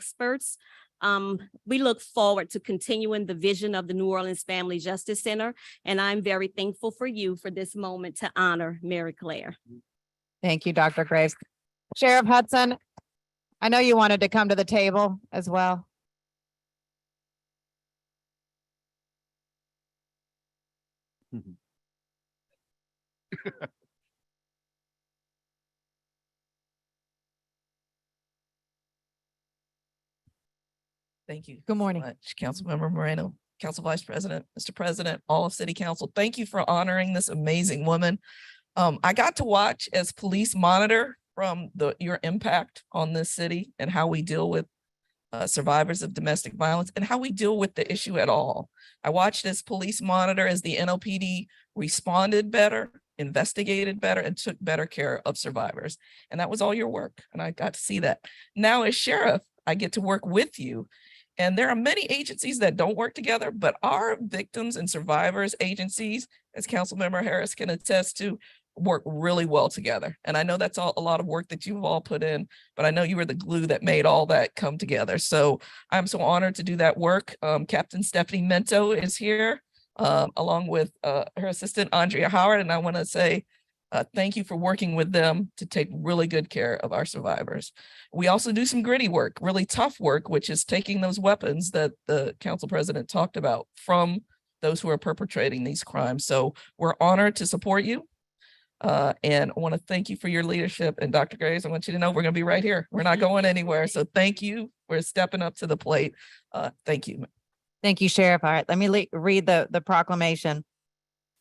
experts. We look forward to continuing the vision of the New Orleans Family Justice Center, and I'm very thankful for you for this moment to honor Mary Claire. Thank you, Dr. Graves. Sheriff Hudson, I know you wanted to come to the table as well. Thank you. Good morning. So much, Councilmember Moreno, Council Vice President, Mr. President, all of City Council. Thank you for honoring this amazing woman. I got to watch as police monitor from your impact on this city and how we deal with survivors of domestic violence and how we deal with the issue at all. I watched as police monitor as the NOPD responded better, investigated better, and took better care of survivors. And that was all your work. And I got to see that. Now as sheriff, I get to work with you. And there are many agencies that don't work together, but our victims and survivors agencies, as Councilmember Harris can attest to, work really well together. And I know that's a lot of work that you've all put in, but I know you were the glue that made all that come together. So I'm so honored to do that work. Captain Stephanie Mento is here, along with her assistant, Andrea Howard. And I want to say thank you for working with them to take really good care of our survivors. We also do some gritty work, really tough work, which is taking those weapons that the council president talked about from those who are perpetrating these crimes. So we're honored to support you. And I want to thank you for your leadership. And Dr. Graves, I want you to know we're going to be right here. We're not going anywhere. So thank you for stepping up to the plate. Thank you. Thank you, Sheriff. All right, let me read the proclamation.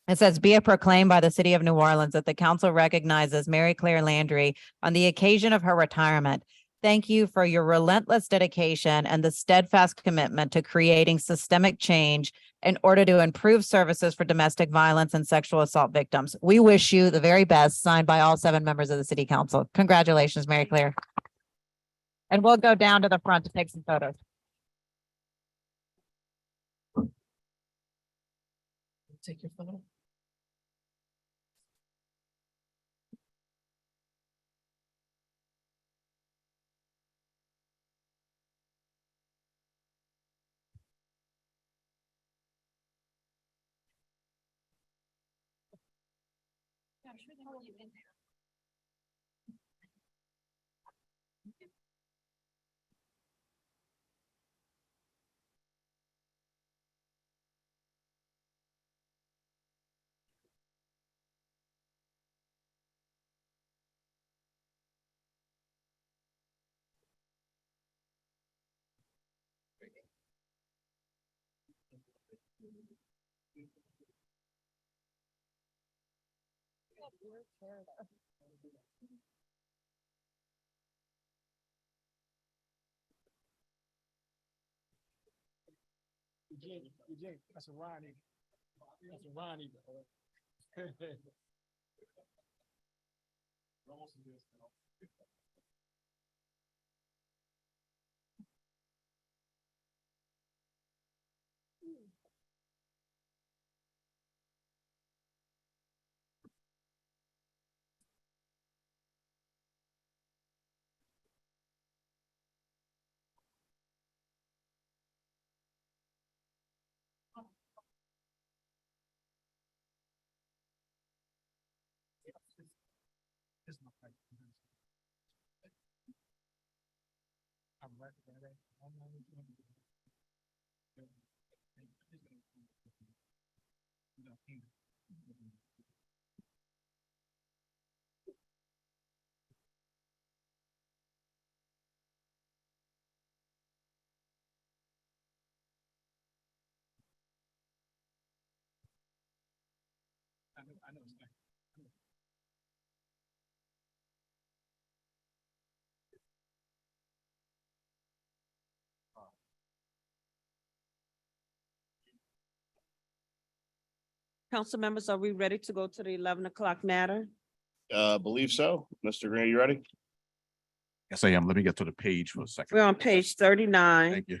It says, be it proclaimed by the city of New Orleans that the council recognizes Mary Claire Landry on the occasion of her retirement. Thank you for your relentless dedication and the steadfast commitment to creating systemic change in order to improve services for domestic violence and sexual assault victims. We wish you the very best, signed by all 7 members of the city council. Congratulations, Mary Claire. And we'll go down to the front to take some photos. Take your photo. Eugene, that's a Ronnie. That's a Ronnie. I know. Council members, are we ready to go to the 11 o'clock matter? Believe so. Mr. Green, you ready? Yes, I am. Let me get to the page for a second. We're on page 39 Thank you.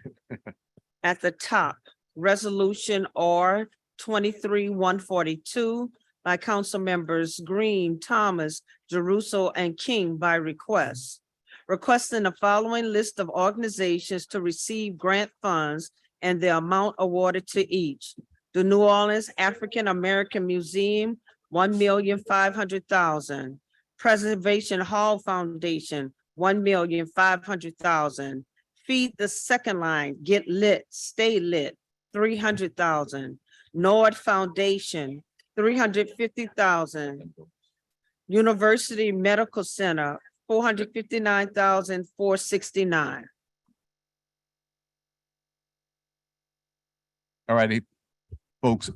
at the top. Resolution R 23-142 by council members Green, Thomas, Jeruso, and King by request. requesting the following list of organizations to receive grant funds and the amount awarded to each. The New Orleans African American Museum, $1,500,000. Preservation Hall Foundation, $1,500,000. Feed the Second Line, Get Lit, Stay Lit, $300,000. Nord Foundation, $350,000. University Medical Center, $459,469. All righty, folks,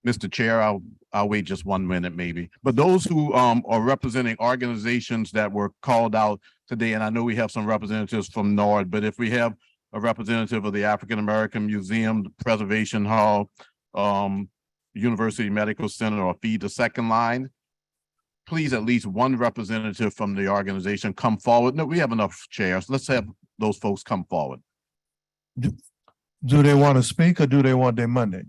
Mr. Chair, I'll wait just 1 minute maybe. But those who are representing organizations that were called out today, and I know we have some representatives from NORD, but if we have a representative of the African American Museum, the Preservation Hall, University Medical Center, or Feed the Second Line, please at least one representative from the organization come forward. No, we have enough chairs. Let's have those folks come forward. Do they want to speak or do they want their money?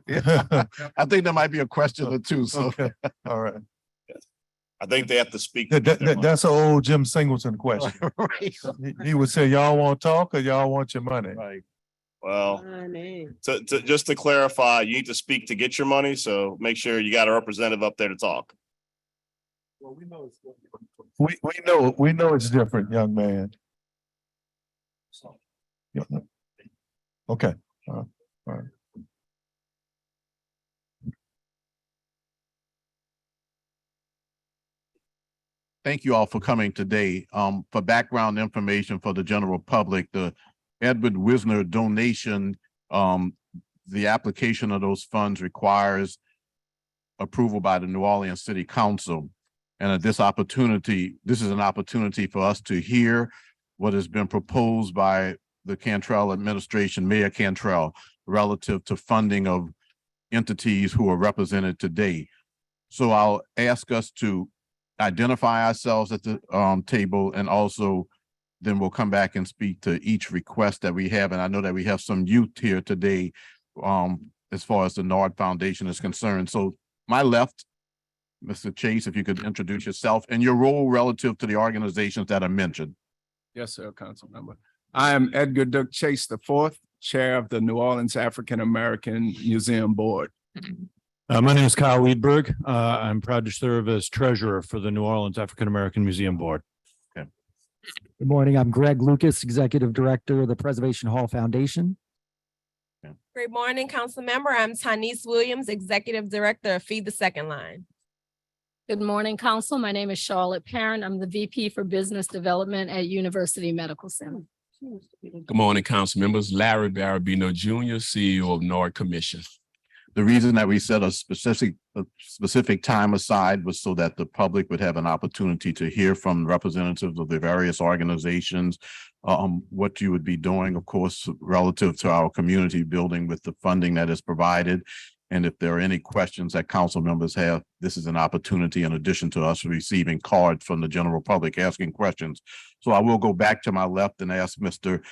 Yeah, I think there might be a question or two, so. Okay, all right. I think they have to speak. to get their money. That's an old Jim Singleton question. Right. He would say, y'all want to talk or y'all want your money? Right. Well, Honey. just to clarify, you need to speak to get your money, so make sure you got a representative up there to talk. We know it's different, young man. Yeah. Okay. All right. Thank you all for coming today. For background information for the general public, the Edward Wisner donation, the application of those funds requires approval by the New Orleans City Council. And at this is an opportunity for us to hear what has been proposed by the Cantrell administration, Mayor Cantrell, relative to funding of entities who are represented today. So I'll ask us to identify ourselves at the table, and also then we'll come back and speak to each request that we have. And I know that we have some youth here today as far as the Nord Foundation is concerned. So my left, Mr. Chase, if you could introduce yourself and your role relative to the organizations that are mentioned. Yes, sir, council member. I am Edgar Duke Chase IV, Chair of the New Orleans African American Museum Board. My name is Kyle Weedberg. I'm proud to serve as treasurer for the New Orleans African American Museum Board. Okay. Good morning. I'm Greg Lucas, Executive Director of the Preservation Hall Foundation. Okay. Great morning, council member. I'm Tanise Williams, Executive Director of Feed the Second Line. Good morning, council. My name is Charlotte Parent. I'm the VP for Business Development at University Medical Center. Good morning, council members. Larry Barabino Jr., CEO of NORD Commission. The reason that we set a specific time aside was so that the public would have an opportunity to hear from representatives of the various organizations, what you would be doing, of course, relative to our community building with the funding that is provided. And if there are any questions that council members have, this is an opportunity in addition to us receiving cards from the general public asking questions. So I will go back to my left and ask Mr.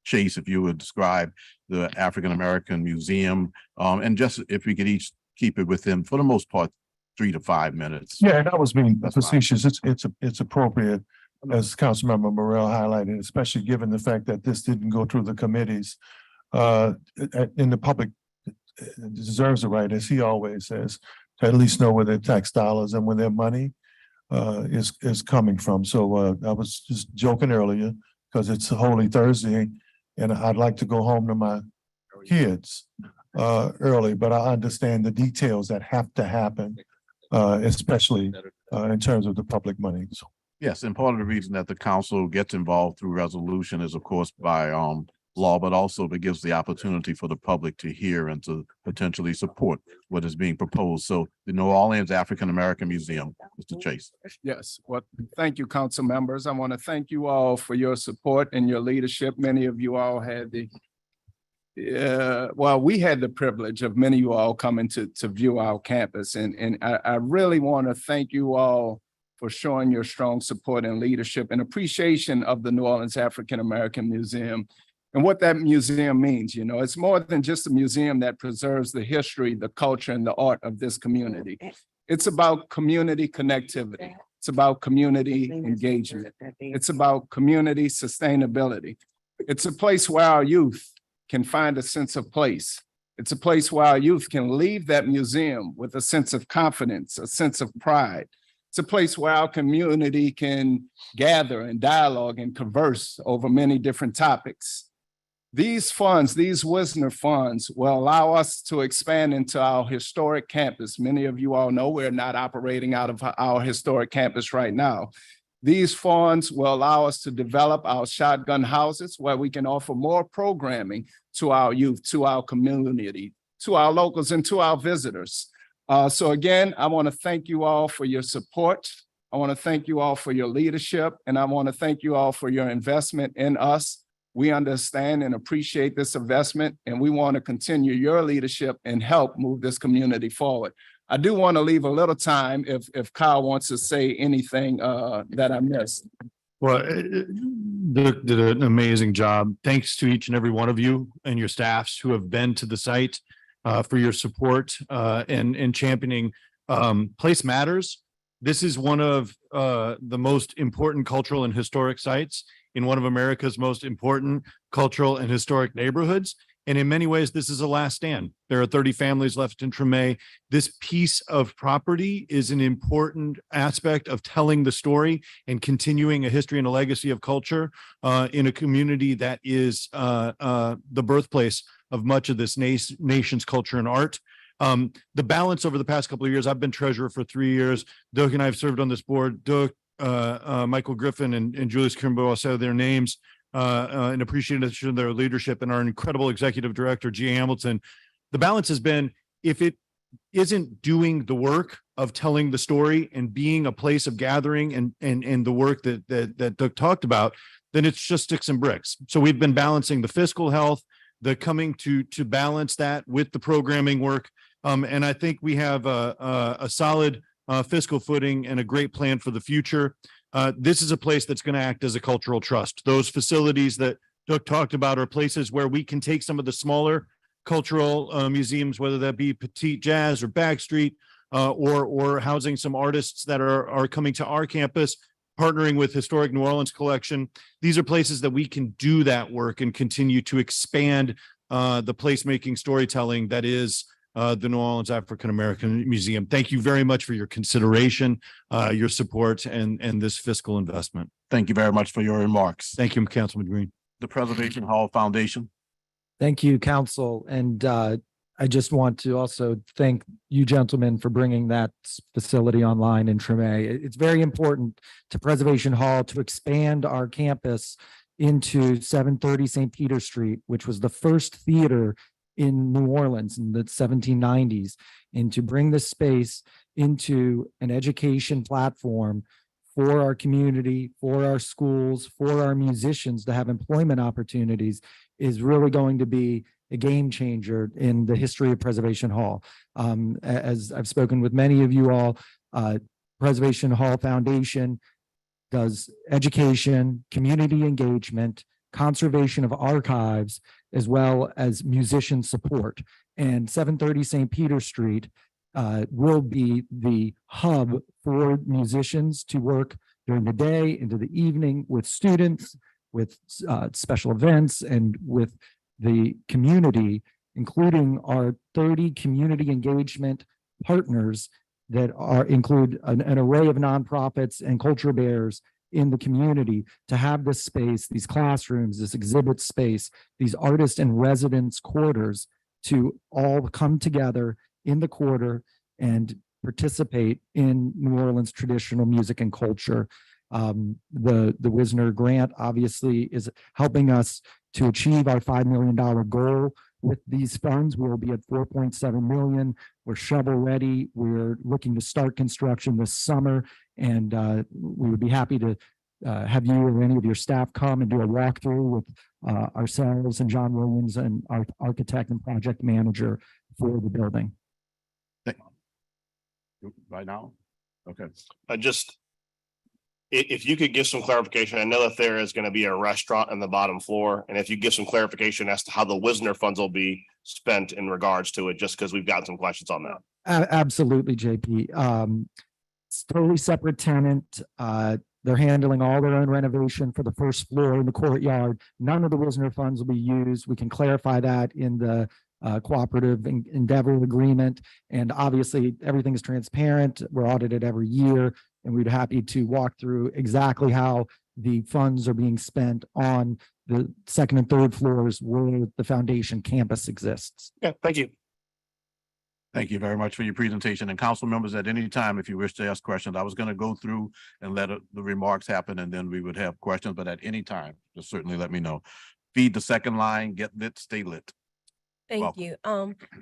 Chase, if you would describe the African American Museum, and just if we could each keep it within, for the most part, 3 to 5 minutes. Yeah, that was being facetious. It's appropriate, as Councilmember Morrell highlighted, especially given the fact that this didn't go through the committees. In the public deserves the right, as he always says, to at least know where their tax dollars and where their money is coming from. So I was just joking earlier because it's Holy Thursday and I'd like to go home to my kids early, but I understand the details that have to happen, especially in terms of the public money. So. Yes, and part of the reason that the council gets involved through resolution is, of course, by law, but also it gives the opportunity for the public to hear and to potentially support what is being proposed. So the New Orleans African American Museum, Mr. Chase. Yes, well, thank you, council members. I want to thank you all for your support and your leadership. Many of you all had we had the privilege of many of you all coming to view our campus. And I really want to thank you all for showing your strong support and leadership and appreciation of the New Orleans African American Museum. And what that museum means, you know, it's more than just a museum that preserves the history, the culture, and the art of this community. It's about community connectivity. It's about community engagement. It's about community sustainability. It's a place where our youth can find a sense of place. It's a place where our youth can leave that museum with a sense of confidence, a sense of pride. It's a place where our community can gather and dialogue and converse over many different topics. These funds, these Wisner funds, will allow us to expand into our historic campus. Many of you all know we're not operating out of our historic campus right now. These funds will allow us to develop our shotgun houses where we can offer more programming to our youth, to our community, to our locals, and to our visitors. So again, I want to thank you all for your support. I want to thank you all for your leadership, and I want to thank you all for your investment in us. We understand and appreciate this investment, and we want to continue your leadership and help move this community forward. I do want to leave a little time if Kyle wants to say anything that I missed. Well, Duke did an amazing job. Thanks to each and every one of you and your staffs who have been to the site for your support and championing Place Matters. This is one of the most important cultural and historic sites in one of America's most important cultural and historic neighborhoods. And in many ways, this is a last stand. There are 30 families left in Treme. This piece of property is an important aspect of telling the story and continuing a history and a legacy of culture in a community that is the birthplace of much of this nation's culture and art. The balance over the past couple of years, I've been treasurer for 3 years. Doug and I have served on this board. Doug, Michael Griffin and Julius Kimball, I'll say their names and appreciation of their leadership, and our incredible executive director, G. Hamilton. The balance has been, if it isn't doing the work of telling the story and being a place of gathering and the work that Doug talked about, then it's just sticks and bricks. So we've been balancing the fiscal health, the coming to balance that with the programming work. And I think we have a solid fiscal footing and a great plan for the future. This is a place that's going to act as a cultural trust. Those facilities that Doug talked about are places where we can take some of the smaller cultural museums, whether that be Petite Jazz or Backstreet, or housing some artists that are coming to our campus, partnering with Historic New Orleans Collection. These are places that we can do that work and continue to expand the placemaking storytelling that is the New Orleans African American Museum. Thank you very much for your consideration, your support, and this fiscal investment. Thank you very much for your remarks. Thank you, Councilman Green. The Preservation Hall Foundation. Thank you, Council. And I just want to also thank you gentlemen for bringing that facility online in Treme. It's very important to Preservation Hall to expand our campus into 730 St. Peter Street, which was the first theater in New Orleans in the 1790s, and to bring this space into an education platform for our community, for our schools, for our musicians to have employment opportunities is really going to be a game changer in the history of Preservation Hall. As I've spoken with many of you all, Preservation Hall Foundation does education, community engagement, conservation of archives, as well as musician support. And 730 St. Peter Street will be the hub for musicians to work during the day, into the evening, with students, with special events, and with the community, including our 30 community engagement partners that include an array of nonprofits and culture bearers in the community, to have this space, these classrooms, this exhibit space, these artist and residence quarters to all come together in the quarter and participate in New Orleans traditional music and culture. The Wisner grant obviously is helping us to achieve our $5 million goal. With these funds, we will be at 4.7 million. We're shovel ready. We're looking to start construction this summer, and we would be happy to have you or any of your staff come and do a walkthrough with ourselves and John Williams, and our architect and project manager for the building. Right now? Okay. If you could give some clarification, I know that there is going to be a restaurant on the bottom floor, and if you give some clarification as to how the Wisner funds will be spent in regards to it, just because we've gotten some questions on that. Absolutely, JP. It's totally separate tenant. They're handling all their own renovation for the first floor in the courtyard. None of the Wisner funds will be used. We can clarify that in the cooperative endeavor agreement. And obviously, everything is transparent. We're audited every year, and we'd be happy to walk through exactly how the funds are being spent on the second and third floors where the foundation campus exists. Yeah, thank you. Thank you very much for your presentation. And council members, at any time, if you wish to ask questions, I was going to go through and let the remarks happen, and then we would have questions, but at any time, just certainly let me know. Feed the Second Line, get lit, stay lit. Thank Welcome. you.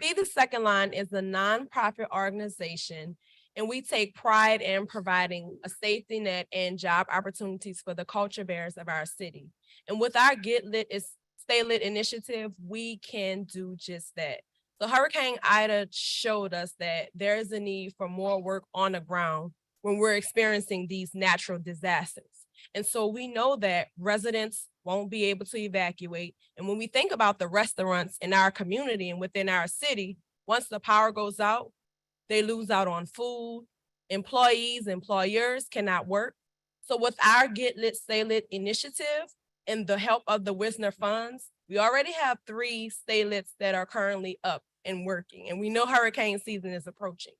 Feed the Second Line is a nonprofit organization, and we take pride in providing a safety net and job opportunities for the culture bearers of our city. And with our Get Lit is Stay Lit initiative, we can do just that. So Hurricane Ida showed us that there is a need for more work on the ground when we're experiencing these natural disasters. And so we know that residents won't be able to evacuate. And when we think about the restaurants in our community and within our city, once the power goes out, they lose out on food. Employees, employers cannot work. So with our Get Lit, Stay Lit initiative and the help of the Wisner funds, we already have 3 Stay Lits that are currently up and working. And we know hurricane season is approaching.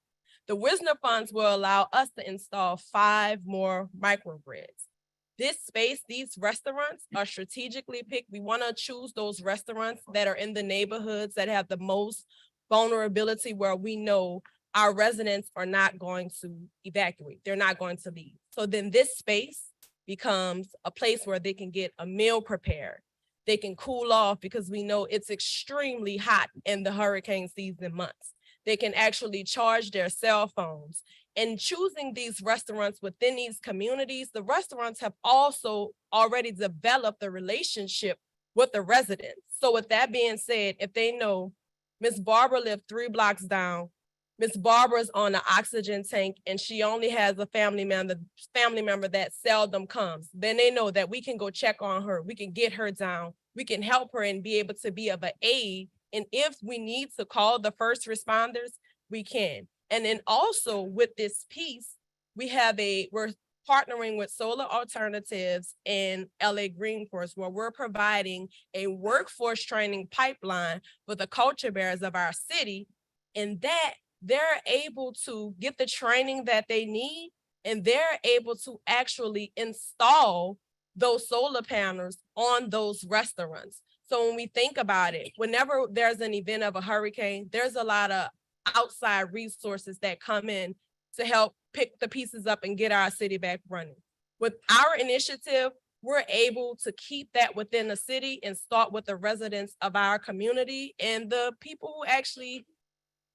The Wisner funds will allow us to install 5 more microgrids. This space, these restaurants are strategically picked. We want to choose those restaurants that are in the neighborhoods that have the most vulnerability, where we know our residents are not going to evacuate. They're not going to leave. So then this space becomes a place where they can get a meal prepared. They can cool off because we know it's extremely hot in the hurricane season months. They can actually charge their cell phones. And choosing these restaurants within these communities, the restaurants have also already developed a relationship with the residents. So with that being said, if they know Miss Barbara lived 3 blocks down, Miss Barbara's on an oxygen tank and she only has a family member that seldom comes, then they know that we can go check on her. We can get her down. We can help her and be able to be of an aid. And if we need to call the first responders, we can. And then also with this piece, we're partnering with Solar Alternatives and LA Green Force, where we're providing a workforce training pipeline for the culture bearers of our city, and that they're able to get the training that they need, and they're able to actually install those solar panels on those restaurants. So when we think about it, whenever there's an event of a hurricane, there's a lot of outside resources that come in to help pick the pieces up and get our city back running. With our initiative, we're able to keep that within the city and start with the residents of our community and the people who actually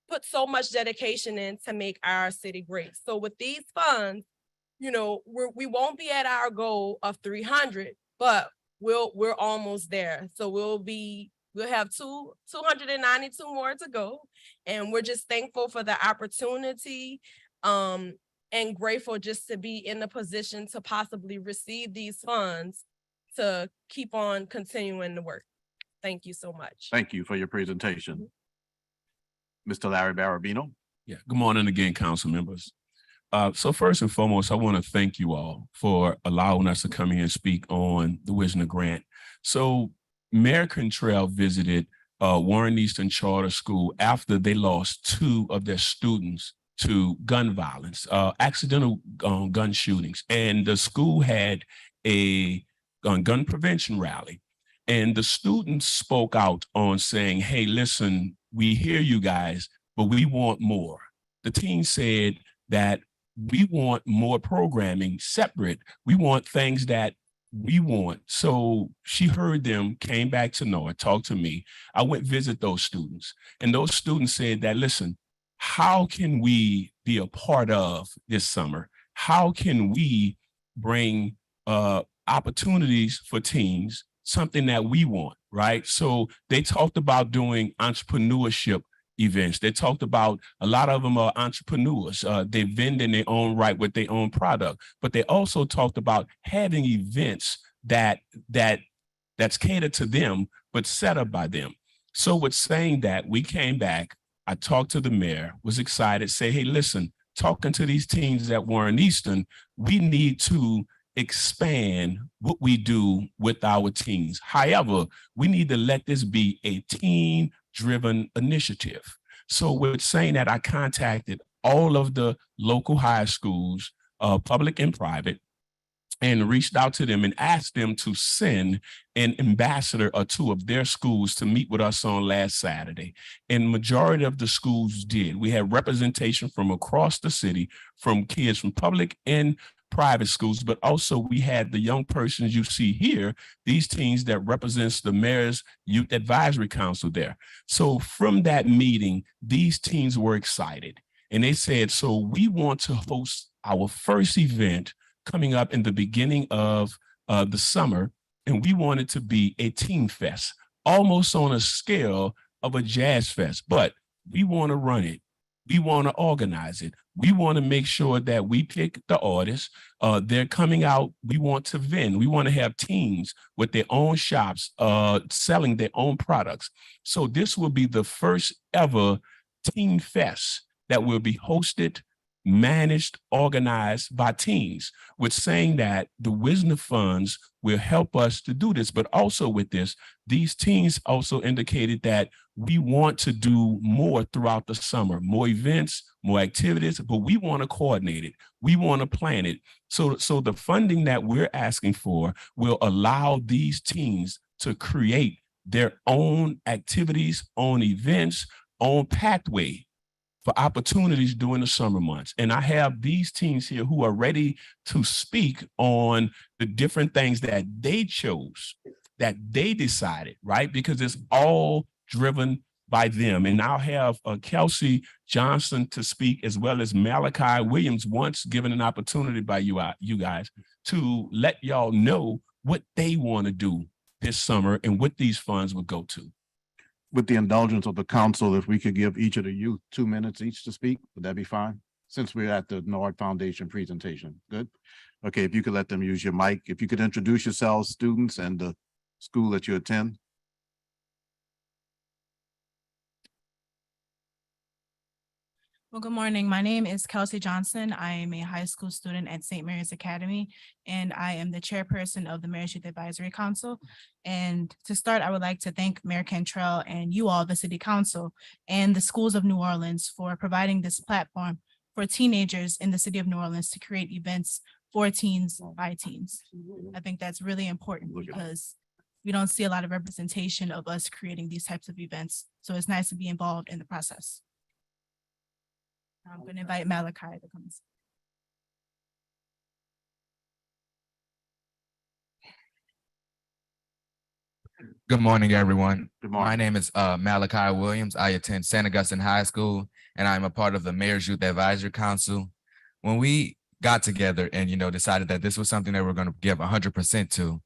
put so much dedication in to make our city great. So with these funds, you know, we won't be at our goal of 300, but we're almost there. So we'll have 292 more to go. And we're just thankful for the opportunity and grateful just to be in the position to possibly receive these funds to keep on continuing the work. Thank you so much. Thank you for your presentation. Mr. Larry Barabino. Yeah, good morning again, council members. So first and foremost, I want to thank you all for allowing us to come here and speak on the Wisner Grant. So Mayor Cantrell visited Warren Eastern Charter School after they lost 2 of their students to gun violence, accidental gun shootings. And the school had a gun prevention rally. And the students spoke out on saying, hey, listen, we hear you guys, but we want more. The team said that we want more programming separate. We want things that we want. So she heard them, came back to NOAA, talked to me. I went visit those students, and those students said that, listen, how can we be a part of this summer? How can we bring opportunities for teens, something that we want, right? So they talked about doing entrepreneurship events. They talked about, a lot of them are entrepreneurs. They vend in their own right with their own product, but they also talked about having events that's catered to them, but set up by them. So with saying that, we came back, I talked to the mayor, was excited, say, hey, listen, talking to these teams at Warren Easton, we need to expand what we do with our teams. However, we need to let this be a team-driven initiative. So with saying that, I contacted all of the local high schools, public and private, and reached out to them and asked them to send an ambassador or two of their schools to meet with us on last Saturday. And majority of the schools did. We had representation from across the city, from kids from public and private schools, but also we had the young persons you see here, these teens that represents the Mayor's Youth Advisory Council there. So from that meeting, these teens were excited. And they said, so we want to host our first event coming up in the beginning of the summer, and we want it to be a teen fest, almost on a scale of a jazz fest, but we want to run it. We want to organize it. We want to make sure that we pick the artists. They're coming out. We want to vend. We want to have teens with their own shops selling their own products. So this will be the first ever teen fest that will be hosted, managed, organized by teens, with saying that the Wisner funds will help us to do this. But also with this, these teens also indicated that we want to do more throughout the summer, more events, more activities, but we want to coordinate it. We want to plan it. So the funding that we're asking for will allow these teens to create their own activities, own events, own pathway for opportunities during the summer months. And I have these teens here who are ready to speak on the different things that they chose, that they decided, right? Because it's all driven by them. And I'll have Kelsey Johnson to speak, as well as Malachi Williams, once given an opportunity by you guys to let y'all know what they want to do this summer and what these funds would go to. With the indulgence of the council, if we could give each of the youth 2 minutes each to speak, would that be fine? Since we're at the Nord Foundation presentation, good? Okay, if you could let them use your mic, if you could introduce yourselves, students, and the school that you attend. Well, good morning. My name is Kelsey Johnson. I am a high school student at St. Mary's Academy, and I am the chairperson of the Mayor's Youth Advisory Council. And to start, I would like to thank Mayor Cantrell and you all, the City Council, and the schools of New Orleans for providing this platform for teenagers in the City of New Orleans to create events for teens by teens. I think that's really important because we don't see a lot of representation of us creating these types of events. So it's nice to be involved in the process. I'm going to invite Malachi to come. Good morning, everyone. Good morning. My name is Malachi Williams. I attend St. Augustine High School, and I'm a part of the Mayor's Youth Advisory Council. When we got together and, decided that this was something that we're going to give 100% to,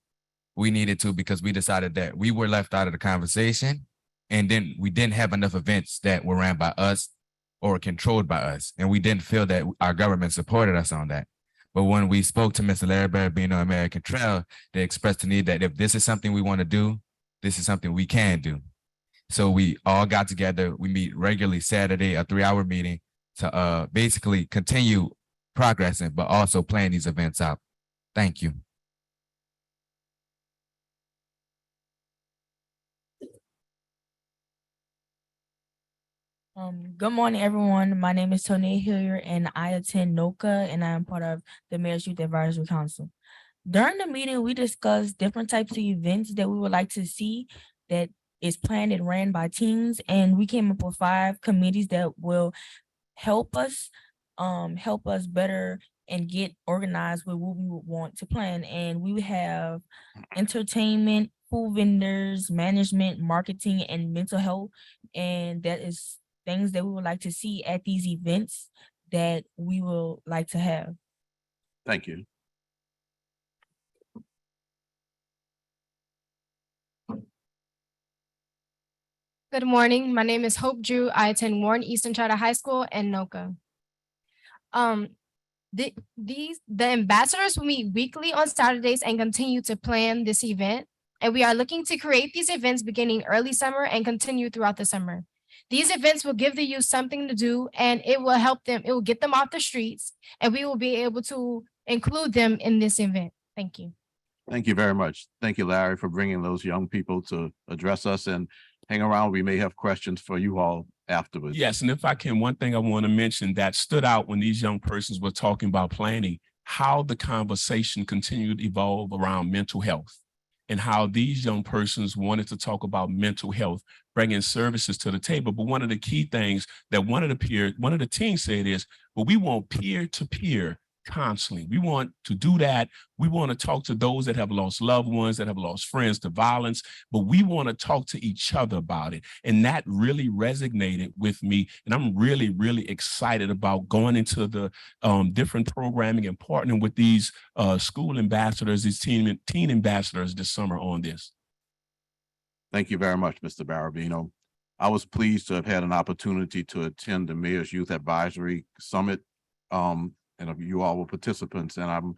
we needed to, because we decided that we were left out of the conversation, and then we didn't have enough events that were ran by us or controlled by us. And we didn't feel that our government supported us on that. But when we spoke to Mr. Larry Barabino and Mayor Cantrell, they expressed the need that if this is something we want to do, this is something we can do. So we all got together. We meet regularly Saturday, a 3-hour meeting to basically continue progressing, but also plan these events out. Thank you. Good morning, everyone. My name is Tony Hillier, and I attend NOCA, and I am part of the Mayor's Youth Advisory Council. During the meeting, we discussed different types of events that we would like to see that is planned and ran by teens, and we came up with 5 committees that will help us better and get organized with what we would want to plan. And we have entertainment, food vendors, management, marketing, and mental health, and that is things that we would like to see at these events that we will like to have. Thank you. Good morning. My name is Hope Drew. I attend Warren Easton Charter High School and NOCA. The ambassadors will meet weekly on Saturdays and continue to plan this event. And we are looking to create these events beginning early summer and continue throughout the summer. These events will give the youth something to do, and it will help them, it will get them off the streets, and we will be able to include them in this event. Thank you. Thank you very much. Thank you, Larry, for bringing those young people to address us, and hang around. We may have questions for you all afterwards. Yes, and if I can, one thing I want to mention that stood out when these young persons were talking about planning, how the conversation continued to evolve around mental health and how these young persons wanted to talk about mental health, bringing services to the table. But one of the key things that one of the teens said is, well, we want peer-to-peer counseling. We want to do that. We want to talk to those that have lost loved ones, that have lost friends to violence, but we want to talk to each other about it. And that really resonated with me. And I'm really, really excited about going into the different programming and partnering with these school ambassadors, these teen ambassadors this summer on this. Thank you very much, Mr. Barabino. I was pleased to have had an opportunity to attend the Mayor's Youth Advisory Summit. And you all were participants, and I'm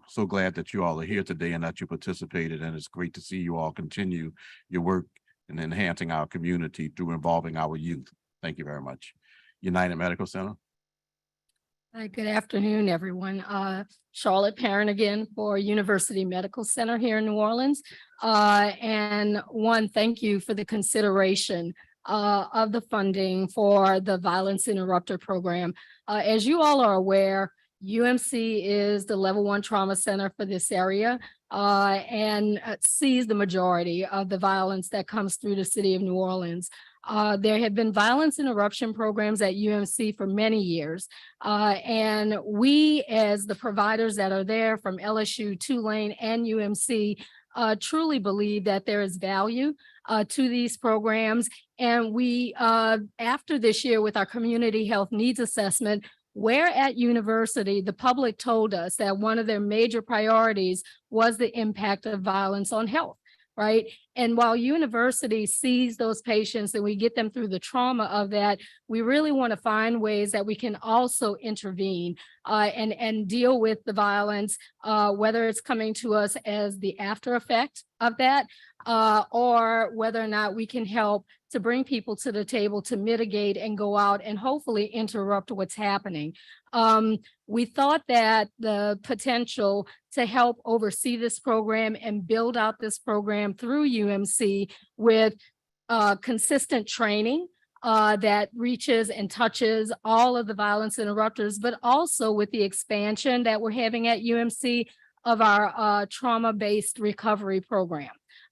so glad that you all are here today and that you participated. And it's great to see you all continue your work in enhancing our community through involving our youth. Thank you very much. United Medical Center. Hi, good afternoon, everyone. Charlotte Parent again for University Medical Center here in New Orleans. And one, thank you for the consideration of the funding for the Violence Interrupter Program. As you all are aware, UMC is the level 1 trauma center for this area and sees the majority of the violence that comes through the city of New Orleans. There have been violence interruption programs at UMC for many years. And we, as the providers that are there from LSU, Tulane, and UMC, truly believe that there is value to these programs. And we, after this year with our community health needs assessment, where at university, the public told us that one of their major priorities was the impact of violence on health, right? And while university sees those patients and we get them through the trauma of that, we really want to find ways that we can also intervene and deal with the violence, whether it's coming to us as the after effect of that, or whether or not we can help to bring people to the table to mitigate and go out and hopefully interrupt what's happening. We thought that the potential to help oversee this program and build out this program through UMC with consistent training that reaches and touches all of the violence interrupters, but also with the expansion that we're having at UMC of our trauma-based recovery program.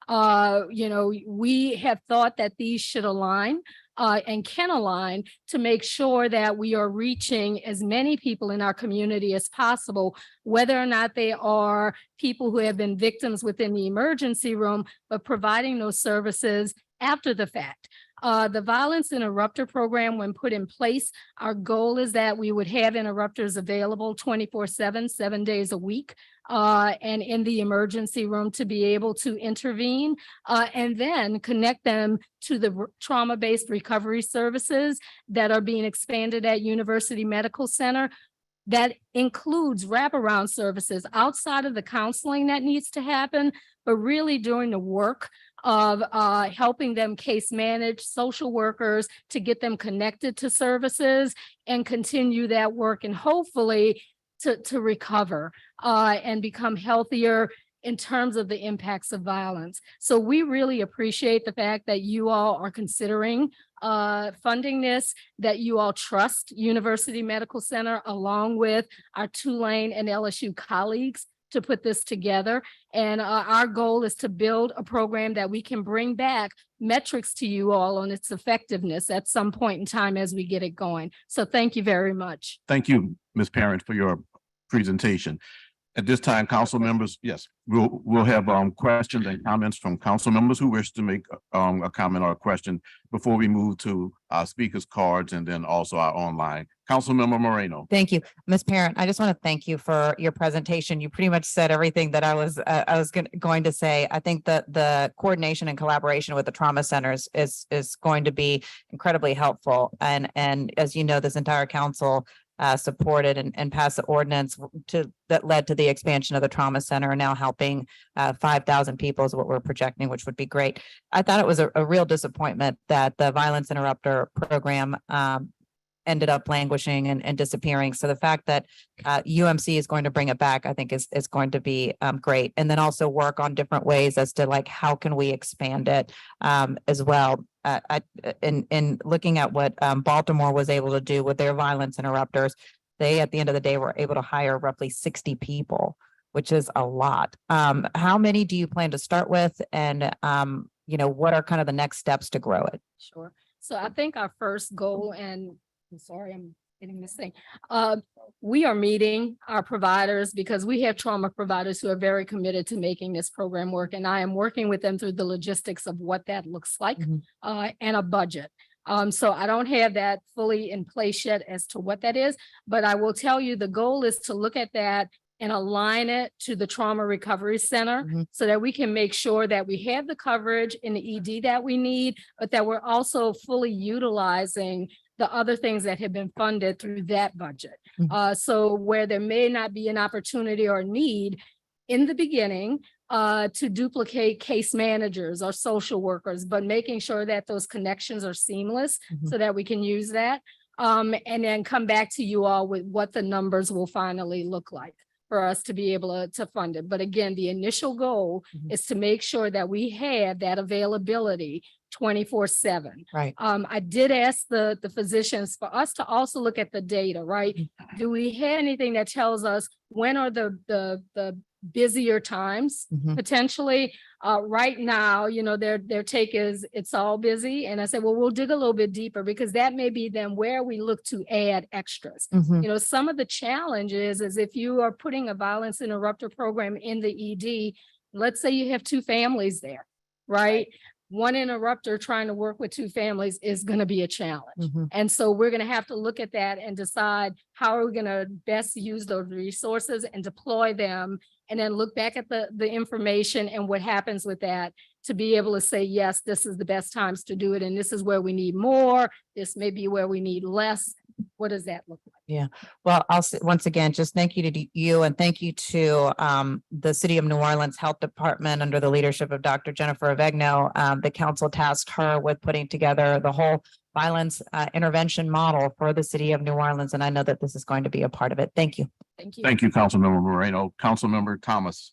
We have thought that these should align and can align to make sure that we are reaching as many people in our community as possible, whether or not they are people who have been victims within the emergency room, but providing those services after the fact. The Violence Interrupter Program, when put in place, our goal is that we would have interrupters available 24/7, 7 days a week, and in the emergency room to be able to intervene and then connect them to the trauma-based recovery services that are being expanded at University Medical Center. That includes wraparound services outside of the counseling that needs to happen, but really doing the work of helping them case manage, social workers to get them connected to services and continue that work and hopefully to recover and become healthier in terms of the impacts of violence. So we really appreciate the fact that you all are considering funding this, that you all trust University Medical Center along with our Tulane and LSU colleagues to put this together. And our goal is to build a program that we can bring back metrics to you all on its effectiveness at some point in time as we get it going. So thank you very much. Thank you, Ms. Parent, for your presentation. At this time, council members, yes, we'll have questions and comments from council members who wish to make a comment or a question before we move to our speakers cards and then also our online. Councilmember Moreno. Thank you, Ms. Parent. I just want to thank you for your presentation. You pretty much said everything that I was going to say. I think that the coordination and collaboration with the trauma centers is going to be incredibly helpful. And as you know, this entire council supported and passed the ordinance that led to the expansion of the trauma center, now helping 5,000 people is what we're projecting, which would be great. I thought it was a real disappointment that the violence interrupter program ended up languishing and disappearing. So the fact that UMC is going to bring it back, I think is going to be great. And then also work on different ways as to like, how can we expand it as well. In looking at what Baltimore was able to do with their violence interrupters, they, at the end of the day, were able to hire roughly 60 people, which is a lot. How many do you plan to start with? And, what are kind of the next steps to grow it? Sure. So I think our first goal, and I'm sorry, I'm getting this thing. We are meeting our providers because we have trauma providers who are very committed to making this program work. And I am working with them through the logistics of what that looks like and a budget. So I don't have that fully in place yet as to what that is, but I will tell you the goal is to look at that and align it to the Trauma Recovery Center so that we can make sure that we have the coverage in the ED that we need, but that we're also fully utilizing the other things that have been funded through that budget. So where there may not be an opportunity or need in the beginning to duplicate case managers or social workers, but making sure that those connections are seamless so that we can use that. And then come back to you all with what the numbers will finally look like for us to be able to fund it. But again, the initial goal is to make sure that we have that availability 24/7. Right. I did ask the physicians for us to also look at the data, right? Do we have anything that tells us when are the busier times potentially? Right now, their take is it's all busy. And I said, well, we'll dig a little bit deeper because that may be then where we look to add extras. Some of the challenges is if you are putting a violence interrupter program in the ED, let's say you have two families there, right? One interrupter trying to work with two families is going to be a challenge. And so we're going to have to look at that and decide how are we going to best use those resources and deploy them, and then look back at the information and what happens with that to be able to say, yes, this is the best times to do it. And this is where we need more. This may be where we need less. What does that look like? Yeah, well, once again, just thank you to you and thank you to the City of New Orleans Health Department under the leadership of Dr. Jennifer Avegno. The council tasked her with putting together the whole violence intervention model for the City of New Orleans. And I know that this is going to be a part of it. Thank you. Thank you. Thank you, Councilmember Moreno. Councilmember Thomas.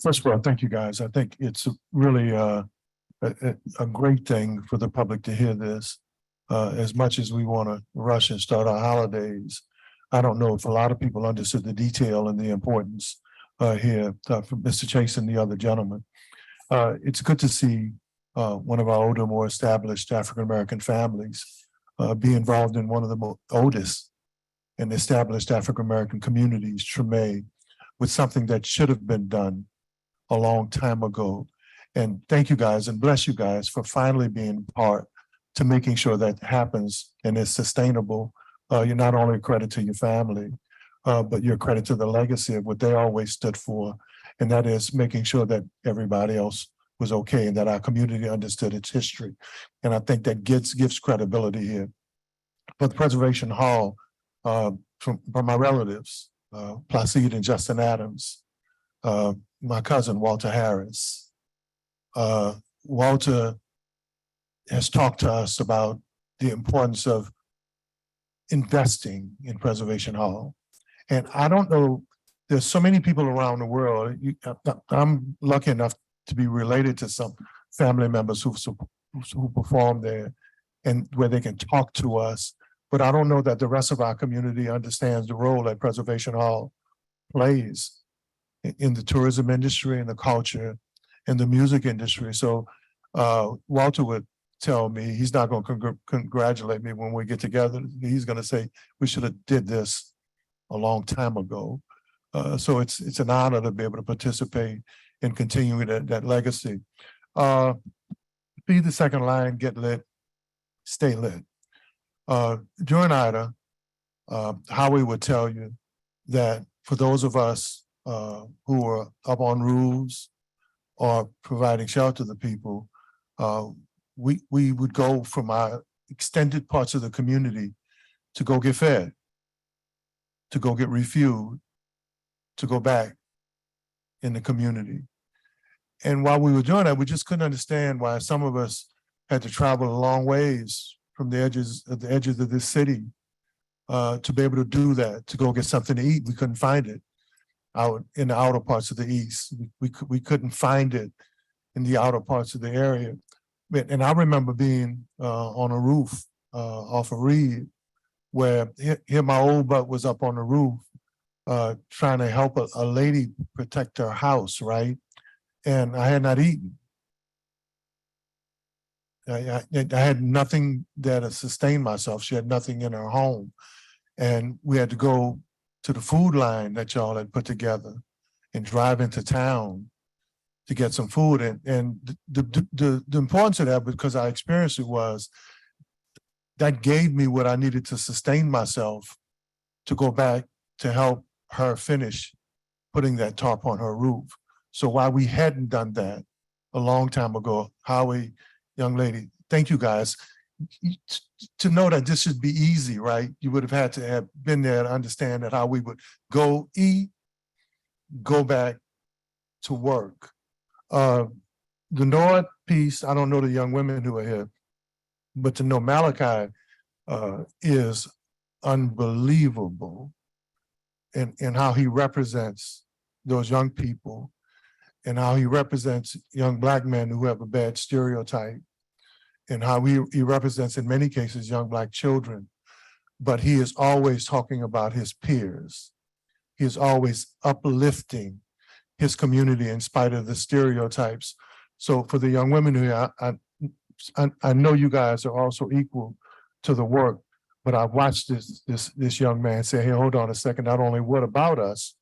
First of all, thank you, guys. I think it's really a great thing for the public to hear this. As much as we want to rush and start our holidays, I don't know if a lot of people understood the detail and the importance here from Mr. Chase and the other gentleman. It's good to see one of our older, more established African-American families be involved in one of the oldest and established African-American communities, Treme, with something that should have been done a long time ago. And thank you guys and bless you guys for finally being part to making sure that happens and is sustainable. You're not only a credit to your family, but you're a credit to the legacy of what they always stood for. And that is making sure that everybody else was okay and that our community understood its history. And I think that gives credibility here. But the Preservation Hall, from my relatives, Placide and Justin Adams, my cousin, Walter Harris. Walter has talked to us about the importance of investing in Preservation Hall. And I don't know, there's so many people around the world. I'm lucky enough to be related to some family members who perform there and where they can talk to us. But I don't know that the rest of our community understands the role that Preservation Hall plays in the tourism industry and the culture and the music industry. So Walter would tell me, he's not going to congratulate me when we get together. He's going to say, we should have did this a long time ago. So it's an honor to be able to participate in continuing that legacy. Be the second line, get lit, stay lit. During Ida, Howie would tell you that for those of us who are up on roofs or providing shelter to people, we would go from our extended parts of the community to go get fed, to go get refueled, to go back in the community. And while we were doing that, we just couldn't understand why some of us had to travel a long ways from the edges of this city to be able to do that, to go get something to eat. We couldn't find it out in the outer parts of the East. We couldn't find it in the outer parts of the area. And I remember being on a roof off of Reed, where here my old butt was up on the roof trying to help a lady protect her house, right? And I had not eaten. I had nothing that sustained myself. She had nothing in her home. And we had to go to the food line that y'all had put together and drive into town to get some food. And the importance of that, because I experienced it, was that gave me what I needed to sustain myself to go back to help her finish putting that tarp on her roof. So while we hadn't done that a long time ago, Howie, young lady, thank you guys. To know that this should be easy, right? You would have had to have been there to understand that how we would go eat, go back to work. The North piece, I don't know the young women who are here, but to know Malachi is unbelievable in how he represents those young people and how he represents young Black men who have a bad stereotype, and how he represents, in many cases, young Black children. But he is always talking about his peers. He is always uplifting his community in spite of the stereotypes. So for the young women here, I know you guys are also equal to the work, but I watched this young man say, hey, hold on a second, not only what about us,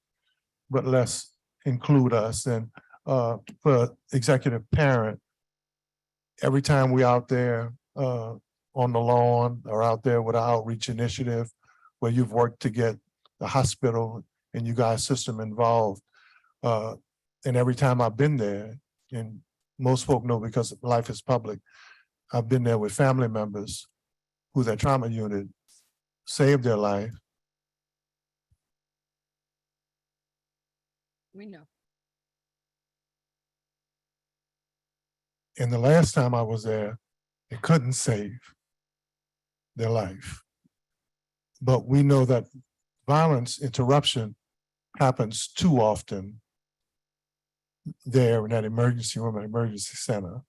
but let's include us. And for executive parent, every time we out there on the lawn or out there with our outreach initiative, where you've worked to get the hospital and you guys system involved, and every time I've been there, and most folk know because life is public, I've been there with family members who that trauma unit saved their life. We know. And the last time I was there, it couldn't save their life. But we know that violence interruption happens too often there in that emergency room and emergency center.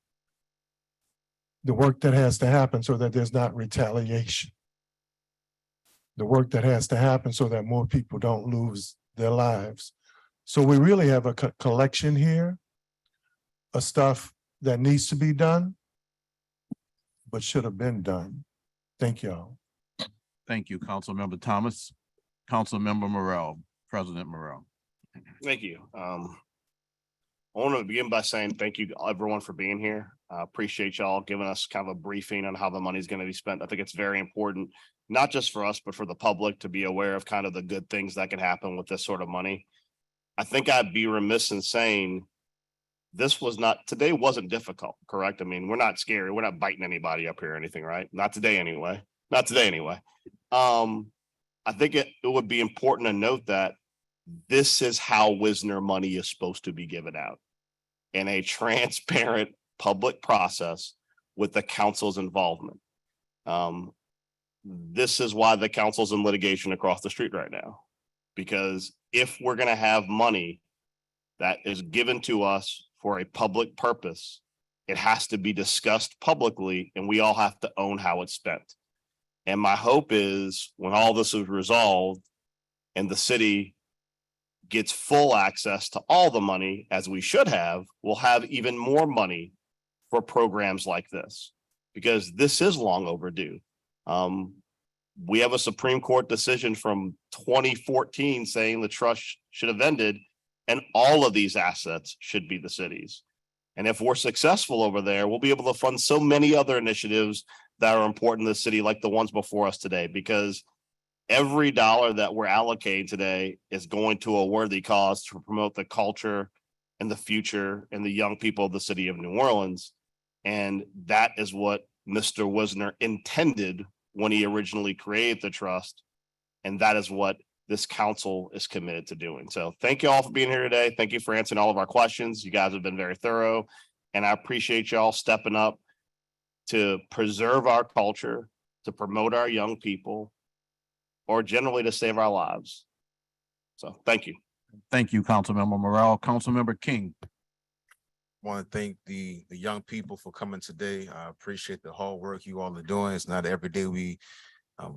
The work that has to happen so that there's not retaliation. The work that has to happen so that more people don't lose their lives. So we really have a collection here of stuff that needs to be done, but should have been done. Thank y'all. Thank you, Councilmember Thomas. Councilmember Morrell, President Morrell. Thank you. I want to begin by saying thank you to everyone for being here. I appreciate y'all giving us kind of a briefing on how the money is going to be spent. I think it's very important, not just for us, but for the public to be aware of kind of the good things that can happen with this sort of money. I think I'd be remiss in saying today wasn't difficult, correct? I mean, we're not scary. We're not biting anybody up here or anything, right? Not today anyway. Not today anyway. I think it would be important to note that this is how Wisner money is supposed to be given out, in a transparent public process with the council's involvement. This is why the council's in litigation across the street right now, because if we're going to have money that is given to us for a public purpose, it has to be discussed publicly and we all have to own how it's spent. And my hope is when all this is resolved and the city gets full access to all the money, as we should have, we'll have even more money for programs like this, because this is long overdue. We have a Supreme Court decision from 2014 saying the trust should have ended and all of these assets should be the city's. And if we're successful over there, we'll be able to fund so many other initiatives that are important to the city, like the ones before us today, because every dollar that we're allocating today is going to a worthy cause to promote the culture and the future and the young people of the city of New Orleans. And that is what Mr. Wisner intended when he originally created the trust. And that is what this council is committed to doing. So thank you all for being here today. Thank you for answering all of our questions. You guys have been very thorough, and I appreciate y'all stepping up to preserve our culture, to promote our young people, or generally to save our lives. So thank you. Thank you, Councilmember Morrell. Councilmember King. Want to thank the young people for coming today. I appreciate the hard work you all are doing. It's not every day we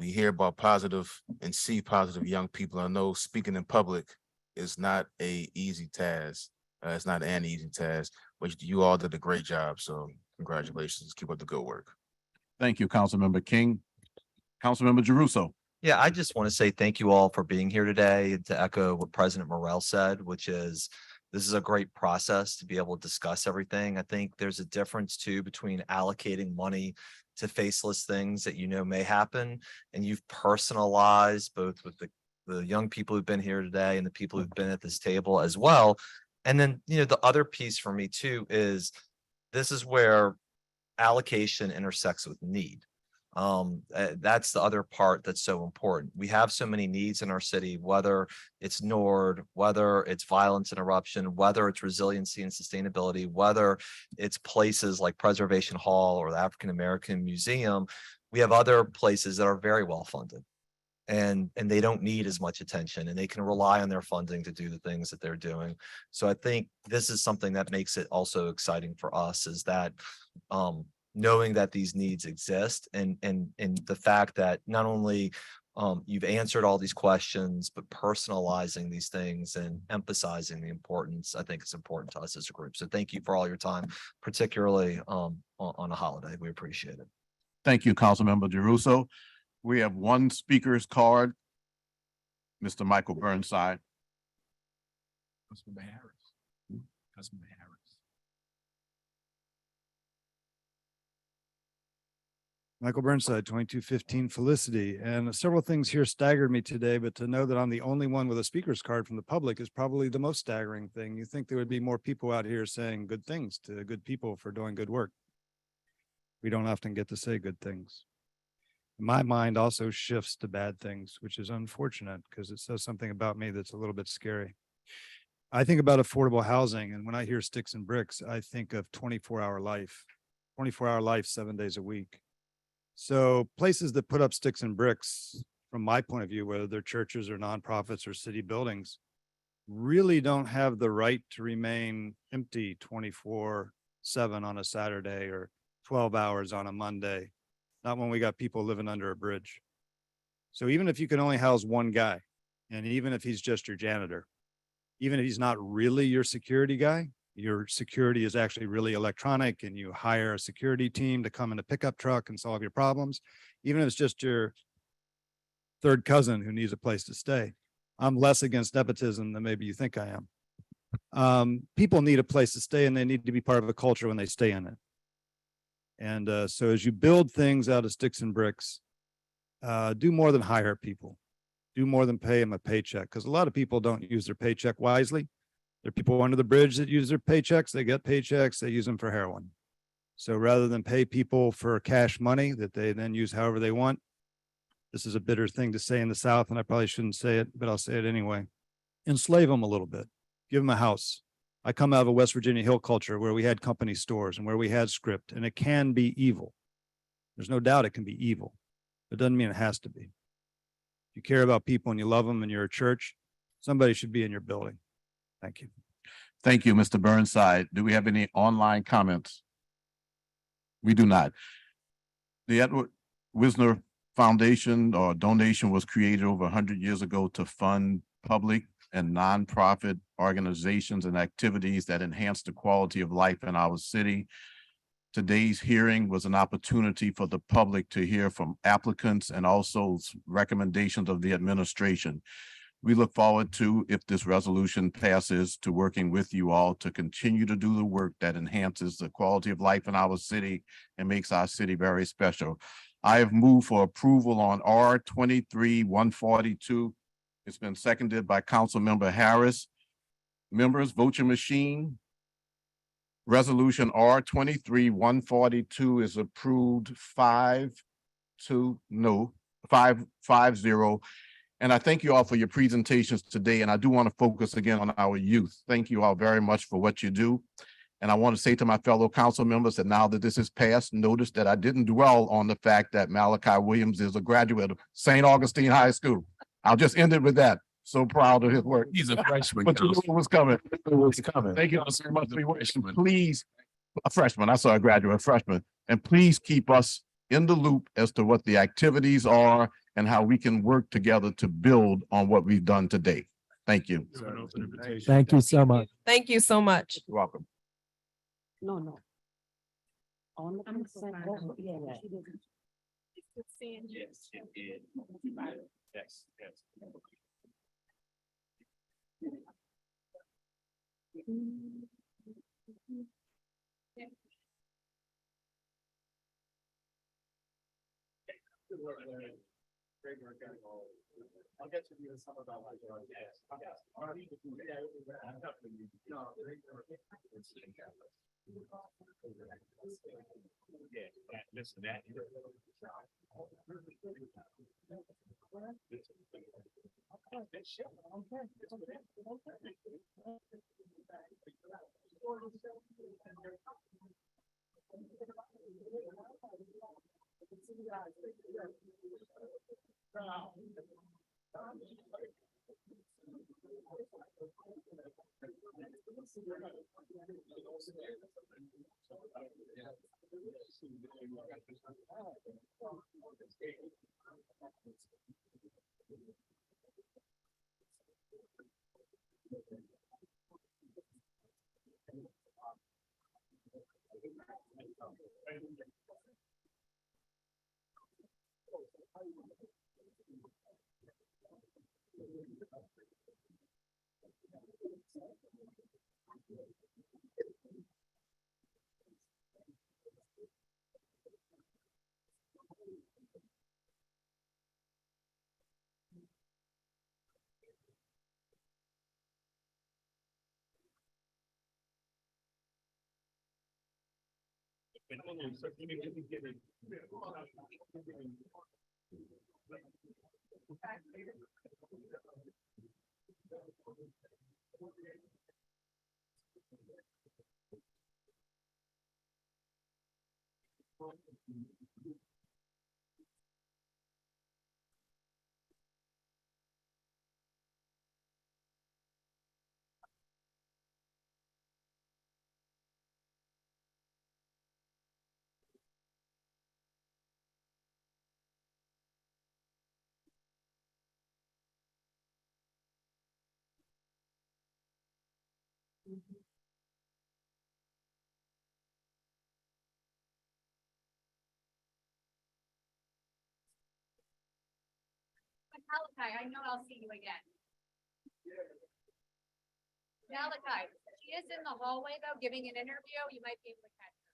hear about positive and see positive young people. I know speaking in public is not a easy task. It's not an easy task, but you all did a great job. So congratulations. Keep up the good work. Thank you, Councilmember King. Councilmember Jeruso. Yeah, I just want to say thank you all for being here today, and to echo what President Morrell said, which is this is a great process to be able to discuss everything. I think there's a difference too between allocating money to faceless things that you know may happen, and you've personalized both with the young people who've been here today and the people who've been at this table as well. And then, you know, the other piece for me too is this is where allocation intersects with need. That's the other part that's so important. We have so many needs in our city, whether it's NORD, whether it's violence interruption, whether it's resiliency and sustainability, whether it's places like Preservation Hall or the African American Museum. We have other places that are very well funded, and they don't need as much attention, and they can rely on their funding to do the things that they're doing. So I think this is something that makes it also exciting for us, is that knowing that these needs exist, and the fact that not only you've answered all these questions, but personalizing these things and emphasizing the importance, I think is important to us as a group. So thank you for all your time, particularly on a holiday. We appreciate it. Thank you, Councilmember Jeruso. We have one speaker's card, Mr. Michael Burnside. Councilmember Harris. Councilmember Harris. Michael Burnside, 2215 Felicity. And several things here staggered me today, but to know that I'm the only one with a speaker's card from the public is probably the most staggering thing. You think there would be more people out here saying good things to good people for doing good work. We don't often get to say good things. My mind also shifts to bad things, which is unfortunate because it says something about me that's a little bit scary. I think about affordable housing, and when I hear sticks and bricks, I think of 24-hour life, 24-hour life, 7 days a week. So places that put up sticks and bricks, from my point of view, whether they're churches or nonprofits or city buildings, really don't have the right to remain empty 24/7 on a Saturday or 12 hours on a Monday, not when we got people living under a bridge. So even if you can only house one guy, and even if he's just your janitor, even if he's not really your security guy, your security is actually really electronic, and you hire a security team to come in a pickup truck and solve your problems, even if it's just your third cousin who needs a place to stay. I'm less against nepotism than maybe you think I am. People need a place to stay, and they need to be part of a culture when they stay in it. And so as you build things out of sticks and bricks, do more than hire people. Do more than pay them a paycheck, because a lot of people don't use their paycheck wisely. There are people under the bridge that use their paychecks. They get paychecks, they use them for heroin. So rather than pay people for cash money that they then use however they want, this is a bitter thing to say in the South, and I probably shouldn't say it, but I'll say it anyway. Enslave them a little bit. Give them a house. I come out of a West Virginia Hill culture where we had company stores and where we had script, and it can be evil. There's no doubt it can be evil. It doesn't mean it has to be. If you care about people and you love them and you're a church, somebody should be in your building. Thank you. Thank you, Mr. Burnside. Do we have any online comments? We do not. The Edward Wisner Foundation or donation was created over 100 years ago to fund public and nonprofit organizations and activities that enhance the quality of life in our city. Today's hearing was an opportunity for the public to hear from applicants and also recommendations of the administration. We look forward to, if this resolution passes, to working with you all to continue to do the work that enhances the quality of life in our city and makes our city very special. I have moved for approval on R 23-142. It's been seconded by Councilmember Harris. Members, vote your machine. Resolution R 23-142 is approved 5 No, 550. And I thank you all for your presentations today. And I do want to focus again on our youth. Thank you all very much for what you do. And I want to say to my fellow council members that now that this is passed, notice that I didn't dwell on the fact that Malachi Williams is a graduate of St. Augustine High School. I'll just end it with that. So proud of his work. He's a freshman. But you knew it was coming. It was coming. Thank you all so much. He's a freshman. Please, a freshman, I saw a graduate freshman, and please keep us in the loop as to what the activities are and how we can work together to build on what we've done today. Thank you. Thank you so much. Thank you so much. You're welcome. No. On the consent, yeah. Yes, it did. Yes, yes. I'll get to you some about like, yeah, listen, that. Malachi, I know I'll see you again. Malachi, she is in the hallway though, giving an interview. You might be able to catch her.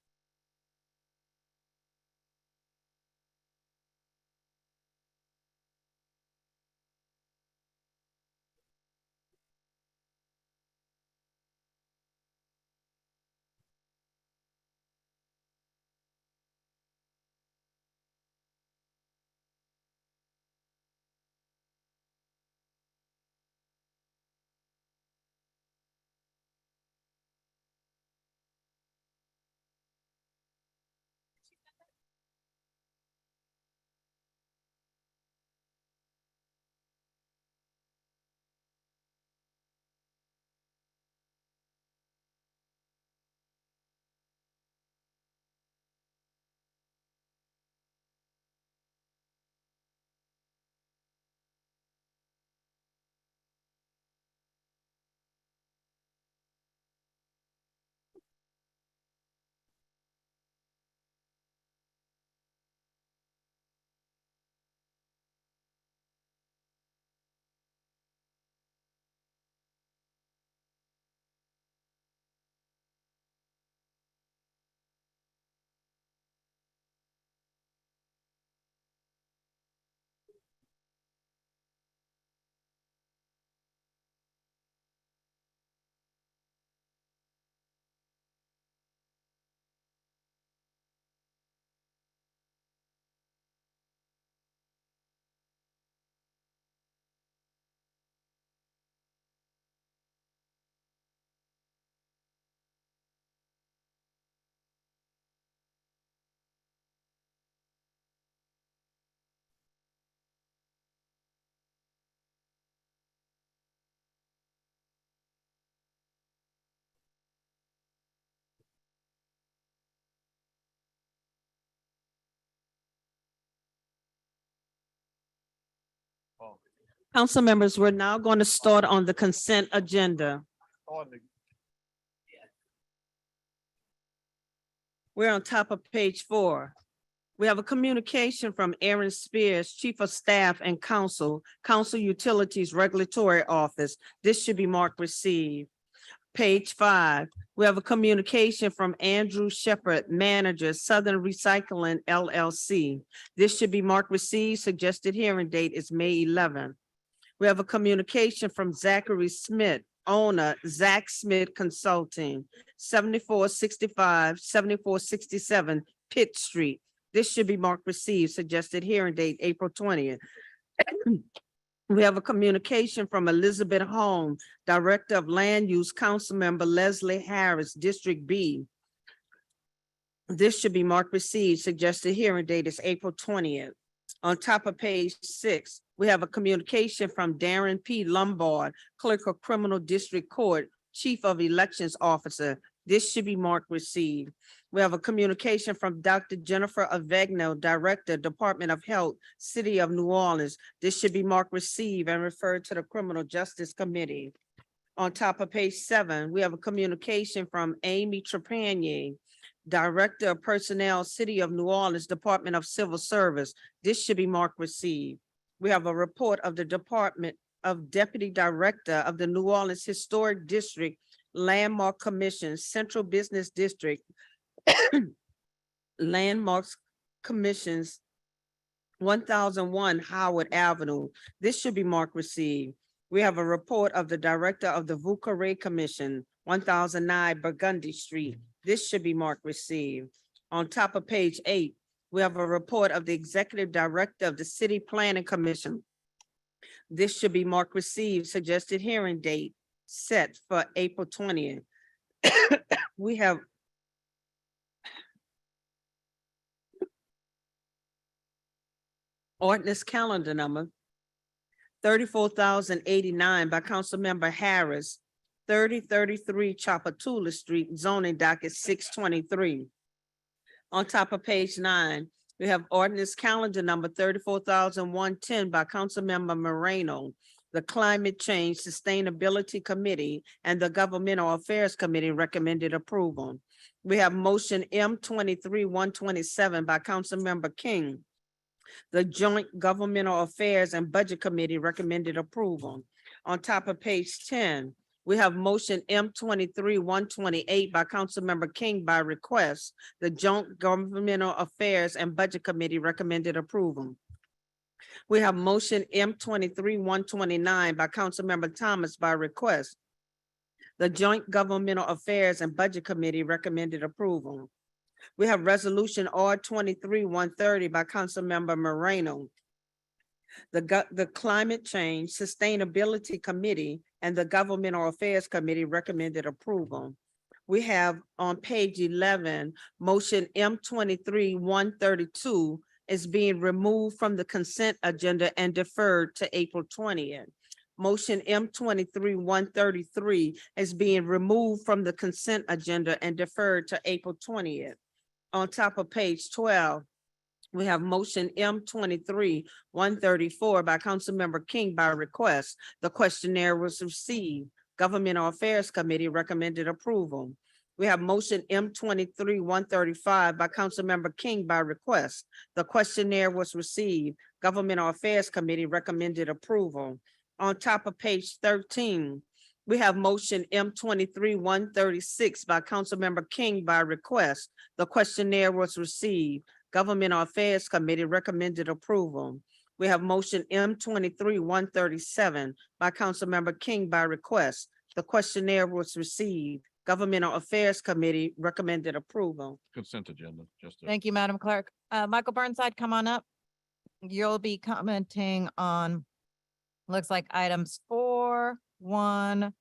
Council members, we're now going to start on the consent agenda. We're on top of page 4. We have a communication from Aaron Spears, Chief of Staff and Council Utilities Regulatory Office. This should be marked received. Page 5, we have a communication from Andrew Shepherd, Manager, Southern Recycling LLC. This should be marked received. Suggested hearing date is May 11th. We have a communication from Zachary Smith, owner, Zach Smith Consulting, 7465, 7467 Pitt Street. This should be marked received. Suggested hearing date, April 20th. We have a communication from Elizabeth Holm, Director of Land Use, Councilmember Leslie Harris, District B. This should be marked received. Suggested hearing date is April 20th. On top of page 6, we have a communication from Darren P. Lombard, Clerk of Criminal District Court, Chief of Elections Officer. This should be marked received. We have a communication from Dr. Jennifer Avegno, Director, Department of Health, City of New Orleans. This should be marked received and referred to the Criminal Justice Committee. On top of page 7, we have a communication from Amy Trepanier, Director of Personnel, City of New Orleans, Department of Civil Service. This should be marked received. We have a report of the Department of Deputy Director of the New Orleans Historic District Landmark Commission, Central Business District, Landmarks Commissions, 1001 Howard Avenue. This should be marked received. We have a report of the Director of the Vucare Commission, 1009 Burgundy Street. This should be marked received. On top of page 8, we have a report of the Executive Director of the City Planning Commission. This should be marked received. Suggested hearing date set for April 20th. We have ordinance calendar number 34,089 by Councilmember Harris, 3033 Chapatula Street, zoning docket 623. On top of page 9, we have ordinance calendar number 34,110 by Councilmember Moreno, the Climate Change Sustainability Committee and the Governmental Affairs Committee recommended approval. We have motion M23-127 by Councilmember King. The Joint Governmental Affairs and Budget Committee recommended approval. On top of page 10, we have motion M23-128 by Councilmember King by request. The Joint Governmental Affairs and Budget Committee recommended approval. We have motion M23-129 by Councilmember Thomas by request. The Joint Governmental Affairs and Budget Committee recommended approval. We have resolution R23-130 by Councilmember Moreno. The Climate Change Sustainability Committee and the Governmental Affairs Committee recommended approval. We have on page 11, motion M23-132 is being removed from the consent agenda and deferred to April 20th. Motion M23-133 is being removed from the consent agenda and deferred to April 20th. On top of page 12, we have motion M23-134 by Councilmember King by request. The questionnaire was received. Governmental Affairs Committee recommended approval. We have motion M23-135 by Councilmember King by request. The questionnaire was received. Governmental Affairs Committee recommended approval. On top of page 13, we have motion M23-136 by Councilmember King by request. The questionnaire was received. Governmental Affairs Committee recommended approval. We have motion M23-137 by Councilmember King by request. The questionnaire was received. Governmental Affairs Committee recommended approval. Consent agenda, just. Thank you, Madam Clerk. Michael Burnside, come on up. You'll be commenting on, looks like items 4, 1,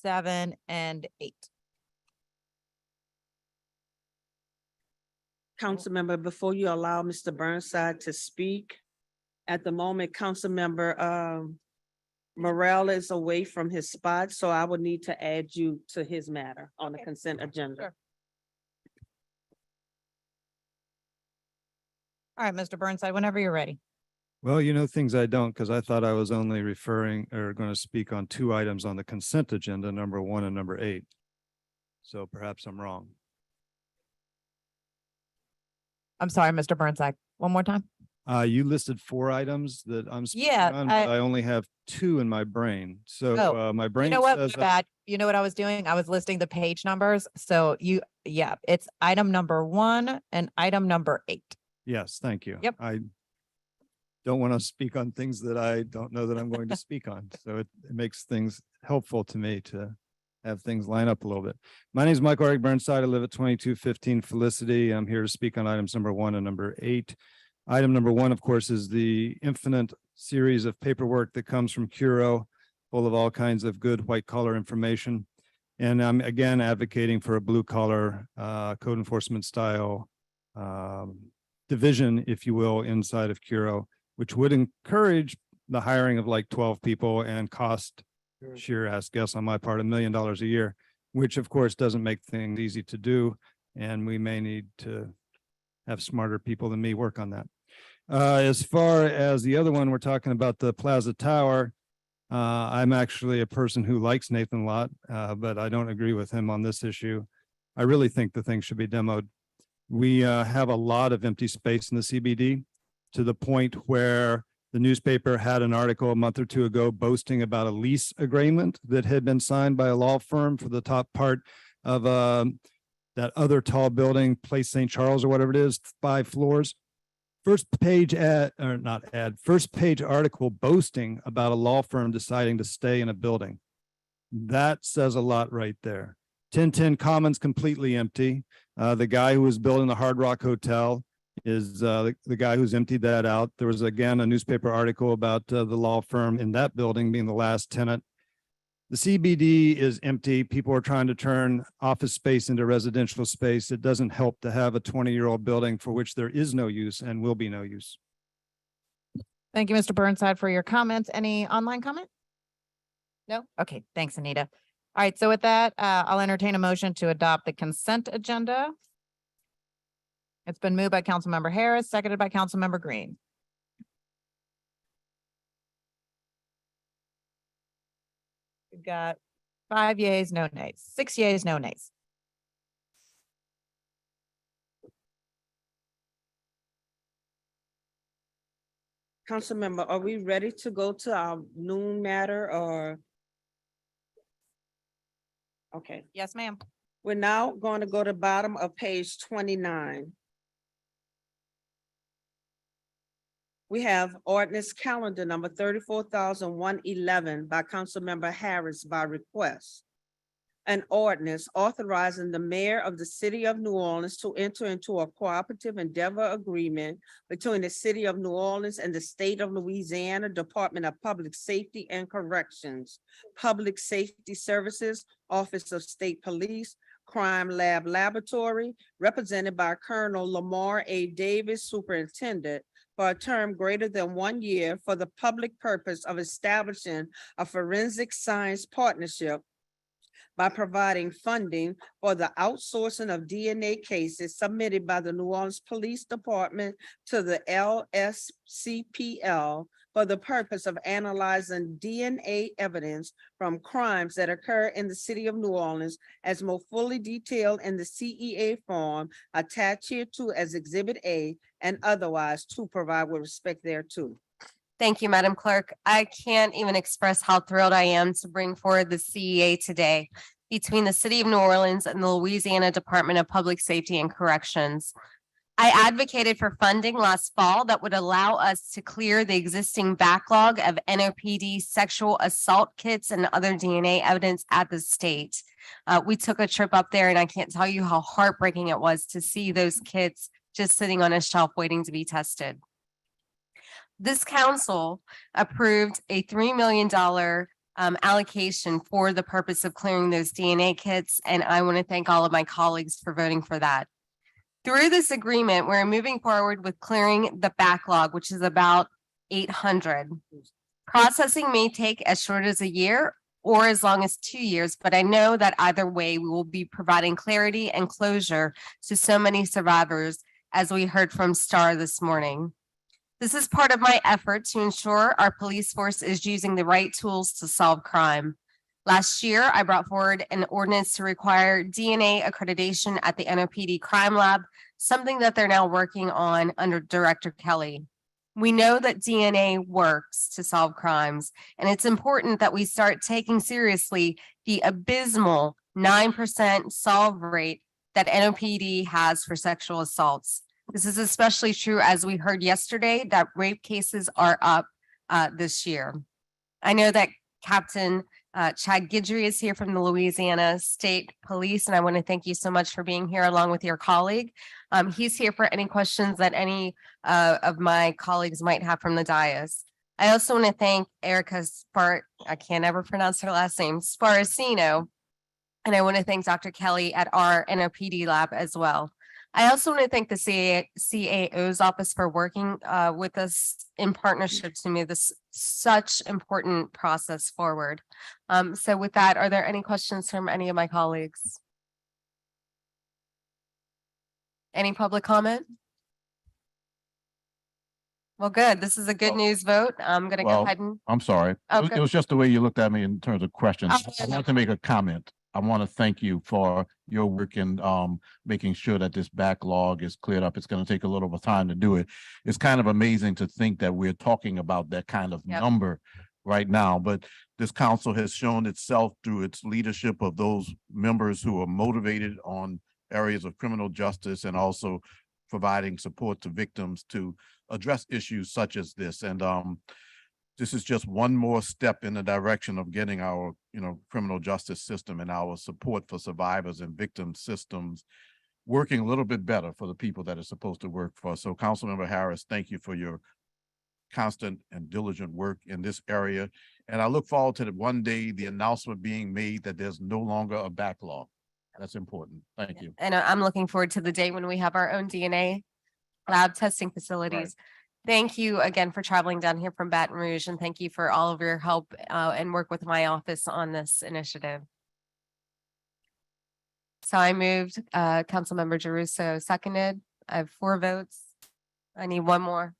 7, and 8. Councilmember, before you allow Mr. Burnside to speak, at the moment, Councilmember Morel is away from his spot, so I would need to add you to his matter on the consent agenda. Sure. All right, Mr. Burnside, whenever you're ready. Well, you know, things I don't, because I thought I was only referring or going to speak on two items on the consent agenda, number 1 and number 8. So perhaps I'm wrong. I'm sorry, Mr. Burnside. One more time. You listed 4 items that I'm speaking Yeah, on, but I only have 2 in my brain. So Oh, my You brain know what? says, My bad. You know what I was doing? I was listing the page numbers. So yeah, it's item number 1 and item number 8. yes, thank you. Yep. I don't want to speak on things that I don't know that I'm going to speak on. So it makes things helpful to me to have things line up a little bit. My name is Michael Eric Burnside. I live at 2215 Felicity. I'm here to speak on items number 1 and number 8. Item number 1, of course, is the infinite series of paperwork that comes from Curo, full of all kinds of good white collar information. And I'm again advocating for a blue collar code enforcement style division, if you will, inside of Curo, which would encourage the hiring of like 12 people and cost sheer ass guess on my part, $1 million a year, which of course doesn't make things easy to do. And we may need to have smarter people than me work on that. As far as the other one, we're talking about the Plaza Tower. I'm actually a person who likes Nathan Lott, but I don't agree with him on this issue. I really think the thing should be demoed. We have a lot of empty space in the CBD to the point where the newspaper had an article a month or 2 ago boasting about a lease agreement that had been signed by a law firm for the top part of that other tall building, Place St. Charles or whatever it is, 5 floors. First page first page article boasting about a law firm deciding to stay in a building. That says a lot right there. 1010 Commons completely empty. The guy who was building the Hard Rock Hotel is the guy who's emptied that out. There was again a newspaper article about the law firm in that building being the last tenant. The CBD is empty. People are trying to turn office space into residential space. It doesn't help to have a 20-year-old building for which there is no use and will be no use. Thank you, Mr. Burnside, for your comments. Any online comment? No? Okay, thanks, Anita. All right, so with that, I'll entertain a motion to adopt the consent agenda. It's been moved by Councilmember Harris, seconded by Councilmember Green. We've got 5 yeas, no nays, 6 yeas, no nays. Councilmember, are we ready to go to our noon matter or? Okay, Yes, ma'am. we're now going to go to bottom of page 29. We have ordinance calendar number 34,111 by Councilmember Harris by request. An ordinance authorizing the mayor of the city of New Orleans to enter into a cooperative endeavor agreement between the city of New Orleans and the state of Louisiana Department of Public Safety and Corrections, Public Safety Services, Office of State Police, Crime Lab Laboratory, represented by Colonel Lamar A. Davis, Superintendent, for a term greater than 1 year for the public purpose of establishing a forensic science partnership by providing funding for the outsourcing of DNA cases submitted by the New Orleans Police Department to the LSCPL for the purpose of analyzing DNA evidence from crimes that occur in the city of New Orleans as more fully detailed in the CEA form attached hereto as Exhibit A and otherwise to provide with respect thereto. Thank you, Madam Clerk. I can't even express how thrilled I am to bring forward the CEA today between the City of New Orleans and the Louisiana Department of Public Safety and Corrections. I advocated for funding last fall that would allow us to clear the existing backlog of NOPD sexual assault kits and other DNA evidence at the state. We took a trip up there and I can't tell you how heartbreaking it was to see those kits just sitting on a shelf waiting to be tested. This council approved a $3 million allocation for the purpose of clearing those DNA kits, and I want to thank all of my colleagues for voting for that. Through this agreement, we're moving forward with clearing the backlog, which is about 800. Processing may take as short as a year or as long as 2 years, but I know that either way, we will be providing clarity and closure to so many survivors, as we heard from Star this morning. This is part of my effort to ensure our police force is using the right tools to solve crime. Last year, I brought forward an ordinance to require DNA accreditation at the NOPD Crime Lab, something that they're now working on under Director Kelly. We know that DNA works to solve crimes, and it's important that we start taking seriously the abysmal 9% solve rate that NOPD has for sexual assaults. This is especially true as we heard yesterday that rape cases are up this year. I know that Captain Chad Guidry is here from the Louisiana State Police, and I want to thank you so much for being here along with your colleague. He's here for any questions that any of my colleagues might have from the dais. I also want to thank Erica I can't ever pronounce her last name, Sparacino. And I want to thank Dr. Kelly at our NOPD lab as well. I also want to thank the CAO's office for working with us in partnership to move this such important process forward. So with that, are there any questions from any of my colleagues? Any public comment? Well, good. This is a good news vote. I'm going to go Well, ahead and. I'm sorry. Okay. It was just the way you looked at me in terms of questions. Oh, I want to make a comment. I want to thank you for your work in making sure that this backlog is cleared up. It's going to take a little bit of time to do it. It's kind of amazing to think that we're talking about that kind of number right now, but this council has shown itself through its leadership of those members who are motivated on areas of criminal justice and also providing support to victims to address issues such as this. And this is just one more step in the direction of getting our, criminal justice system and our support for survivors and victim systems working a little bit better for the people that are supposed to work for us. So Councilmember Harris, thank you for your constant and diligent work in this area. And I look forward to one day the announcement being made that there's no longer a backlog. That's important. Thank you. And I'm looking forward to the day when we have our own DNA lab testing facilities. Thank you again for traveling down here from Baton Rouge, and thank you for all of your help and work with my office on this initiative. So I moved, Councilmember Jeruso seconded. I have 4 votes. I need one more.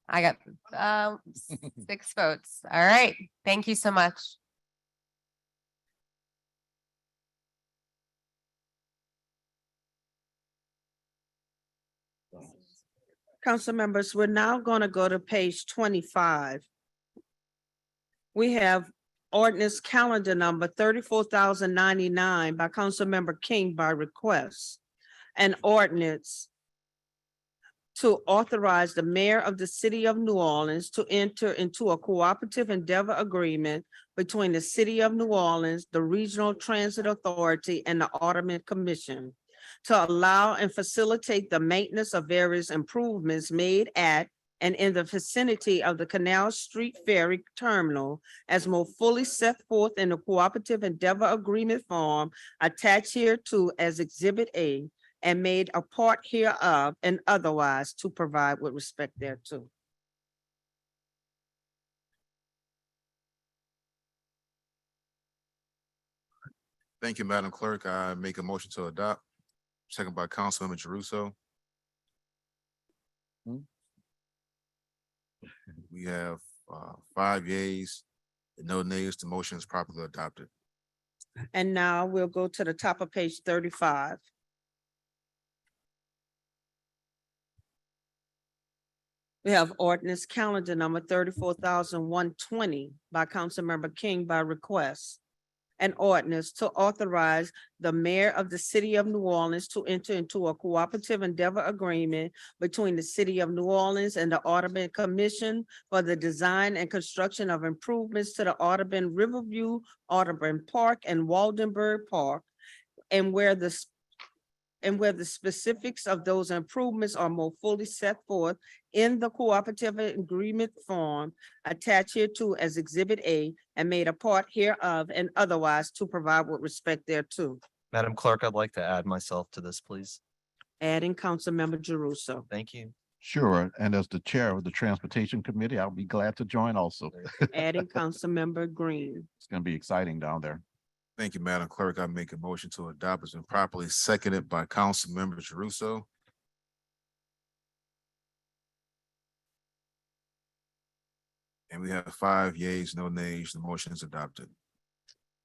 I got 6 votes. All right. Thank you so much. Council members, we're now going to go to page 25. We have ordinance calendar number 34,099 by Councilmember King by request. An ordinance to authorize the mayor of the city of New Orleans to enter into a cooperative endeavor agreement between the city of New Orleans, the Regional Transit Authority, and the Alderman Commission to allow and facilitate the maintenance of various improvements made at and in the vicinity of the Canal Street Ferry Terminal as more fully set forth in the cooperative endeavor agreement form attached hereto as Exhibit A and made a part hereof and otherwise to provide with respect thereto. Thank you, Madam Clerk. I make a motion to adopt. Second by Councilmember Jeruso. We have 5 yeas and no nays. The motion is properly adopted. And now we'll go to the top of page 35. We have ordinance calendar number 34,120 by Councilmember King by request. An ordinance to authorize the mayor of the city of New Orleans to enter into a cooperative endeavor agreement between the city of New Orleans and the Audubon Commission for the design and construction of improvements to the Audubon Riverview, Audubon Park, and Waldenburg Park, and where the specifics of those improvements are more fully set forth in the cooperative agreement form attached hereto as Exhibit A and made a part hereof and otherwise to provide with respect thereto. Madam Clerk, I'd like to add myself to this, please. Adding Councilmember Jeruso. Thank you. Sure. And as the chair of the Transportation Committee, I'll be glad to join also. Adding Councilmember Green. It's going to be exciting down there. Thank you, Madam Clerk. I make a motion to adopt. It's been properly seconded by Councilmember Jeruso. And we have 5 yeas, no nays. The motion is adopted.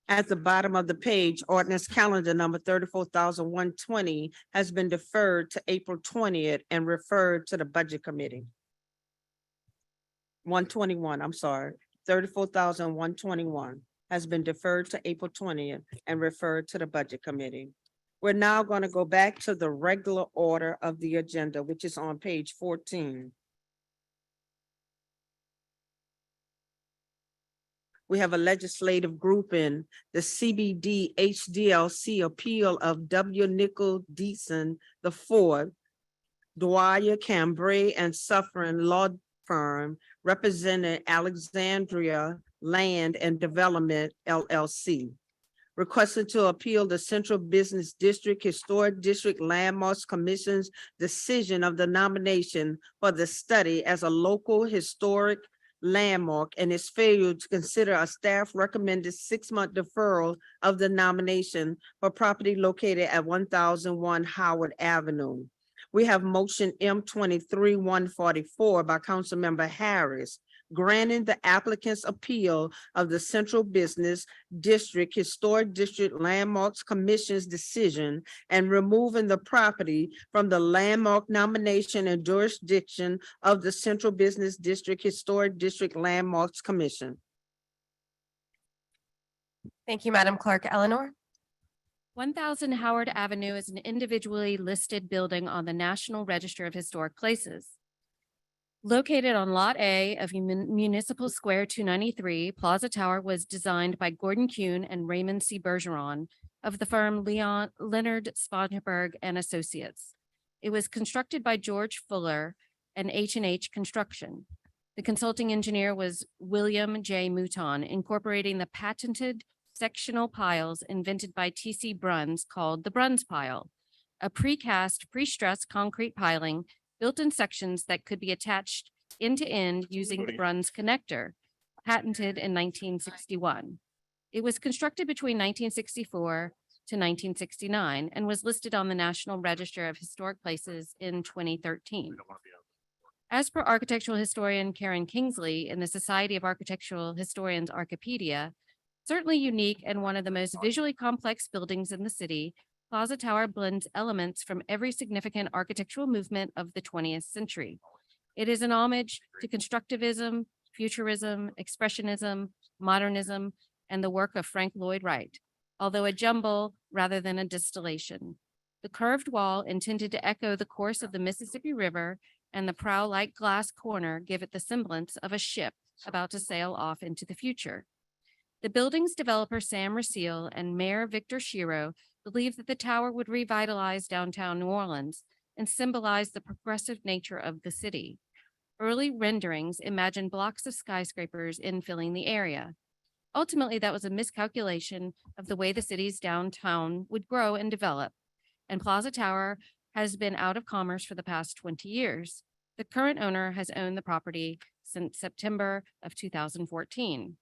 At the bottom of the page, ordinance calendar number 34,120 has been deferred to April 20th and referred to the Budget Committee. 121, I'm sorry, 34,121 has been deferred to April 20th and referred to the Budget Committee. We're now going to go back to the regular order of the agenda, which is on page 14. We have a legislative grouping, the CBD HDLC appeal of W. Nickel Deason IV, Dwyer, Cambray, and Suffering Law Firm representing Alexandria Land and Development LLC. Requested to appeal the Central Business District Historic District Landmarks Commission's decision of the nomination for the study as a local historic landmark and its failure to consider a staff recommended 6-month deferral of the nomination for property located at 1001 Howard Avenue. We have motion M23-144 by Councilmember Harris, granting the applicant's appeal of the Central Business District Historic District Landmarks Commission's decision and removing the property from the landmark nomination and jurisdiction of the Central Business District Historic District Landmarks Commission. Thank you, Madam Clerk. Eleanor? 1000 Howard Avenue is an individually listed building on the National Register of Historic Places. Located on Lot A of Municipal Square 293, Plaza Tower was designed by Gordon Kuhn and Raymond C. Bergeron of the firm Leonard Sponberg and Associates. It was constructed by George Fuller and H&H Construction. The consulting engineer was William J. Mouton, incorporating the patented sectional piles invented by T.C. Bruns called the Bruns pile, a precast, pre-stressed concrete piling built in sections that could be attached end to end using the Bruns connector, patented in 1961. It was constructed between 1964 to 1969 and was listed on the National Register of Historic Places in 2013. As per architectural historian Karen Kingsley in the Society of Architectural Historians Archipedia, certainly unique and one of the most visually complex buildings in the city, Plaza Tower blends elements from every significant architectural movement of the 20th century. It is an homage to constructivism, futurism, expressionism, modernism, and the work of Frank Lloyd Wright, although a jumble rather than a distillation. The curved wall, intended to echo the course of the Mississippi River, and the prow-like glass corner give it the semblance of a ship about to sail off into the future. The building's developer, Sam Rasile, and Mayor Victor Shiro believed that the tower would revitalize downtown New Orleans and symbolize the progressive nature of the city. Early renderings imagined blocks of skyscrapers infilling the area. Ultimately, that was a miscalculation of the way the city's downtown would grow and develop, and Plaza Tower has been out of commerce for the past 20 years. The current owner has owned the property since September of 2014.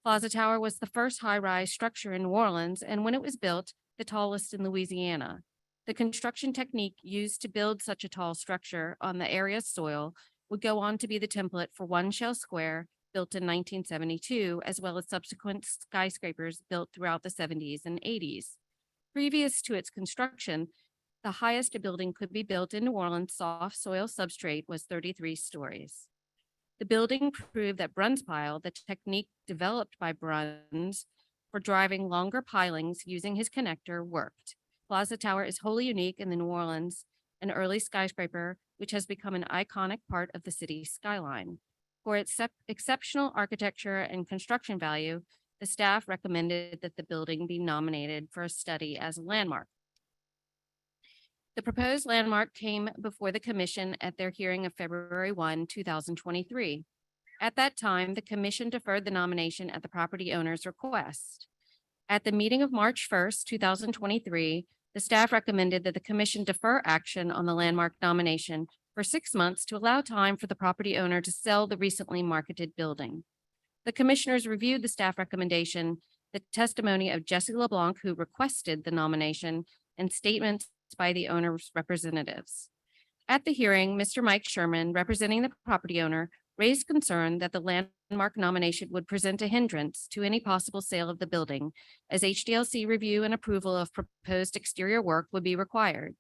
Plaza Tower was the first high-rise structure in New Orleans, and when it was built, the tallest in Louisiana. The construction technique used to build such a tall structure on the area's soil would go on to be the template for One Shell Square, built in 1972, as well as subsequent skyscrapers built throughout the 70s and 80s. Previous to its construction, the highest a building could be built in New Orleans soft soil substrate was 33 stories. The building proved that Bruns pile, the technique developed by Bruns for driving longer pilings using his connector, worked. Plaza Tower is wholly unique in the New Orleans, an early skyscraper which has become an iconic part of the city's skyline. For its exceptional architecture and construction value, the staff recommended that the building be nominated for a study as a landmark. The proposed landmark came before the commission at their hearing of February 1, 2023. At that time, the commission deferred the nomination at the property owner's request. At the meeting of March 1st, 2023, the staff recommended that the commission defer action on the landmark nomination for 6 months to allow time for the property owner to sell the recently marketed building. The commissioners reviewed the staff recommendation the testimony of Jesse LeBlanc, who requested the nomination, and statements by the owner's representatives. At the hearing, Mr. Mike Sherman, representing the property owner, raised concern that the landmark nomination would present a hindrance to any possible sale of the building, as HDLC review and approval of proposed exterior work would be required.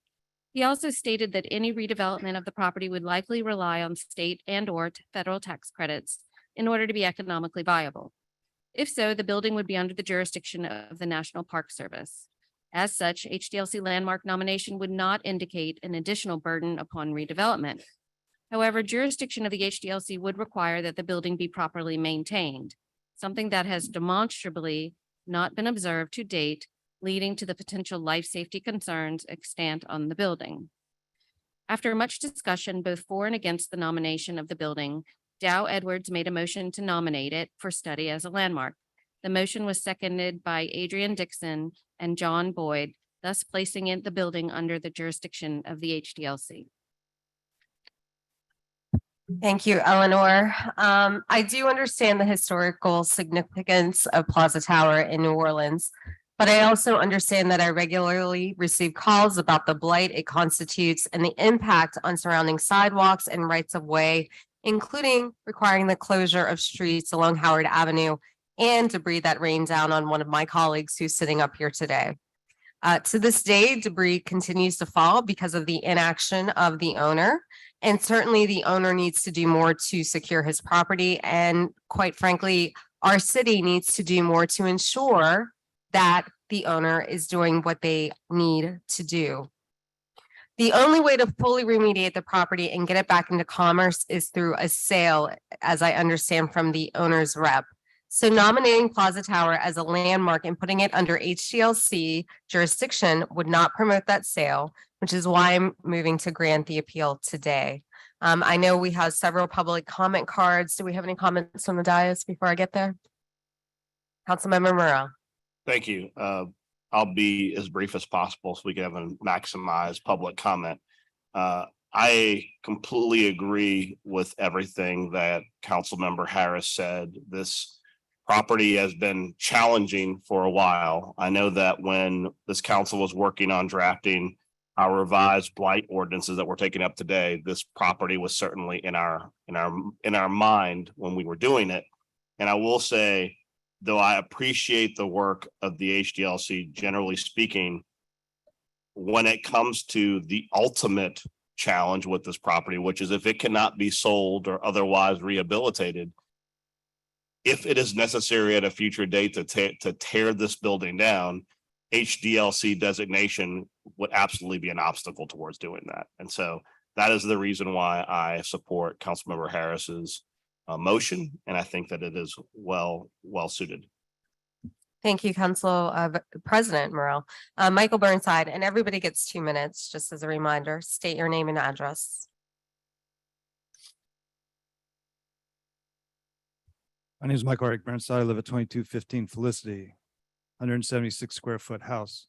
He also stated that any redevelopment of the property would likely rely on state and/or federal tax credits in order to be economically viable. If so, the building would be under the jurisdiction of the National Park Service. As such, HDLC landmark nomination would not indicate an additional burden upon redevelopment. However, jurisdiction of the HDLC would require that the building be properly maintained, something that has demonstrably not been observed to date, leading to the potential life safety concerns extant on the building. After much discussion, both for and against the nomination of the building, Dow Edwards made a motion to nominate it for study as a landmark. The motion was seconded by Adrian Dixon and John Boyd, thus placing the building under the jurisdiction of the HDLC. Thank you, Eleanor. I do understand the historical significance of Plaza Tower in New Orleans, but I also understand that I regularly receive calls about the blight it constitutes and the impact on surrounding sidewalks and rights of way, including requiring the closure of streets along Howard Avenue and debris that rained down on one of my colleagues who's sitting up here today. To this day, debris continues to fall because of the inaction of the owner. And certainly the owner needs to do more to secure his property. And quite frankly, our city needs to do more to ensure that the owner is doing what they need to do. The only way to fully remediate the property and get it back into commerce is through a sale, as I understand from the owner's rep. So nominating Plaza Tower as a landmark and putting it under HDLC jurisdiction would not promote that sale, which is why I'm moving to grant the appeal today. I know we have several public comment cards. Do we have any comments on the dais before I get there? Councilmember Morrell. Thank you. I'll be as brief as possible so we can have a maximize public comment. I completely agree with everything that Councilmember Harris said. This property has been challenging for a while. I know that when this council was working on drafting our revised blight ordinances that we're taking up today, this property was certainly in our mind when we were doing it. And I will say, though I appreciate the work of the HDLC, generally speaking, when it comes to the ultimate challenge with this property, which is if it cannot be sold or otherwise rehabilitated, if it is necessary at a future date to tear this building down, HDLC designation would absolutely be an obstacle towards doing that. And so that is the reason why I support Councilmember Harris's motion, and I think that it is well suited. Thank you, President Morrell. Michael Burnside, and everybody gets 2 minutes, just as a reminder. State your name and address. My name is Michael Eric Burnside. I live at 2215 Felicity, 176 square foot house.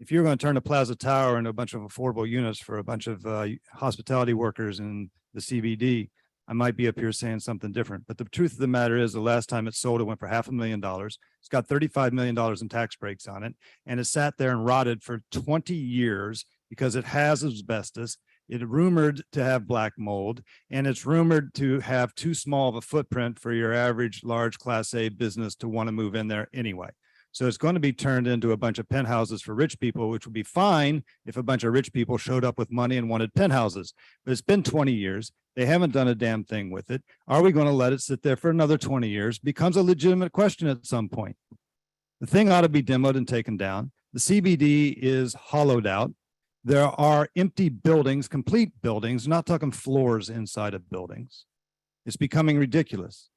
If you're going to turn the Plaza Tower into a bunch of affordable units for a bunch of hospitality workers in the CBD, I might be up here saying something different. But the truth of the matter is, the last time it sold, it went for $500,000. It's got $35 million in tax breaks on it. And it sat there and rotted for 20 years because it has asbestos. It's rumored to have black mold, and it's rumored to have too small of a footprint for your average large Class A business to want to move in there anyway. So it's going to be turned into a bunch of penthouses for rich people, which would be fine if a bunch of rich people showed up with money and wanted penthouses. But it's been 20 years. They haven't done a damn thing with it. Are we going to let it sit there for another 20 years? Becomes a legitimate question at some point. The thing ought to be demoed and taken down. The CBD is hollowed out. There are empty buildings, complete buildings, not talking floors inside of buildings. It's becoming ridiculous.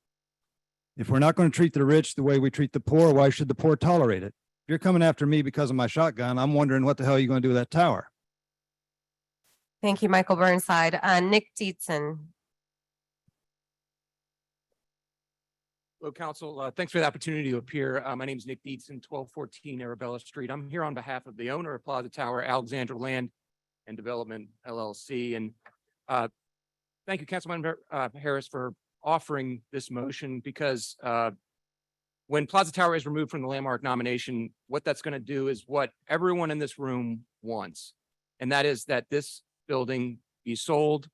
If we're not going to treat the rich the way we treat the poor, why should the poor tolerate it? If you're coming after me because of my shotgun, I'm wondering what the hell are you going to do with that tower? Thank you, Michael Burnside. Nick Dietzen. Hello, Council. Thanks for the opportunity to appear. My name is Nick Dietzen, 1214 Arabella Street. I'm here on behalf of the owner of Plaza Tower, Alexandra Land and Development LLC. And thank you, Councilman Harris, for offering this motion, because when Plaza Tower is removed from the landmark nomination, what that's going to do is what everyone in this room wants. And that is that this building be sold,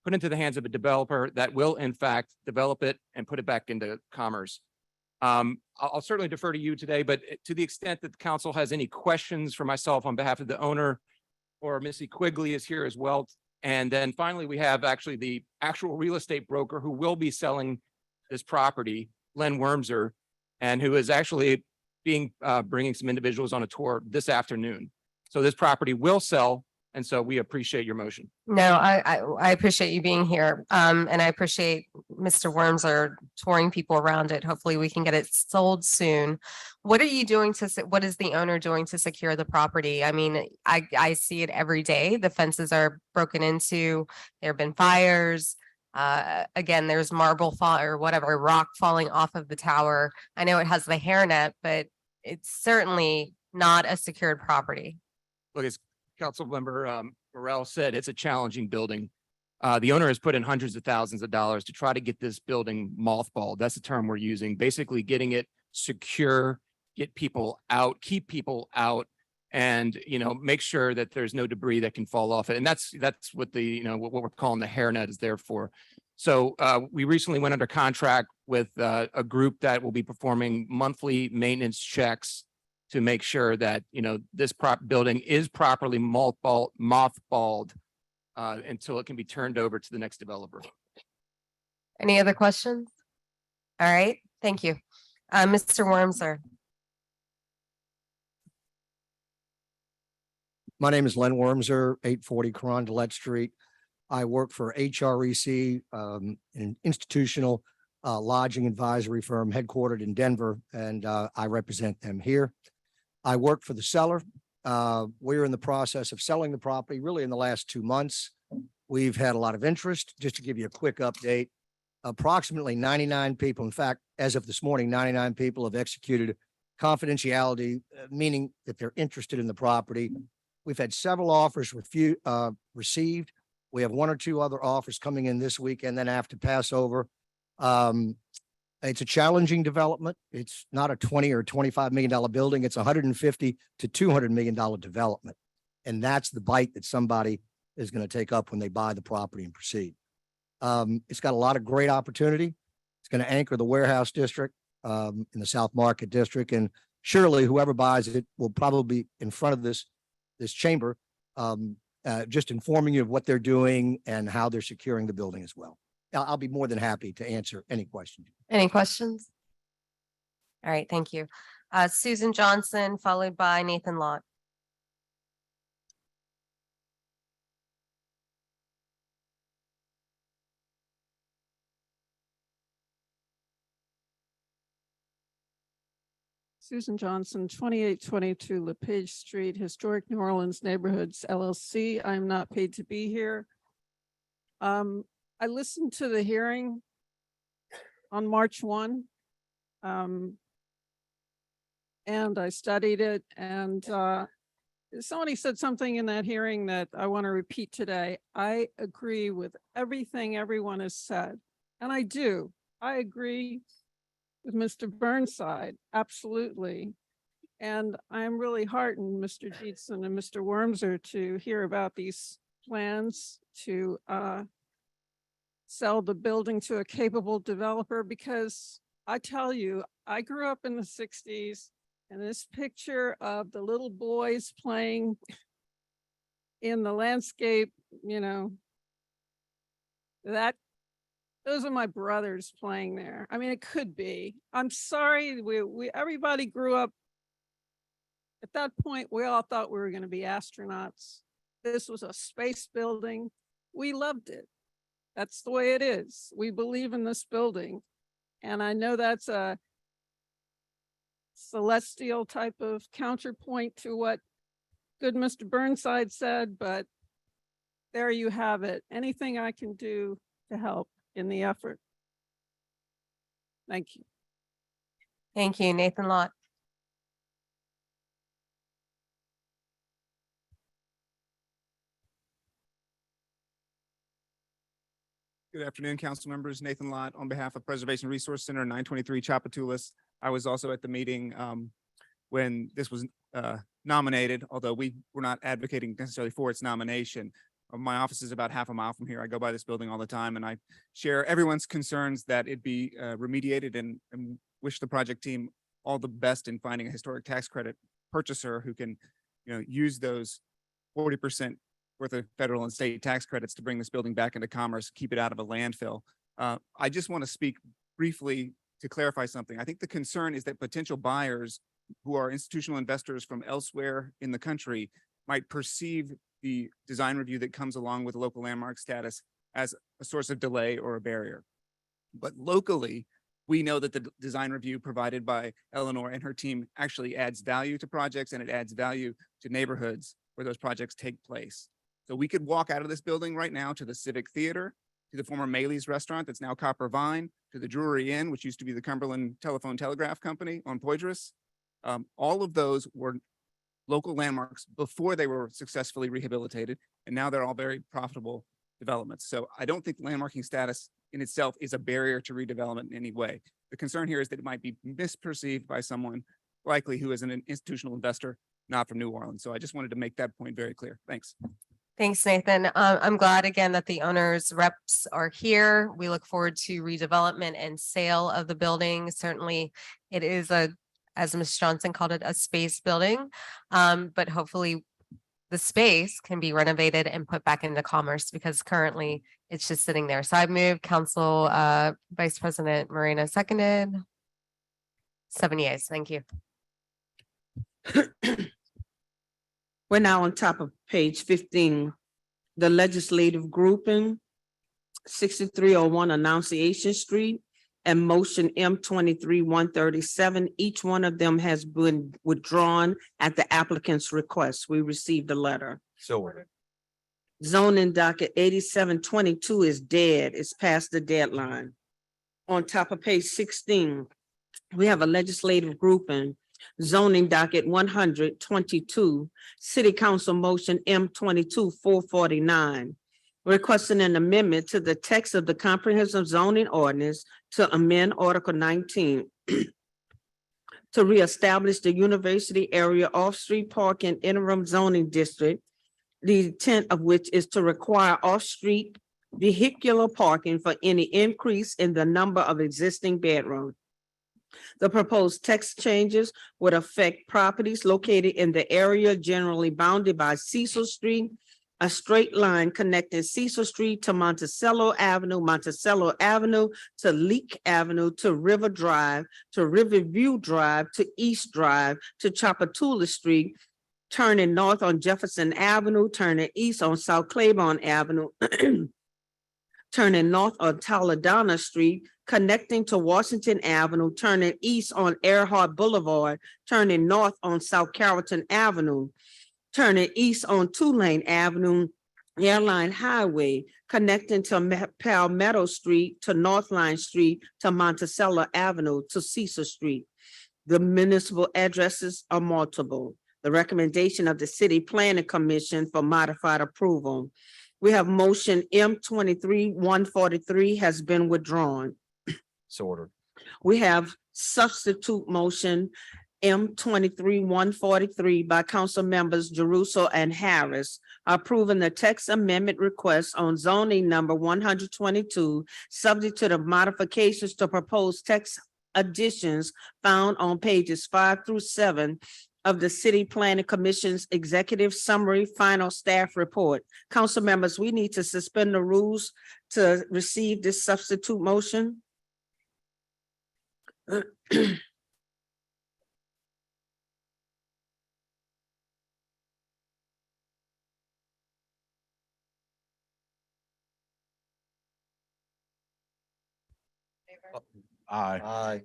put into the hands of a developer that will in fact develop it and put it back into commerce. I'll certainly defer to you today, but to the extent that the council has any questions for myself on behalf of the owner, or Missy Quigley is here as well. And then finally, we have actually the actual real estate broker who will be selling this property, Len Wormser, and who is actually bringing some individuals on a tour this afternoon. So this property will sell. And so we appreciate your motion. No, I appreciate you being here. And I appreciate Mr. Wormser touring people around it. Hopefully we can get it sold soon. What are you doing what is the owner doing to secure the property? I mean, I see it every day. The fences are broken into. There have been fires. Again, there's marble fall or whatever, rock falling off of the tower. I know it has the hairnet, but it's certainly not a secured property. Look, as Councilmember Morrell said, it's a challenging building. The owner has put in hundreds of thousands of dollars to try to get this building mothballed. That's the term we're using, basically getting it secure, get people out, keep people out, and, make sure that there's no debris that can fall off it. And that's what what we're calling the hairnet is there for. So we recently went under contract with a group that will be performing monthly maintenance checks to make sure that, this building is properly mothballed until it can be turned over to the next developer. Any other questions? All right, thank you. Mr. Wormser. My name is Len Wormser, 840 Carondelet Street. I work for HREC, an institutional lodging advisory firm headquartered in Denver, and I represent them here. I work for the seller. We're in the process of selling the property really in the last 2 months. We've had a lot of interest. Just to give you a quick update, approximately 99 people, in fact, as of this morning, 99 people have executed confidentiality, meaning that they're interested in the property. We've had several offers received. We have 1 or 2 other offers coming in this week and then after Passover. It's a challenging development. It's not a $20 or $25 million building. It's $150 to $200 million development. And that's the bite that somebody is going to take up when they buy the property and proceed. It's got a lot of great opportunity. It's going to anchor the warehouse district in the South Market district. And surely whoever buys it will probably be in front of this chamber, just informing you of what they're doing and how they're securing the building as well. I'll be more than happy to answer any questions. Any questions? All right, thank you. Susan Johnson, followed by Nathan Lott. Susan Johnson, 2822 LePage Street, Historic New Orleans Neighborhoods LLC. I'm not paid to be here. I listened to the hearing on March 1. And I studied it, and somebody said something in that hearing that I want to repeat today. I agree with everything everyone has said, and I do. I agree with Mr. Burnside, absolutely. And I'm really heartened, Mr. Dietzen and Mr. Wormser, to hear about these plans to sell the building to a capable developer, because I tell you, I grew up in the 60s, and this picture of the little boys playing in the landscape, those are my brothers playing there. I mean, it could be. I'm sorry, everybody grew up. At that point, we all thought we were going to be astronauts. This was a space building. We loved it. That's the way it is. We believe in this building. And I know that's a celestial type of counterpoint to what good Mr. Burnside said, but there you have it. Anything I can do to help in the effort. Thank you. Thank you, Nathan Lott. Good afternoon, council members. Nathan Lott on behalf of Preservation Resource Center, 923 Chapatulas. I was also at the meeting when this was nominated, although we were not advocating necessarily for its nomination. My office is about half a mile from here. I go by this building all the time, and I share everyone's concerns that it be remediated and wish the project team all the best in finding a historic tax credit purchaser who can, use those 40% worth of federal and state tax credits to bring this building back into commerce, keep it out of a landfill. I just want to speak briefly to clarify something. I think the concern is that potential buyers who are institutional investors from elsewhere in the country might perceive the design review that comes along with local landmark status as a source of delay or a barrier. But locally, we know that the design review provided by Eleanor and her team actually adds value to projects, and it adds value to neighborhoods where those projects take place. So we could walk out of this building right now to the Civic Theater, to the former Maley's restaurant that's now Copper Vine, to the Drury Inn, which used to be the Cumberland Telephone Telegraph Company on Poydras. All of those were local landmarks before they were successfully rehabilitated, and now they're all very profitable developments. So I don't think landmarking status in itself is a barrier to redevelopment in any way. The concern here is that it might be misperceived by someone likely who is an institutional investor, not from New Orleans. So I just wanted to make that point very clear. Thanks. Thanks, Nathan. I'm glad again that the owner's reps are here. We look forward to redevelopment and sale of the building. Certainly, it is as Ms. Johnson called it, a space building. But hopefully the space can be renovated and put back into commerce because currently it's just sitting there. So I moved, Council Vice President Moreno seconded. 7 yeas. Thank you. We're now on top of page 15, the legislative grouping, 6301 Annunciation Street and motion M23-137. Each one of them has been withdrawn at the applicant's request. We received a letter. So ordered. Zoning docket 8722 is dead. It's past the deadline. On top of page 16, we have a legislative grouping, zoning docket 122, city council motion M22-449, requesting an amendment to the text of the comprehensive zoning ordinance to amend Article 19 to reestablish the University Area Off-Street Parking Interim Zoning District, the intent of which is to require off-street vehicular parking for any increase in the number of existing bedrooms. The proposed text changes would affect properties located in the area generally bounded by Cecil Street, a straight line connecting Cecil Street to Monticello Avenue to Leak Avenue to River Drive, to Riverview Drive, to East Drive, to Chapatula Street, turning north on Jefferson Avenue, turning east on South Claiborne Avenue, turning north on Taladana Street, connecting to Washington Avenue, turning east on Earhart Boulevard, turning north on South Carrollton Avenue, turning east on Tulane Avenue, Airline Highway, connecting to Palmetto Street, to Northline Street, to Monticello Avenue, to Cecil Street. The municipal addresses are multiple. The recommendation of the City Planning Commission for modified approval. We have motion M23-143 has been withdrawn. So ordered. We have substitute motion M23-143 by council members Jeruso and Harris, approving the text amendment request on zoning number 122, subject to the modifications to proposed text additions found on pages 5 through 7 of the City Planning Commission's executive summary final staff report. Council members, we need to suspend the rules to receive this substitute motion. Aye. Aye.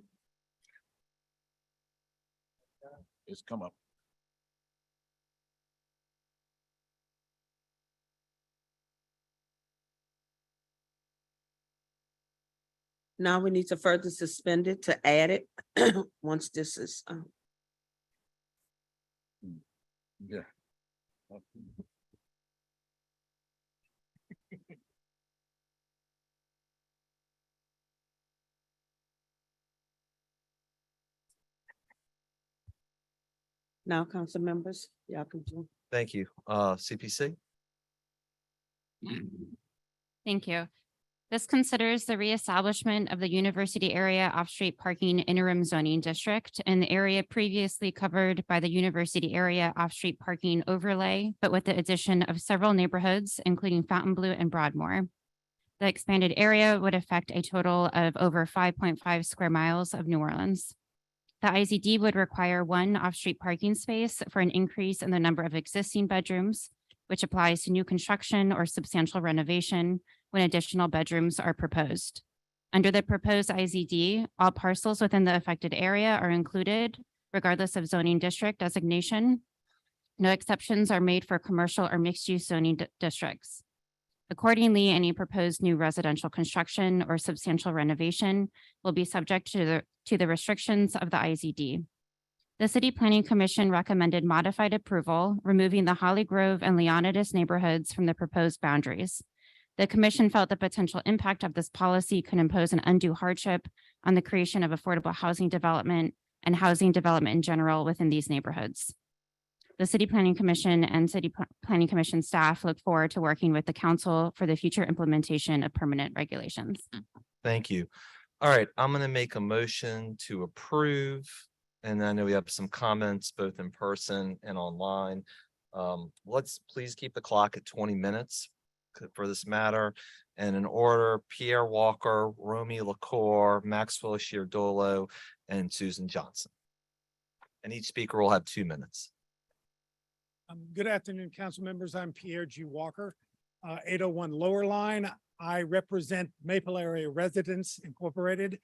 It's come up. Now we need to further suspend it to add it once this is. Yeah. Now, council members, y'all can do. Thank you. CPC? Thank you. This considers the reestablishment of the University Area Off-Street Parking Interim Zoning District in the area previously covered by the University Area Off-Street Parking Overlay, but with the addition of several neighborhoods, including Fontainebleau and Broadmoor. The expanded area would affect a total of over 5.5 square miles of New Orleans. The IZD would require one off-street parking space for an increase in the number of existing bedrooms, which applies to new construction or substantial renovation when additional bedrooms are proposed. Under the proposed IZD, all parcels within the affected area are included, regardless of zoning district designation. No exceptions are made for commercial or mixed-use zoning districts. Accordingly, any proposed new residential construction or substantial renovation will be subject to the restrictions of the IZD. The City Planning Commission recommended modified approval, removing the Holly Grove and Leonidas neighborhoods from the proposed boundaries. The commission felt the potential impact of this policy could impose an undue hardship on the creation of affordable housing development and housing development in general within these neighborhoods. The City Planning Commission and Planning Commission staff look forward to working with the council for the future implementation of permanent regulations. Thank you. All right, I'm going to make a motion to approve. And I know we have some comments both in person and online. Let's please keep the clock at 20 minutes for this matter. And in order, Pierre Walker, Romy LaCour, Maxwell Shierdolo, and Susan Johnson. And each speaker will have 2 minutes. Good afternoon, council members. I'm Pierre G. Walker, 801 Lower Line. I represent Maple Area Residents Incorporated,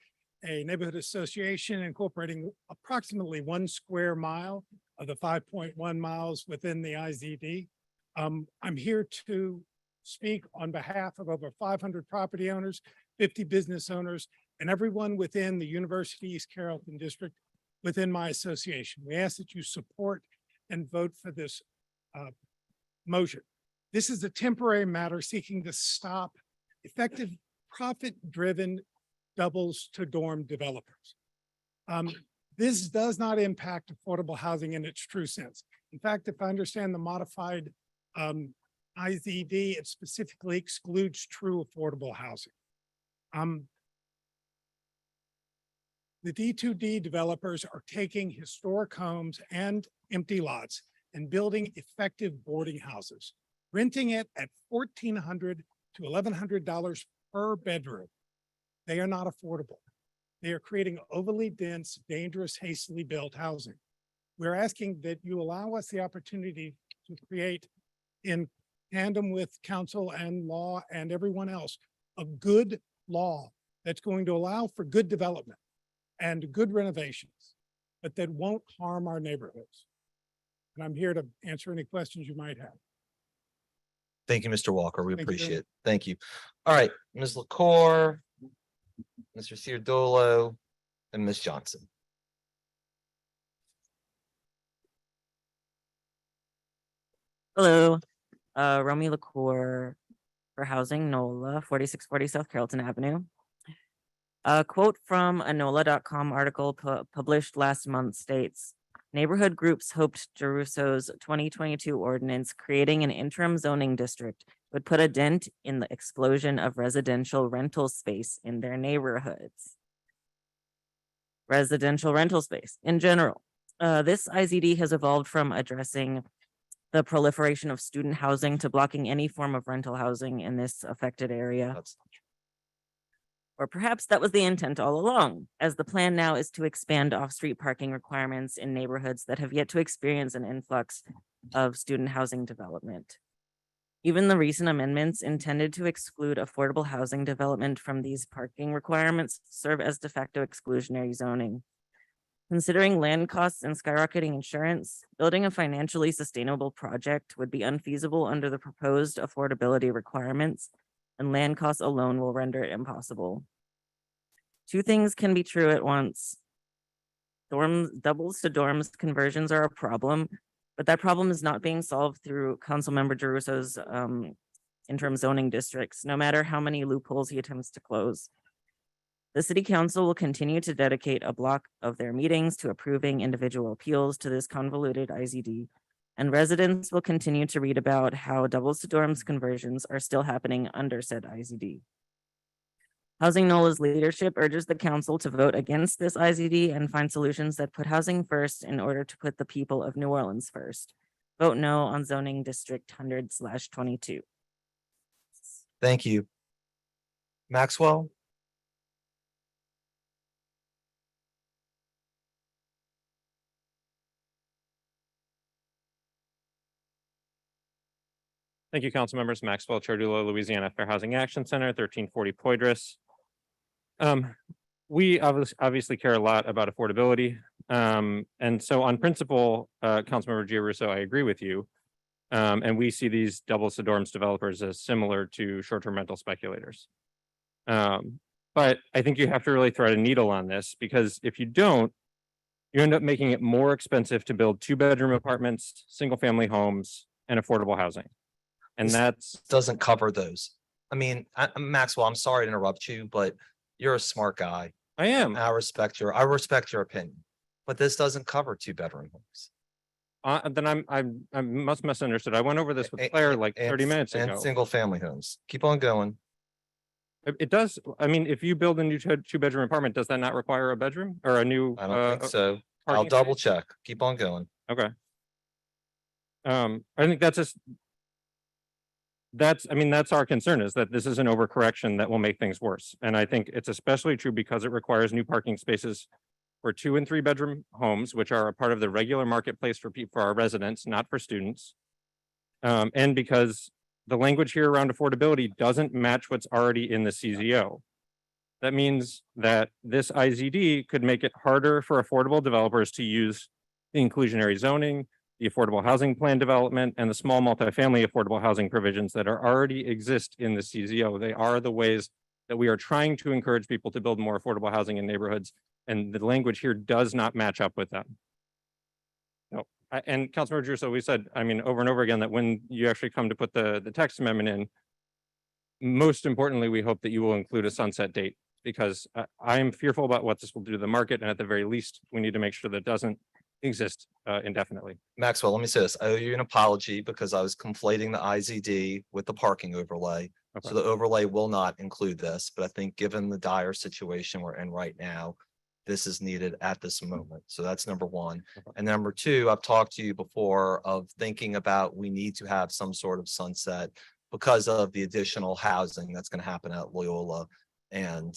a neighborhood association incorporating approximately 1 square mile of the 5.1 miles within the IZD. I'm here to speak on behalf of over 500 property owners, 50 business owners, and everyone within the University East Carrollton District within my association. We ask that you support and vote for this motion. This is a temporary matter seeking to stop effective profit-driven doubles to dorm developers. This does not impact affordable housing in its true sense. In fact, if I understand the modified IZD, it specifically excludes true affordable housing. The D2D developers are taking historic homes and empty lots and building effective boarding houses, renting it at $1,400 to $1,100 per bedroom. They are not affordable. They are creating overly dense, dangerous, hastily built housing. We're asking that you allow us the opportunity to create, in tandem with council and law and everyone else, a good law that's going to allow for good development and good renovations, but that won't harm our neighborhoods. And I'm here to answer any questions you might have. Thank you, Mr. Walker. We Thank you very appreciate it. Thank you. All right, Ms. LaCour, Mr. Shierdolo, and Ms. Johnson. Hello, Romy LaCour for Housing NOLA, 4640 South Carrollton Avenue. A quote from a NOLA.com article published last month states, neighborhood groups hoped Jerusso's 2022 ordinance creating an interim zoning district would put a dent in the explosion of residential rental space in their neighborhoods. Residential rental space in general. This IZD has evolved from addressing the proliferation of student housing to blocking any form of rental housing in this affected area. Or perhaps that was the intent all along, as the plan now is to expand off-street parking requirements in neighborhoods that have yet to experience an influx of student housing development. Even the recent amendments intended to exclude affordable housing development from these parking requirements serve as de facto exclusionary zoning. Considering land costs and skyrocketing insurance, building a financially sustainable project would be unfeasible under the proposed affordability requirements, and land costs alone will render it impossible. Two things can be true at once. Doubles to dorms conversions are a problem, but that problem is not being solved through Councilmember Jerusso's interim zoning districts, no matter how many loopholes he attempts to close. The city council will continue to dedicate a block of their meetings to approving individual appeals to this convoluted IZD. And residents will continue to read about how doubles to dorms conversions are still happening under said IZD. Housing NOLA's leadership urges the council to vote against this IZD and find solutions that put housing first in order to put the people of New Orleans first. Vote no on zoning district 100/22. Thank you. Maxwell? Thank you, council members. Maxwell Chardullo, Louisiana Fair Housing Action Center, 1340 Poydras. We obviously care a lot about affordability. And so on principle, Councilmember Giarrusso, I agree with you. And we see these double to dorms developers as similar to short-term rental speculators. But I think you have to really thread a needle on this, because if you don't, you end up making it more expensive to build 2-bedroom apartments, single-family homes, and affordable housing. And This that's doesn't cover those. I mean, Maxwell, I'm sorry to interrupt you, but you're a smart guy. I am. I respect your opinion, but this doesn't cover 2-bedroom homes. then I must misunderstood. I went over this with Claire like 30 minutes ago. And single family homes. Keep on going. It does. I mean, if you build a new 2-bedroom apartment, does that not require a bedroom or a new? I don't think so. I'll parking double space? check. Keep on going. Okay. I think that's our concern, is that this is an overcorrection that will make things worse. And I think it's especially true because it requires new parking spaces for 2- and 3-bedroom homes, which are a part of the regular marketplace for our residents, not for students. And because the language here around affordability doesn't match what's already in the CZO. That means that this IZD could make it harder for affordable developers to use the inclusionary zoning, the affordable housing plan development, and the small multifamily affordable housing provisions that are already exist in the CZO. They are the ways that we are trying to encourage people to build more affordable housing in neighborhoods, and the language here does not match up with them. No, and Councilmember Giarrusso, we said, I mean, over and over again, that when you actually come to put the text amendment in, most importantly, we hope that you will include a sunset date, because I am fearful about what this will do to the market, and at the very least, we need to make sure that it doesn't exist indefinitely. Maxwell, let me say this. I owe you an apology because I was conflating the IZD with the parking overlay. So the overlay will not include this, but I think given the dire situation we're in right now, this is needed at this moment. So that's number one. And number two, I've talked to you before of thinking about we need to have some sort of sunset because of the additional housing that's going to happen at Loyola and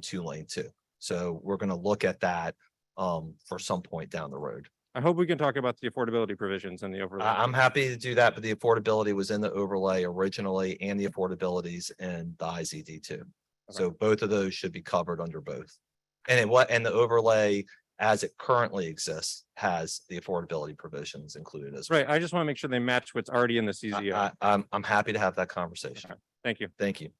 Tulane too. So we're going to look at that for some point down the road. I hope we can talk about the affordability provisions and the overlay. I'm happy to do that, but the affordability was in the overlay originally and the affordabilities in the IZD too. So both of those should be covered under both. And the overlay as it currently exists has the affordability provisions included as well. Right. I just want to make sure they match what's already in the CZO. I'm happy to have that conversation. Thank you. Thank you.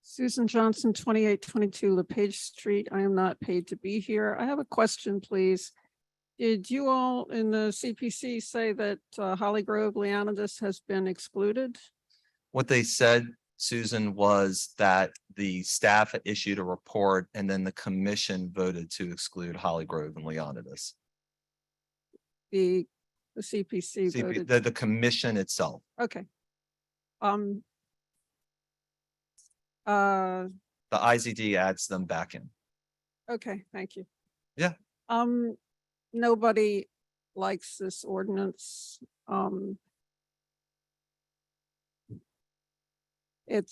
Susan Johnson, 2822 LePage Street. I am not paid to be here. I have a question, please. Did you all in the CPC say that Holly Grove Leonidas has been excluded? What they said, Susan, was that the staff had issued a report and then the commission voted to exclude Holly Grove and Leonidas. The CPC voted. The commission itself. Okay. The IZD adds them back in. Okay, thank you. Yeah. Nobody likes this ordinance. It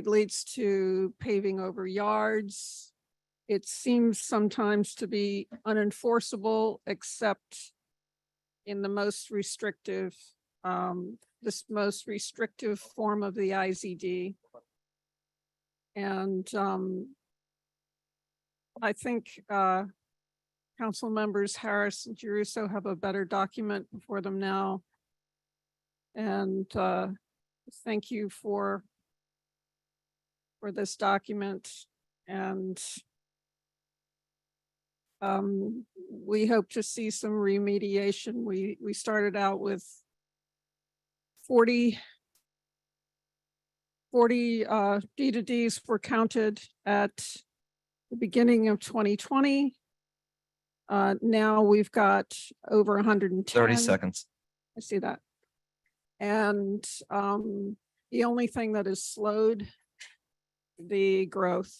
leads to paving over yards. It seems sometimes to be unenforceable, except in the most restrictive, this most restrictive form of the IZD. And I think council members Harris and Giarrusso have a better document before them now. And thank you for this document. And We hope to see some remediation. We started out with 40 D2Ds were counted at the beginning of 2020. Now we've got over 110. 30 seconds. I see that. And the only thing that has slowed the growth.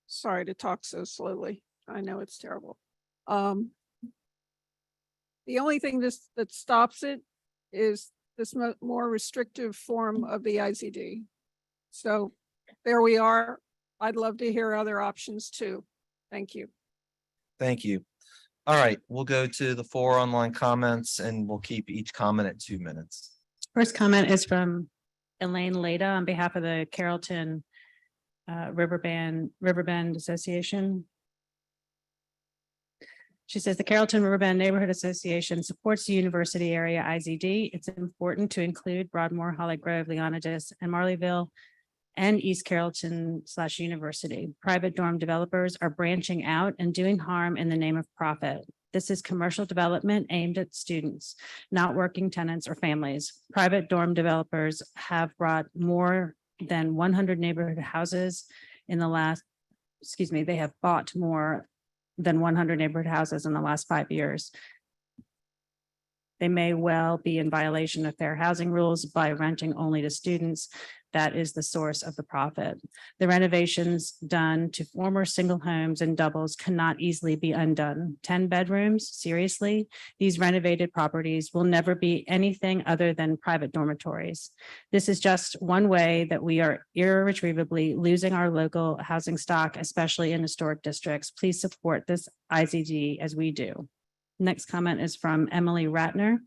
Sorry to talk so slowly. I know it's terrible. The only thing that stops it is this more restrictive form of the IZD. So there we are. I'd love to hear other options too. Thank you. Thank you. All right, we'll go to the 4 online comments and we'll keep each comment at 2 minutes. First comment is from Elaine Leda on behalf of the Carrollton Riverbend Association. She says the Carrollton Riverbend Neighborhood Association supports the university area IZD. It's important to include Broadmoor, Holly Grove, Leonidas, and Marleyville and East Carrollton / University. Private dorm developers are branching out and doing harm in the name of profit. This is commercial development aimed at students, not working tenants or families. Private dorm developers have brought more than 100 neighborhood houses in the last, they have bought more than 100 neighborhood houses in the last 5 years. They may well be in violation of fair housing rules by renting only to students. That is the source of the profit. The renovations done to former single homes and doubles cannot easily be undone. 10 bedrooms, seriously? These renovated properties will never be anything other than private dormitories. This is just one way that we are irretrievably losing our local housing stock, especially in historic districts. Please support this IZD as we do. Next comment is from Emily Ratner.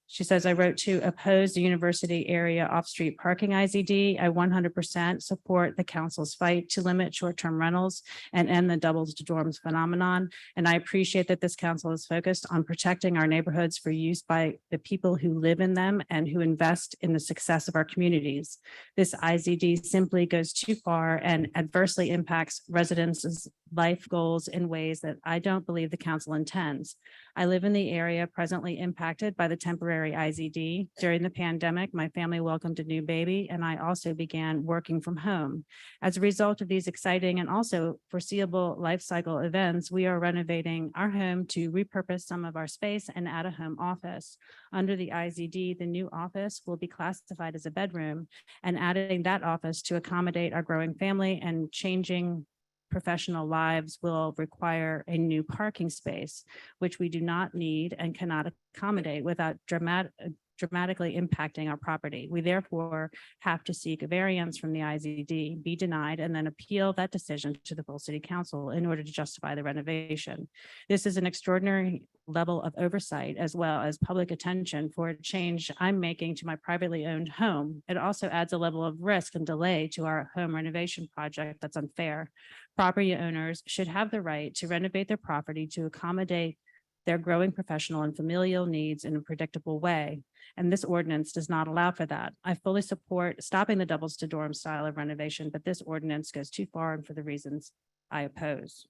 She says, I wrote to oppose the university area off-street parking IZD. I 100% support the council's fight to limit short-term rentals and end the doubles to dorms phenomenon. And I appreciate that this council is focused on protecting our neighborhoods for use by the people who live in them and who invest in the success of our communities. This IZD simply goes too far and adversely impacts residents' life goals in ways that I don't believe the council intends. I live in the area presently impacted by the temporary IZD. During the pandemic, my family welcomed a new baby, and I also began working from home. As a result of these exciting and also foreseeable life cycle events, we are renovating our home to repurpose some of our space and add a home office. Under the IZD, the new office will be classified as a bedroom, and adding that office to accommodate our growing family and changing professional lives will require a new parking space, which we do not need and cannot accommodate without dramatically impacting our property. We therefore have to seek a variance from the IZD, be denied, and then appeal that decision to the full city council in order to justify the renovation. This is an extraordinary level of oversight as well as public attention for a change I'm making to my privately owned home. It also adds a level of risk and delay to our home renovation project that's unfair. Property owners should have the right to renovate their property to accommodate their growing professional and familial needs in a predictable way. And this ordinance does not allow for that. I fully support stopping the doubles to dorm style of renovation, but this ordinance goes too far and for the reasons I oppose.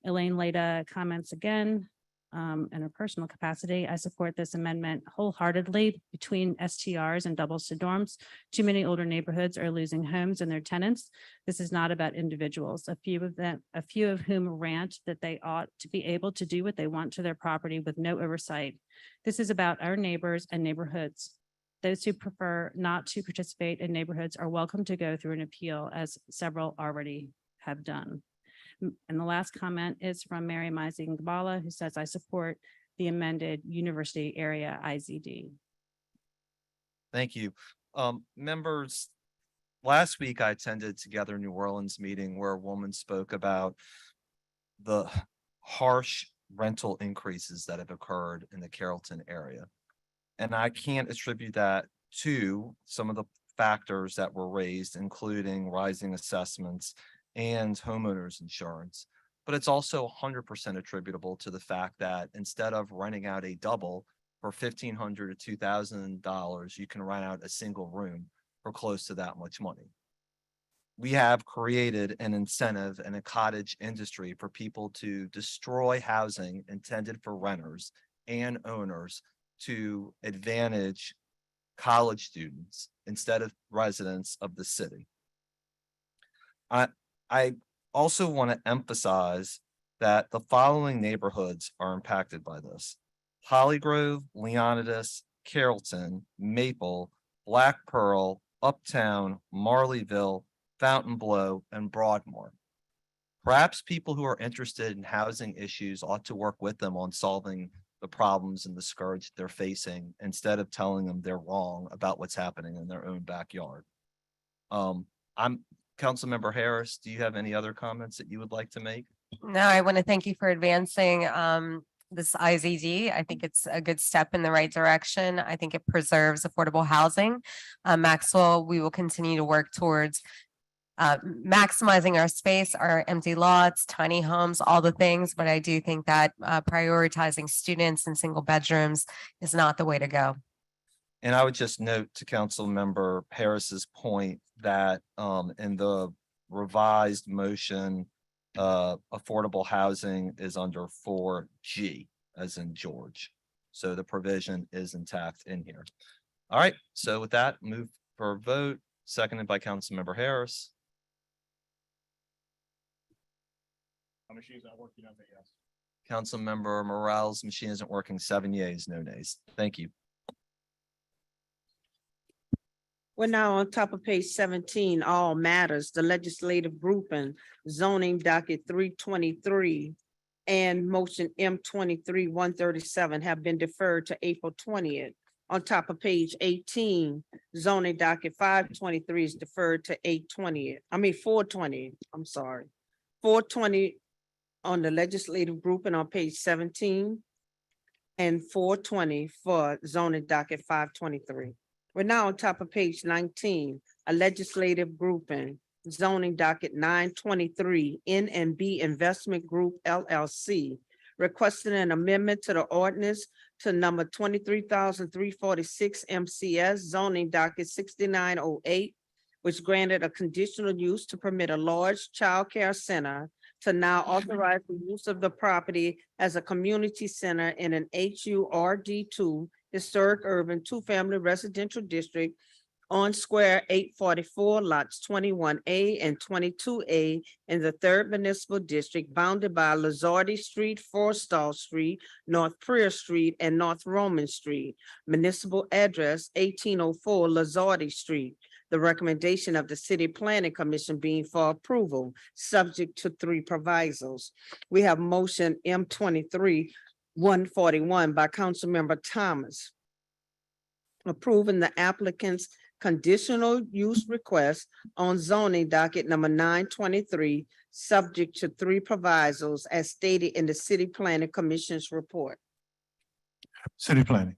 Elaine Leda comments again. In her personal capacity, I support this amendment wholeheartedly. Between STRs and doubles to dorms, too many older neighborhoods are losing homes and their tenants. This is not about individuals. A few of whom rant that they ought to be able to do what they want to their property with no oversight. This is about our neighbors and neighborhoods. Those who prefer not to participate in neighborhoods are welcome to go through an appeal, as several already have done. And the last comment is from Mary Mizing Gabala, who says, I support the amended university area IZD. Thank you. Members, last week I attended Together New Orleans meeting where a woman spoke about the harsh rental increases that have occurred in the Carrollton area. And I can't attribute that to some of the factors that were raised, including rising assessments and homeowners insurance, but it's also 100% attributable to the fact that instead of renting out a double for $1,500 to $2,000, you can rent out a single room for close to that much money. we have created an incentive and a cottage industry for people to destroy housing intended for renters and owners to advantage college students instead of residents of the city. I also want to emphasize that the following neighborhoods are impacted by this: Hollygrove, Leonidas, Carrollton, Maple, Black Pearl, Uptown, Marleyville, Fontainebleau, and Broadmoor. Perhaps people who are interested in housing issues ought to work with them on solving the problems and the scourge they're facing instead of telling them they're wrong about what's happening in their own backyard. Councilmember Harris, do you have any other comments that you would like to make? No, I want to thank you for advancing this IZD. I think it's a good step in the right direction. I think it preserves affordable housing. Maxwell, we will continue to work towards maximizing our space, our empty lots, tiny homes, all the things. But I do think that prioritizing students in single bedrooms is not the way to go. And I would just note to Councilmember Harris's point that in the revised motion, affordable housing is under 4G as in George. So the provision is intact in here. All right, so with that, move for a vote, seconded by Councilmember Harris. My machine's not working on that, yes. Councilmember Morales' machine isn't working, 7 yeas, no nays. Thank you. We're now on top of page 17, all matters, the legislative grouping, zoning docket 323 and motion M 137 have been deferred to April 20th. On top of page 18, zoning docket 523 is deferred to 420, I'm sorry. 420 on the legislative grouping on page 17 and 420 for zoning docket 523. We're now on top of page 19, a legislative grouping, zoning docket 923, N&B Investment Group LLC, requesting an amendment to the ordinance to number 23,346 MCS, zoning docket 6908, which granted a conditional use to permit a large child care center to now authorize the use of the property as a community center in an HURD2 historic urban two-family residential district on square 844 lots 21A and 22A in the third municipal district bounded by Lazardi Street, Forstall Street, North Prior Street, and North Roman Street. Municipal address 1804 Lazardi Street. The recommendation of the City Planning Commission being for approval, subject to 3 provisos. We have motion M 141 by Councilmember Thomas, approving the applicant's conditional use request on zoning docket number 923, subject to 3 provisos as stated in the City Planning Commission's report. City Planning.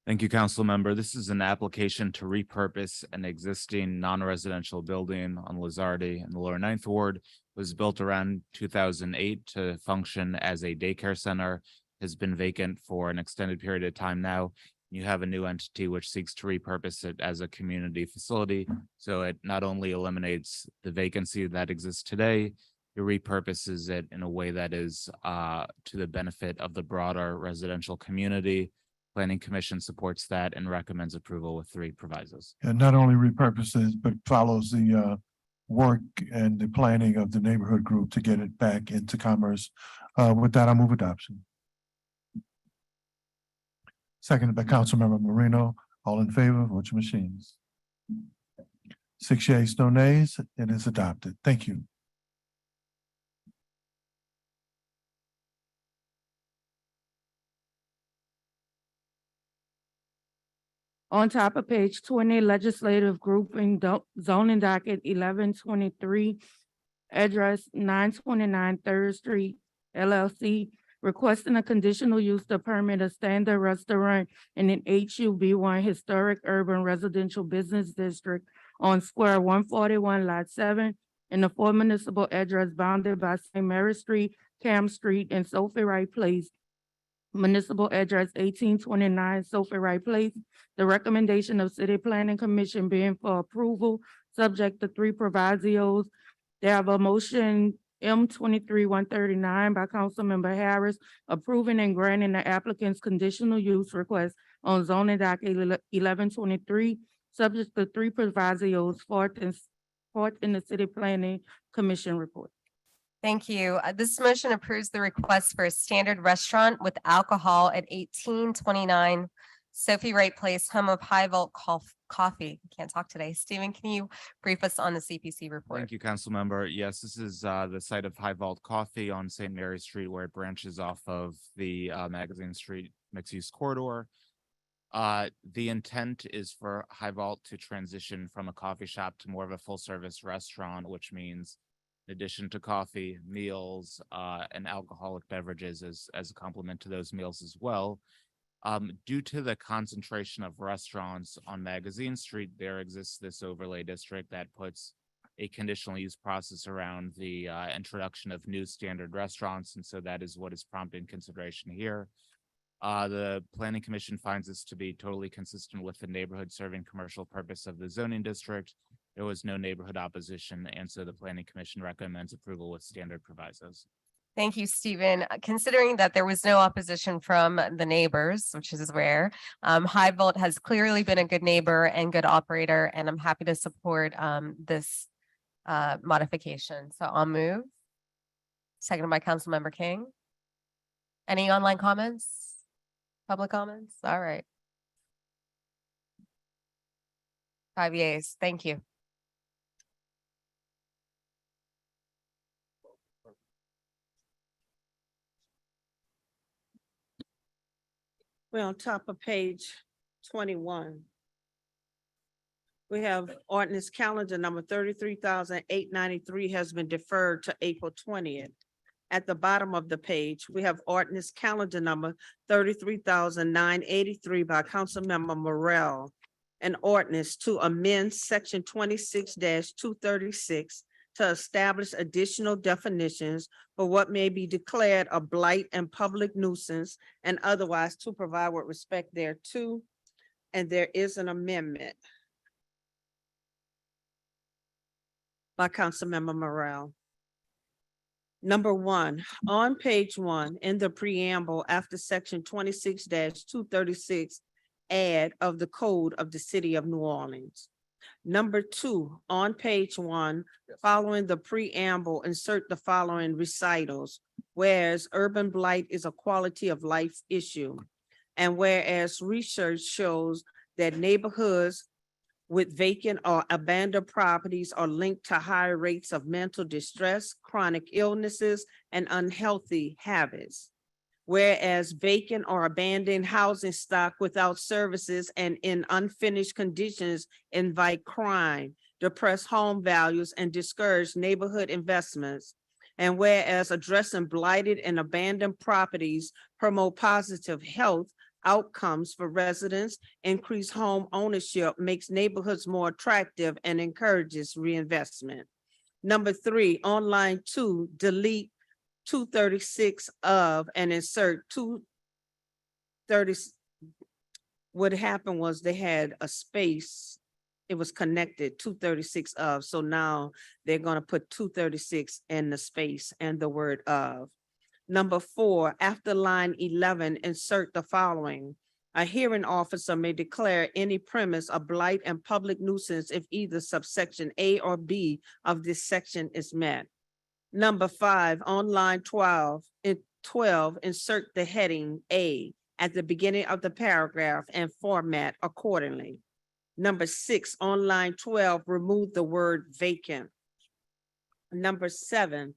Thank you, council member. This is an application to repurpose an existing non-residential building on Lazardi in the lower 9th ward. It was built around 2008 to function as a daycare center, has been vacant for an extended period of time now. You have a new entity which seeks to repurpose it as a community facility. So it not only eliminates the vacancy that exists today, it repurposes it in a way that is to the benefit of the broader residential community. Planning Commission supports that and recommends approval with 3 provisos. And not only repurposes, but follows the work and the planning of the neighborhood group to get it back into commerce. With that, I move adoption. Seconded by Councilmember Marino. All in favor, vote your machines. 6 yeas, no nays. It is adopted. Thank you. On top of page 20, legislative grouping zoning docket 1123, address 929 3rd Street LLC, requesting a conditional use to permit a standard restaurant in an HUB1 historic urban residential business district on square 141 lot 7 in the 4 municipal address bounded by St. Mary Street, Cam Street, and Sophie Wright Place. Municipal address 1829 Sophie Wright Place. The recommendation of City Planning Commission being for approval, subject to three provisos. They have a motion M 23-139 by Councilmember Harris approving and granting the applicant's conditional use request on zoning docket 1123, subject to three provisos forth in the City Planning Commission report. Thank you. This motion approves the request for a standard restaurant with alcohol at 1829 Sophie Wright Place, home of High Vault Coffee. Can't talk today. Stephen, can you brief us on the CPC report? Thank you, council member. Yes, this is the site of High Vault Coffee on St. Mary Street where it branches off of the Magazine Street mixed-use corridor. The intent is for High Vault to transition from a coffee shop to more of a full-service restaurant, which means in addition to coffee, meals, and alcoholic beverages as a complement to those meals as well. Due to the concentration of restaurants on Magazine Street, there exists this overlay district that puts a conditional use process around the introduction of new standard restaurants. And so that is what is prompting consideration here. The Planning Commission finds this to be totally consistent with the neighborhood serving commercial purpose of the zoning district. There was no neighborhood opposition, and so the Planning Commission recommends approval with standard provisos. Thank you, Stephen. Considering that there was no opposition from the neighbors, which is rare, High Vault has clearly been a good neighbor and good operator, and I'm happy to support this modification. So I'll move. Seconded by Councilmember King. Any online comments? Public comments? All right. 5 yeas. Thank you. We're on top of page 21. We have ordinance calendar number 33,893 has been deferred to April 20th. At the bottom of the page, we have ordinance calendar number 33,983 by Councilmember Morrell. An ordinance to amend section 26-236 to establish additional definitions for what may be declared a blight and public nuisance and otherwise to provide with respect thereto. And there is an amendment by Councilmember Morrell. Number one, on page 1 in the preamble after section 26-236 add of the code of the city of New Orleans. Number 2, on page 1, following the preamble, insert the following recitals. Whereas urban blight is a quality of life issue. And whereas research shows that neighborhoods with vacant or abandoned properties are linked to higher rates of mental distress, chronic illnesses, and unhealthy habits. Whereas vacant or abandoned housing stock without services and in unfinished conditions invite crime, depress home values, and discourage neighborhood investments. And whereas addressing blighted and abandoned properties promote positive health outcomes for residents, increase home ownership, makes neighborhoods more attractive, and encourages reinvestment. Number 3, on line 2, delete 236 of and insert 230. What happened was they had a space. It was connected 236 of. So now they're going to put 236 in the space and the word of. Number 4, after line 11, insert the following. A hearing officer may declare any premise a blight and public nuisance if either subsection A or B of this section is met. Number 5, on line 12, insert the heading A at the beginning of the paragraph and format accordingly. Number 6, on line 12, remove the word vacant. Number 7,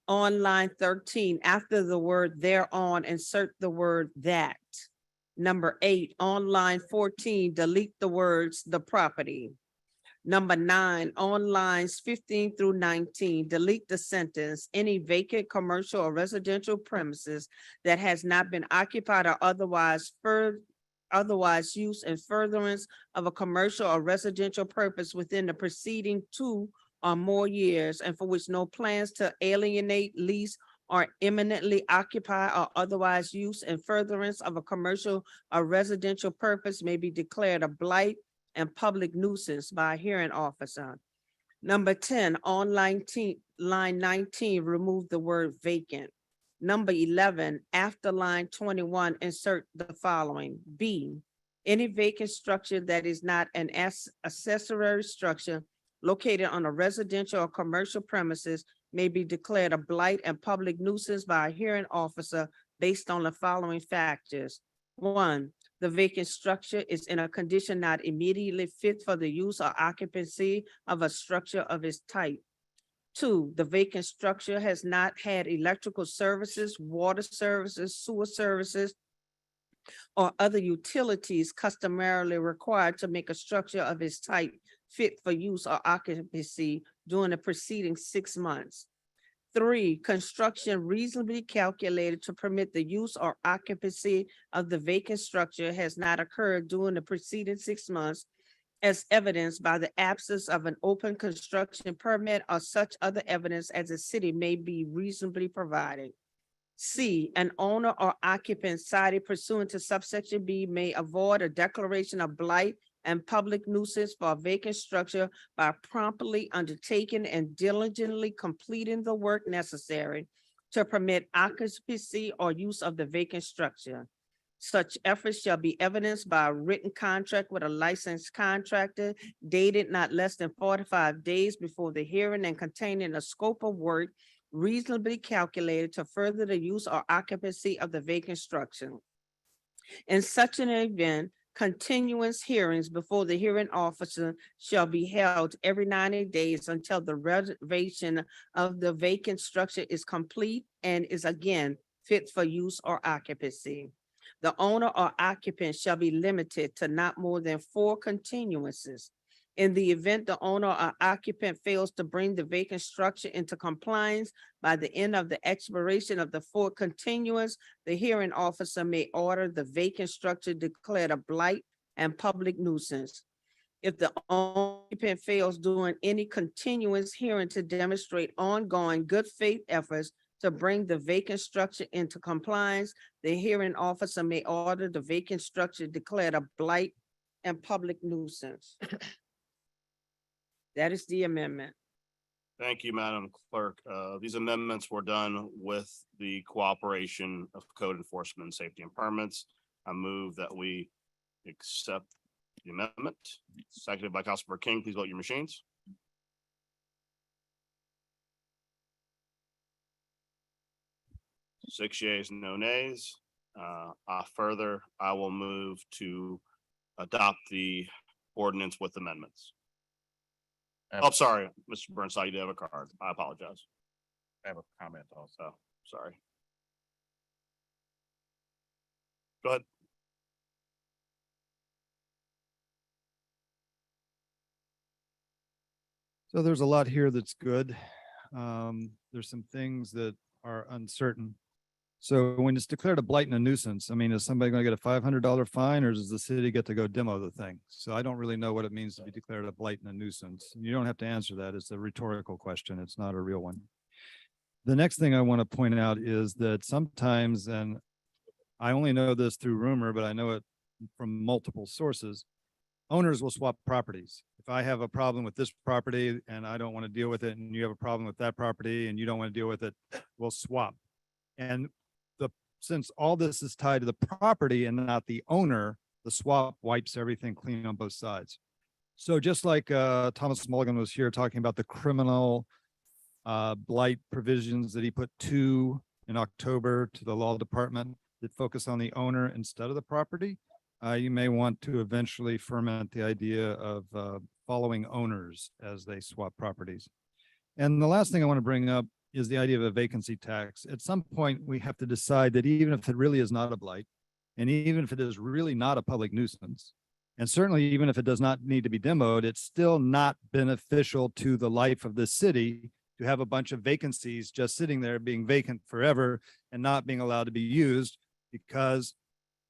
on line 13, after the word thereon, insert the word that. Number 8, on line 14, delete the words the property. Number 9, on lines 15 through 19, delete the sentence, any vacant commercial or residential premises that has not been occupied or otherwise used in furtherance of a commercial or residential purpose within the preceding 2 or more years, and for which no plans to alienate, lease, or imminently occupy or otherwise use in furtherance of a commercial or residential purpose may be declared a blight and public nuisance by a hearing officer. Number 10, on line 19, remove the word vacant. Number 11, after line 21, insert the following. B, any vacant structure that is not an accessory structure located on a residential or commercial premises may be declared a blight and public nuisance by a hearing officer based on the following factors. 1, the vacant structure is in a condition not immediately fit for the use or occupancy of a structure of its type. 2, the vacant structure has not had electrical services, water services, sewer services, or other utilities customarily required to make a structure of its type fit for use or occupancy during the preceding 6 months. 3, construction reasonably calculated to permit the use or occupancy of the vacant structure has not occurred during the preceding 6 months, as evidenced by the absence of an open construction permit or such other evidence as the city may be reasonably provided. C, an owner or occupant cited pursuant to subsection B may avoid a declaration of blight and public nuisance for a vacant structure by promptly undertaking and diligently completing the work necessary to permit occupancy or use of the vacant structure. Such efforts shall be evidenced by a written contract with a licensed contractor dated not less than 45 days before the hearing and containing a scope of work reasonably calculated to further the use or occupancy of the vacant structure. In such an event, continuance hearings before the hearing officer shall be held every 90 days until the reservation of the vacant structure is complete and is again fit for use or occupancy. The owner or occupant shall be limited to not more than 4 continuances. In the event the owner or occupant fails to bring the vacant structure into compliance by the end of the expiration of the 4 continuance, the hearing officer may order the vacant structure declared a blight and public nuisance. If the occupant fails during any continuance hearing to demonstrate ongoing good faith efforts to bring the vacant structure into compliance, the hearing officer may order the vacant structure declared a blight and public nuisance. That is the amendment. Thank you, Madam Clerk. These amendments were done with the cooperation of code enforcement and safety and permits. I move that we accept the amendment, seconded by Councilmember King. Please vote your machines. Six yeas, no nays. Further, I will move to adopt the ordinance with amendments. Oh, sorry, Mr. Burnside, you do have a card. I apologize. I have a comment also. Sorry. Go ahead. So there's a lot here that's good. There's some things that are uncertain. So when it's declared a blight and a nuisance, I mean, is somebody going to get a $500 fine, or does the city get to go demo the thing? So I don't really know what it means to be declared a blight and a nuisance. You don't have to answer that. It's a rhetorical question. It's not a real one. The next thing I want to point out is that sometimes, and I only know this through rumor, but I know it from multiple sources, owners will swap properties. If I have a problem with this property and I don't want to deal with it, and you have a problem with that property and you don't want to deal with it, we'll swap. And since all this is tied to the property and not the owner, the swap wipes everything clean on both sides. So just like Thomas Mulligan was here talking about the criminal blight provisions that he put 2 in October to the law department that focus on the owner instead of the property, you may want to eventually ferment the idea of following owners as they swap properties. And the last thing I want to bring up is the idea of a vacancy tax. At some point, we have to decide that even if it really is not a blight, and even if it is really not a public nuisance, and certainly even if it does not need to be demoed, it's still not beneficial to the life of the city to have a bunch of vacancies just sitting there being vacant forever and not being allowed to be used, because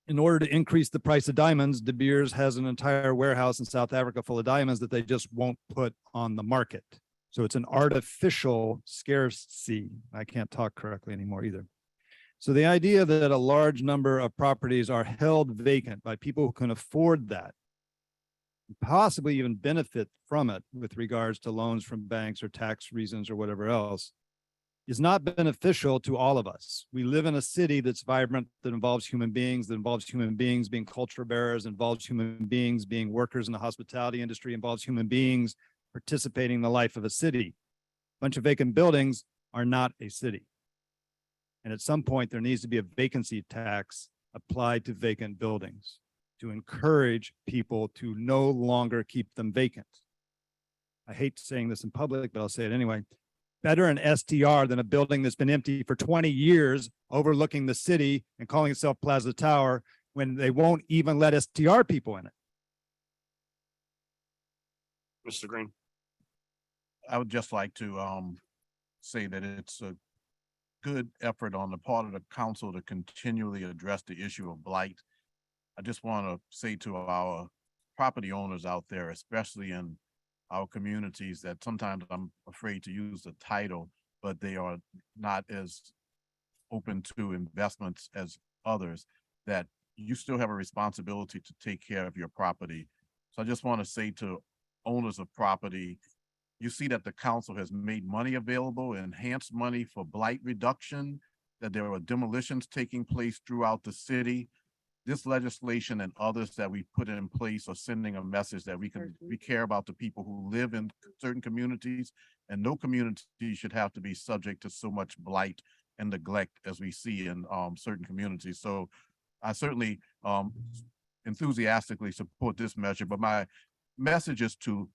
in order to increase the price of diamonds, De Beers has an entire warehouse in South Africa full of diamonds that they just won't put on the market. So it's an artificial scarcity. I can't talk correctly anymore either. So the idea that a large number of properties are held vacant by people who can afford that possibly even benefit from it with regards to loans from banks or tax reasons or whatever else, is not beneficial to all of us. We live in a city that's vibrant, that involves human beings, being culture bearers, involves human beings being workers in the hospitality industry, involves human beings participating in the life of a city. A bunch of vacant buildings are not a city. And at some point, there needs to be a vacancy tax applied to vacant buildings to encourage people to no longer keep them vacant. I hate saying this in public, but I'll say it anyway. Better an STR than a building that's been empty for 20 years overlooking the city and calling itself Plaza Tower when they won't even let STR people in it. Mr. Green. I would just like to say that it's a good effort on the part of the council to continually address the issue of blight. I just want to say to our property owners out there, especially in our communities, that sometimes I'm afraid to use the title, but they are not as open to investments as others, that you still have a responsibility to take care of your property. So I just want to say to owners of property, you see that the council has made money available, enhanced money for blight reduction, that there are demolitions taking place throughout the city. This legislation and others that we put in place are sending a message that we care about the people who live in certain communities, and no community should have to be subject to so much blight and neglect as we see in certain communities. So I certainly enthusiastically support this measure, but my message is to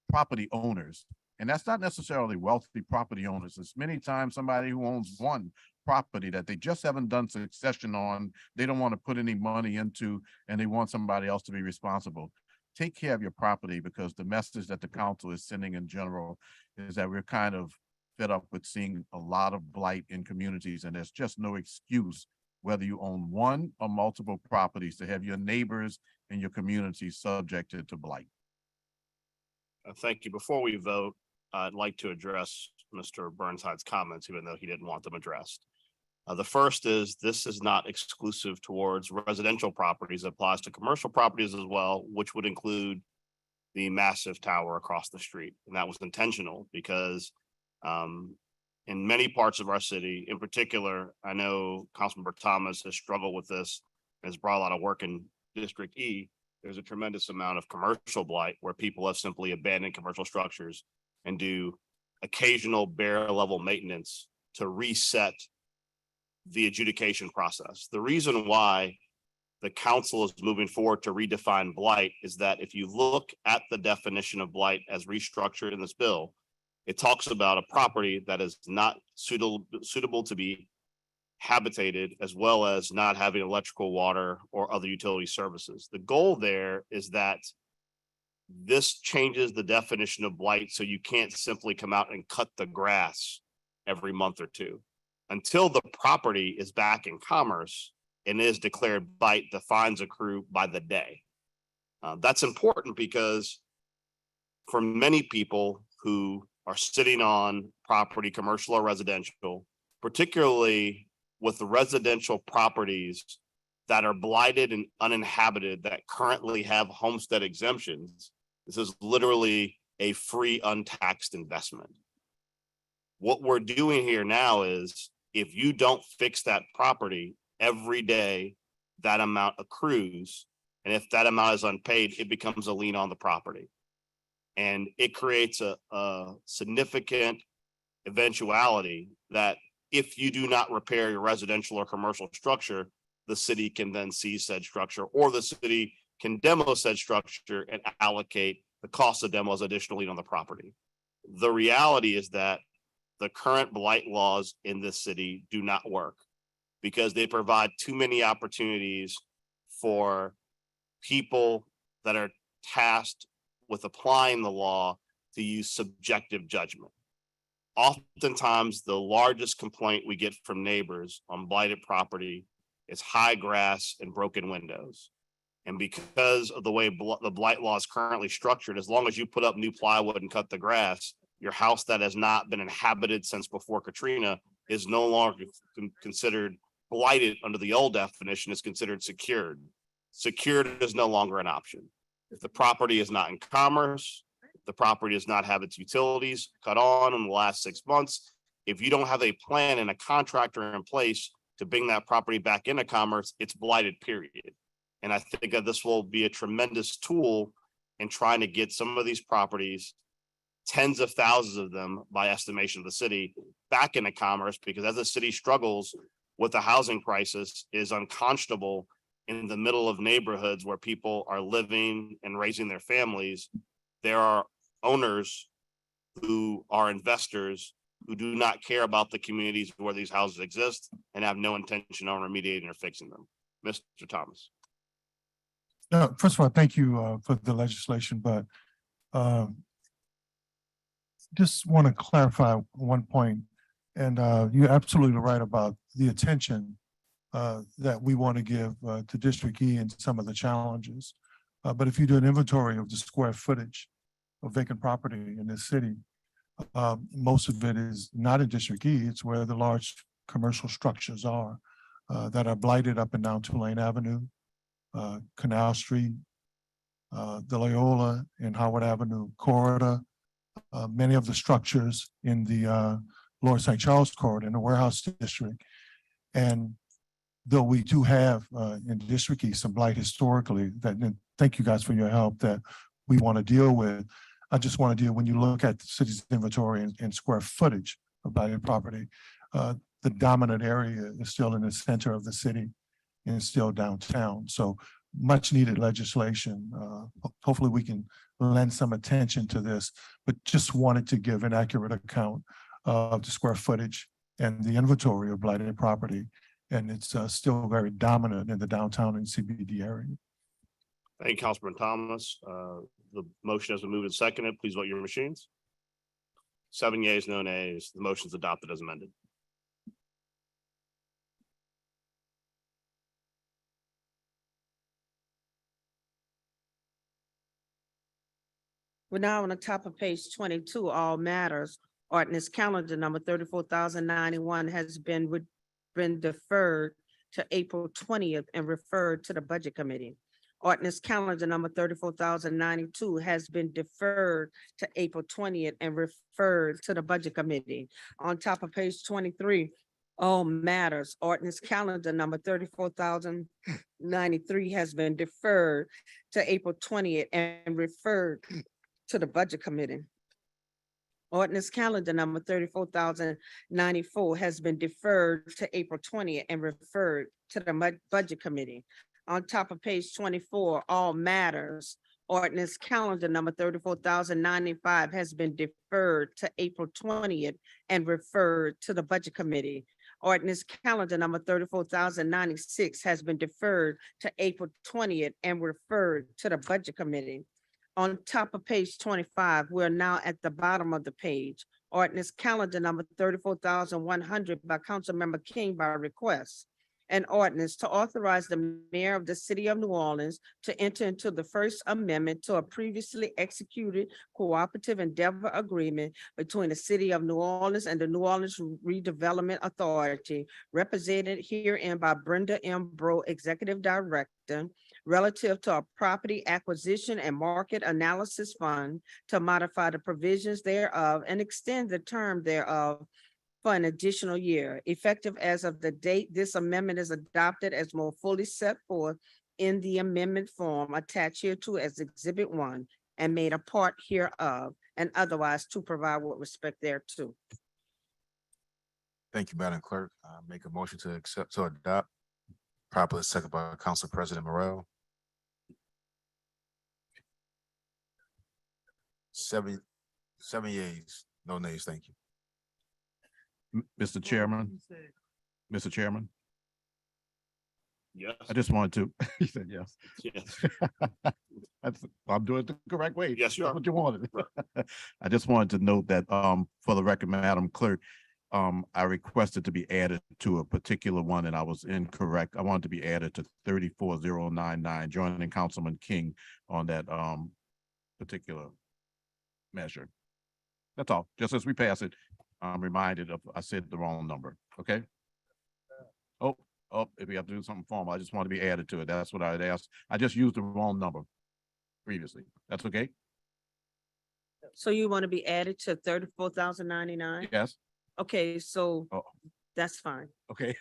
property owners. And that's not necessarily wealthy property owners. It's many times somebody who owns one property that they just haven't done succession on, they don't want to put any money into, and they want somebody else to be responsible. Take care of your property, because the message that the council is sending in general is that we're kind of fed up with seeing a lot of blight in communities, and there's just no excuse, whether you own one or multiple properties, to have your neighbors and your community subjected to blight. Thank you. Before we vote, I'd like to address Mr. Burnside's comments, even though he didn't want them addressed. The first is, this is not exclusive towards residential properties. It applies to commercial properties as well, which would include the massive tower across the street. And that was intentional because in many parts of our city, in particular, I know Councilmember Thomas has struggled with this, has brought a lot of work in District E. There's a tremendous amount of commercial blight where people have simply abandoned commercial structures and do occasional bare level maintenance to reset the adjudication process. The reason why the council is moving forward to redefine blight is that if you look at the definition of blight as restructured in this bill, it talks about a property that is not suitable to be habitated, as well as not having electrical, water, or other utility services. The goal there is that this changes the definition of blight, so you can't simply come out and cut the grass every month or two. Until the property is back in commerce and is declared blight, the fines accrue by the day. That's important because for many people who are sitting on property, commercial or residential, particularly with the residential properties that are blighted and uninhabited that currently have homestead exemptions, this is literally a free untaxed investment. What we're doing here now is, if you don't fix that property, every day that amount accrues. And if that amount is unpaid, it becomes a lien on the property. And it creates a significant eventuality that if you do not repair your residential or commercial structure, the city can then seize said structure, or the city can demo said structure and allocate the cost of demo as additional lien on the property. The reality is that the current blight laws in this city do not work because they provide too many opportunities for people that are tasked with applying the law to use subjective judgment. Oftentimes, the largest complaint we get from neighbors on blighted property is high grass and broken windows. And because of the way the blight law is currently structured, as long as you put up new plywood and cut the grass, your house that has not been inhabited since before Katrina is no longer considered blighted under the old definition, is considered secured. Secured is no longer an option. If the property is not in commerce, if the property does not have its utilities cut on in the last 6 months, if you don't have a plan and a contractor in place to bring that property back into commerce, it's blighted, period. And I think that this will be a tremendous tool in trying to get some of these properties, tens of thousands of them by estimation of the city, back into commerce, because as the city struggles with the housing crisis, it is unconscionable in the middle of neighborhoods where people are living and raising their families. There are owners who are investors who do not care about the communities where these houses exist and have no intention on remediating or fixing them. Mr. Thomas. First of all, thank you for the legislation, but just want to clarify one point. And you're absolutely right about the attention that we want to give to District E and some of the challenges. But if you do an inventory of the square footage of vacant property in this city, most of it is not in District E. It's where the large commercial structures are that are blighted up and down Tulane Avenue, Canal Street, the Loyola and Howard Avenue corridor, many of the structures in the Lower St. Charles corridor in the warehouse district. And though we do have in District East some blight historically, that, and thank you guys for your help, that we want to deal with. I just want to deal, when you look at the city's inventory and square footage of blighted property, the dominant area is still in the center of the city and it's still downtown. So much needed legislation. Hopefully we can lend some attention to this, but just wanted to give an accurate account of the square footage and the inventory of blighted property. And it's still very dominant in the downtown and CBD area. Thank you, Councilman Thomas. The motion has been moved and seconded. Please vote your machines. 7 yeas, no nays. The motion is adopted as amended. We're now on the top of page 22, all matters. Ordinance calendar number 34,091 has been deferred to April 20th and referred to the Budget Committee. Ordinance calendar number 34,092 has been deferred to April 20th and referred to the Budget Committee. On top of page 23, all matters. Ordinance calendar number 34,093 has been deferred to April 20th and referred to the Budget Committee. Ordinance calendar number 34,094 has been deferred to April 20th and referred to the Budget Committee. On top of page 24, all matters. Ordinance calendar number 34,095 has been deferred to April 20th and referred to the Budget Committee. Ordinance calendar number 34,096 has been deferred to April 20th and referred to the Budget Committee. On top of page 25, we're now at the bottom of the page. Ordinance calendar number 34,100 by Councilmember King by request. An ordinance to authorize the mayor of the city of New Orleans to enter into the First Amendment to a previously executed cooperative endeavor agreement between the city of New Orleans and the New Orleans Redevelopment Authority, represented herein by Brenda M. Bro, Executive Director, relative to a property acquisition and market analysis fund to modify the provisions thereof and extend the term thereof for an additional year, effective as of the date this amendment is adopted, as more fully set forth in the amendment form attached hereto as Exhibit 1 and made a part hereof, and otherwise to provide with respect thereto. Thank you, Madam Clerk. Make a motion to accept, to adopt. Properly second by Council President Morrell. 7 yeas, no nays. Thank you. Mr. Chairman, Mr. Chairman, Yes. I just wanted to, he said yes. Yes. I'm doing it the correct way. Yes, you That's are. what you wanted. I just wanted to note that for the record, Madam Clerk, I requested to be added to a particular one and I was incorrect. I wanted to be added to 34099, joining Councilman King on that particular measure. That's all. Just as we pass it, I'm reminded of, I said the wrong number, okay? Oh, if we have to do something formal, I just want to be added to it. That's what I had asked. I just used the wrong number. previously. That's okay? So you want to be added to 34,099? Yes, Okay, so Oh. that's fine. okay.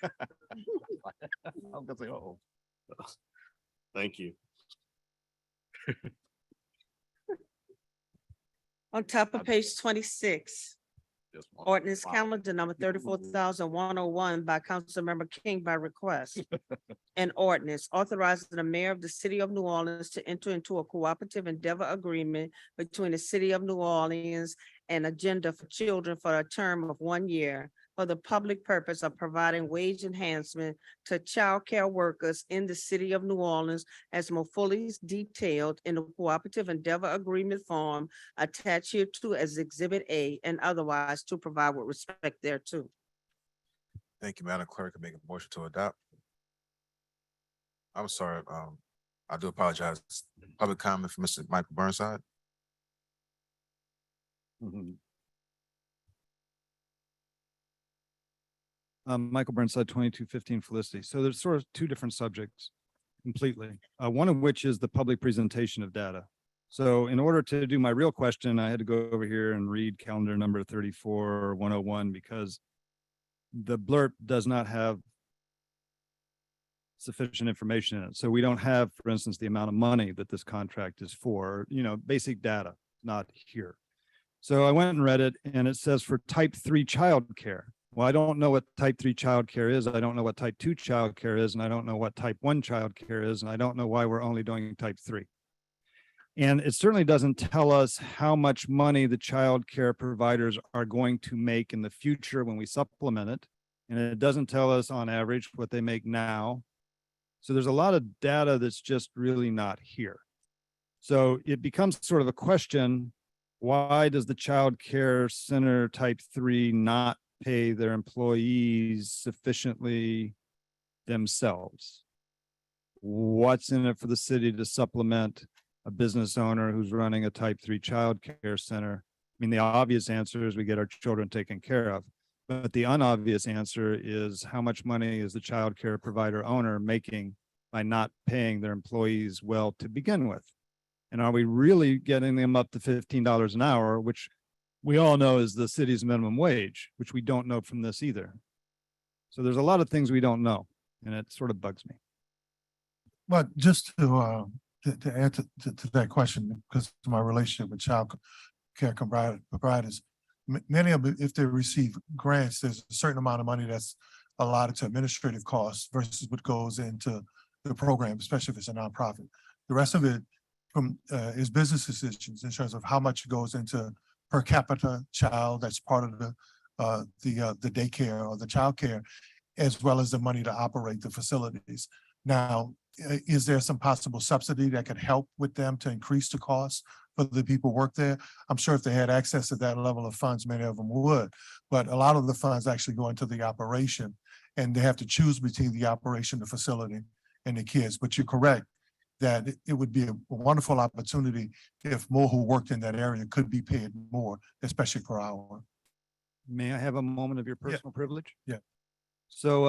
I'm gonna say, oh. Thank you. On top of page 26. Ordinance calendar number 34,101 by Councilmember King by request. An ordinance authorizing the mayor of the city of New Orleans to enter into a cooperative endeavor agreement between the city of New Orleans and Agenda for Children for a term of 1 year for the public purpose of providing wage enhancement to child care workers in the city of New Orleans as more fully detailed in the cooperative endeavor agreement form attached here to as Exhibit A and otherwise to provide with respect thereto. Thank you, Madam Clerk. I make a motion to adopt. I'm sorry, I do apologize. Public comment for Mr. Michael Burnside. Michael Burnside, 2215 Felicity. So there's sort of two different subjects completely. One of which is the public presentation of data. So in order to do my real question, I had to go over here and read calendar number 34-101 because the blurb does not have sufficient information in it. So we don't have, for instance, the amount of money that this contract is for, basic data, not here. So I went and read it and it says for type 3 childcare. Well, I don't know what type 3 childcare is. I don't know what type 2 childcare is, and I don't know what type 1 childcare is, and I don't know why we're only doing type 3. And it certainly doesn't tell us how much money the child care providers are going to make in the future when we supplement it. And it doesn't tell us on average what they make now. So there's a lot of data that's just really not here. So it becomes sort of a question, why does the child care center type 3 not pay their employees sufficiently themselves? What's in it for the city to supplement a business owner who's running a type 3 child care center? I mean, the obvious answer is we get our children taken care of. But the unobvious answer is how much money is the child care provider owner making by not paying their employees well to begin with? And are we really getting them up to $15 an hour, which we all know is the city's minimum wage, which we don't know from this either. So there's a lot of things we don't know, and it sort of bugs me. But just to add to that question, because of my relationship with child care providers, many of them, if they receive grants, there's a certain amount of money that's allotted to administrative costs versus what goes into the program, especially if it's a nonprofit. The rest of it is business decisions in terms of how much goes into per capita child that's part of the daycare or the child care, as well as the money to operate the facilities. Now, is there some possible subsidy that could help with them to increase the cost for the people who work there? I'm sure if they had access to that level of funds, many of them would, but a lot of the funds actually go into the operation and they have to choose between the operation, the facility, and the kids. But you're correct that it would be a wonderful opportunity if more who worked in that area could be paid more, especially per hour. May I have a moment of your personal privilege? Yeah. So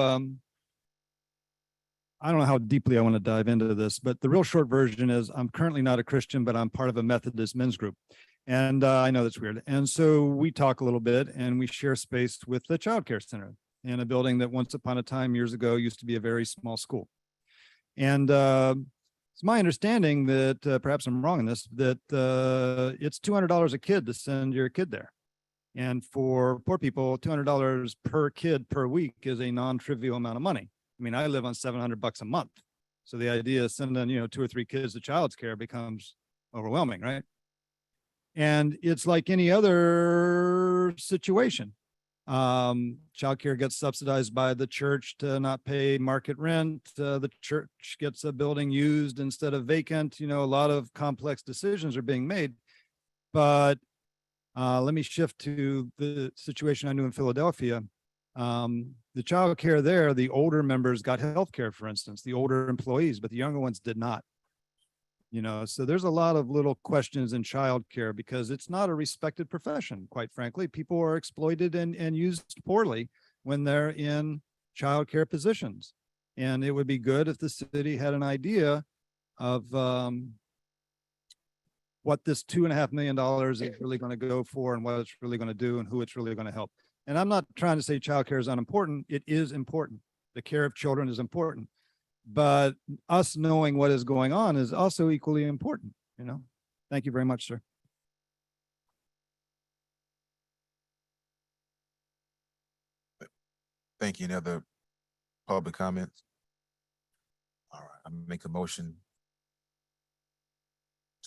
I don't know how deeply I want to dive into this, but the real short version is I'm currently not a Christian, but I'm part of a Methodist men's group. And I know that's weird. And so we talk a little bit and we share space with the child care center in a building that once upon a time years ago used to be a very small school. And it's my understanding that perhaps I'm wrong in this, that it's $200 a kid to send your kid there. And for poor people, $200 per kid per week is a non-trivial amount of money. I mean, I live on $700 a month. So the idea of sending, 2 or 3 kids to child's care becomes overwhelming, right? And it's like any other situation. Childcare gets subsidized by the church to not pay market rent. The church gets a building used instead of vacant. A lot of complex decisions are being made. But let me shift to the situation I knew in Philadelphia. The child care there, the older members got health care, for instance, the older employees, but the younger ones did not. So there's a lot of little questions in childcare because it's not a respected profession, quite frankly. People are exploited and used poorly when they're in childcare positions. And it would be good if the city had an idea of what this $2.5 million is really going to go for and what it's really going to do and who it's really going to help. And I'm not trying to say childcare is unimportant. It is important. The care of children is important. But us knowing what is going on is also equally important, you know? Thank you very much, sir. Thank you. Any other public comments? All right, I make a motion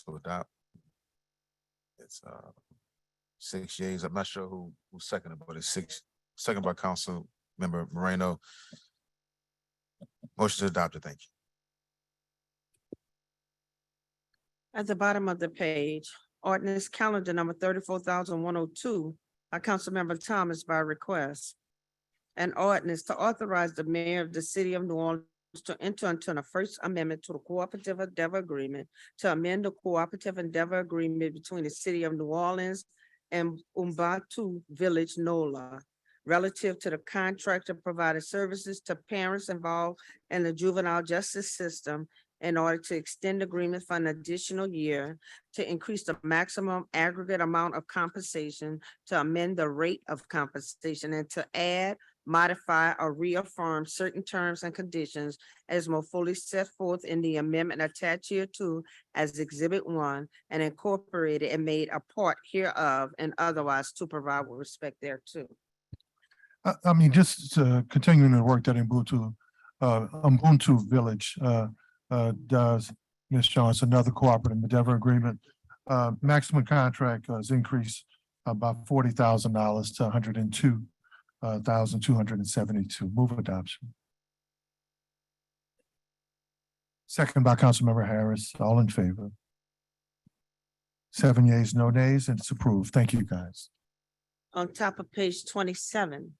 to adopt. It's 6 yeas. I'm not sure who seconded, but it's second by Council Member Moreno. Motion to adopt it. Thank you. At the bottom of the page, ordinance calendar number 34,102 by Councilmember Thomas by request. An ordinance to authorize the mayor of the city of New Orleans to enter into the first amendment to the cooperative endeavor agreement to amend the cooperative endeavor agreement between the city of New Orleans and Umbatu Village NOLA relative to the contract of provided services to parents involved in the juvenile justice system in order to extend the agreement for an additional year, to increase the maximum aggregate amount of compensation, to amend the rate of compensation, and to add, modify, or reaffirm certain terms and conditions as more fully set forth in the amendment attached hereto as Exhibit 1 and incorporated and made a part hereof and otherwise to provide with respect thereto. I mean, just continuing the work that Ubuntu Village does, Ms. Johnson, another cooperative endeavor agreement. Maximum contract is increased about $40,000 to $102,272. Move adoption. Second by Councilmember Harris. All in favor? 7 yeas, no nays, and it's approved. Thank you, guys. On top of page 27,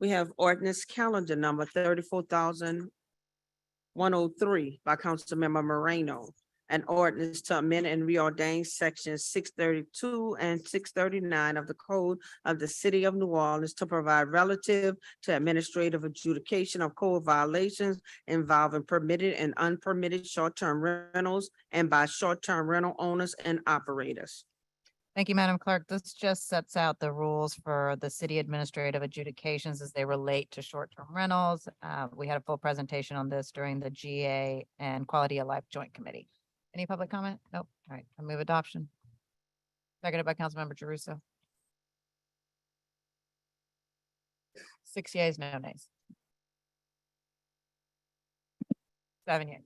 we have ordinance calendar number 34,103 by Councilmember Moreno. An ordinance to amend and reordain sections 632 and 639 of the Code of the City of New Orleans to provide relative to administrative adjudication of code violations involving permitted and unpermitted short-term rentals and by short-term rental owners and operators. Thank you, Madam Clerk. This just sets out the rules for the city administrative adjudications as they relate to short-term rentals. We had a full presentation on this during the GA and Quality of Life Joint Committee. Any public comment? Nope. All right, I move adoption. Seconded by Councilmember Jeruso. 6 yeas, no nays. 7 yeas.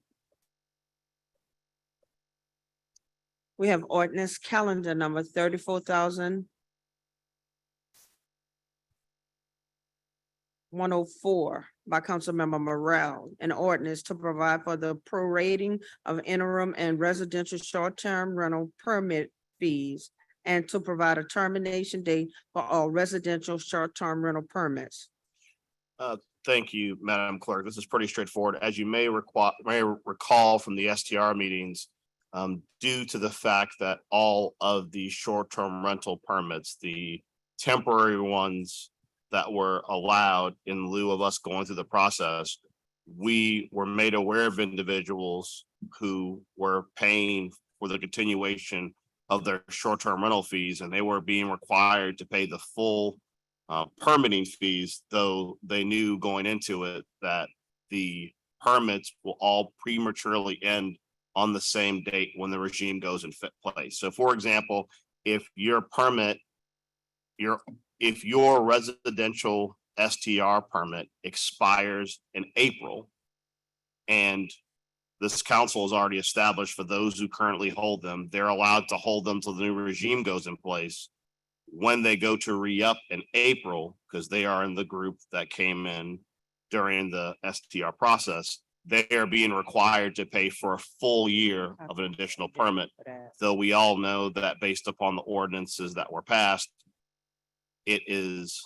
We have ordinance calendar number 34,104 by Councilmember Morrell, an ordinance to provide for the prorating of interim and residential short-term rental permit fees and to provide a termination date for all residential short-term rental permits. Thank you, Madam Clerk. This is pretty straightforward. As you may recall from the STR meetings, due to the fact that all of the short-term rental permits, the temporary ones that were allowed in lieu of us going through the process, we were made aware of individuals who were paying for the continuation of their short-term rental fees, and they were being required to pay the full permitting fees, though they knew going into it that the permits will all prematurely end on the same date when the regime goes in place. So for example, if your residential STR permit expires in April, and this council has already established for those who currently hold them, they're allowed to hold them till the new regime goes in place. When they go to re-up in April, because they are in the group that came in during the STR process, they are being required to pay for a full year of an additional permit. Though we all know that based upon the ordinances that were passed, it is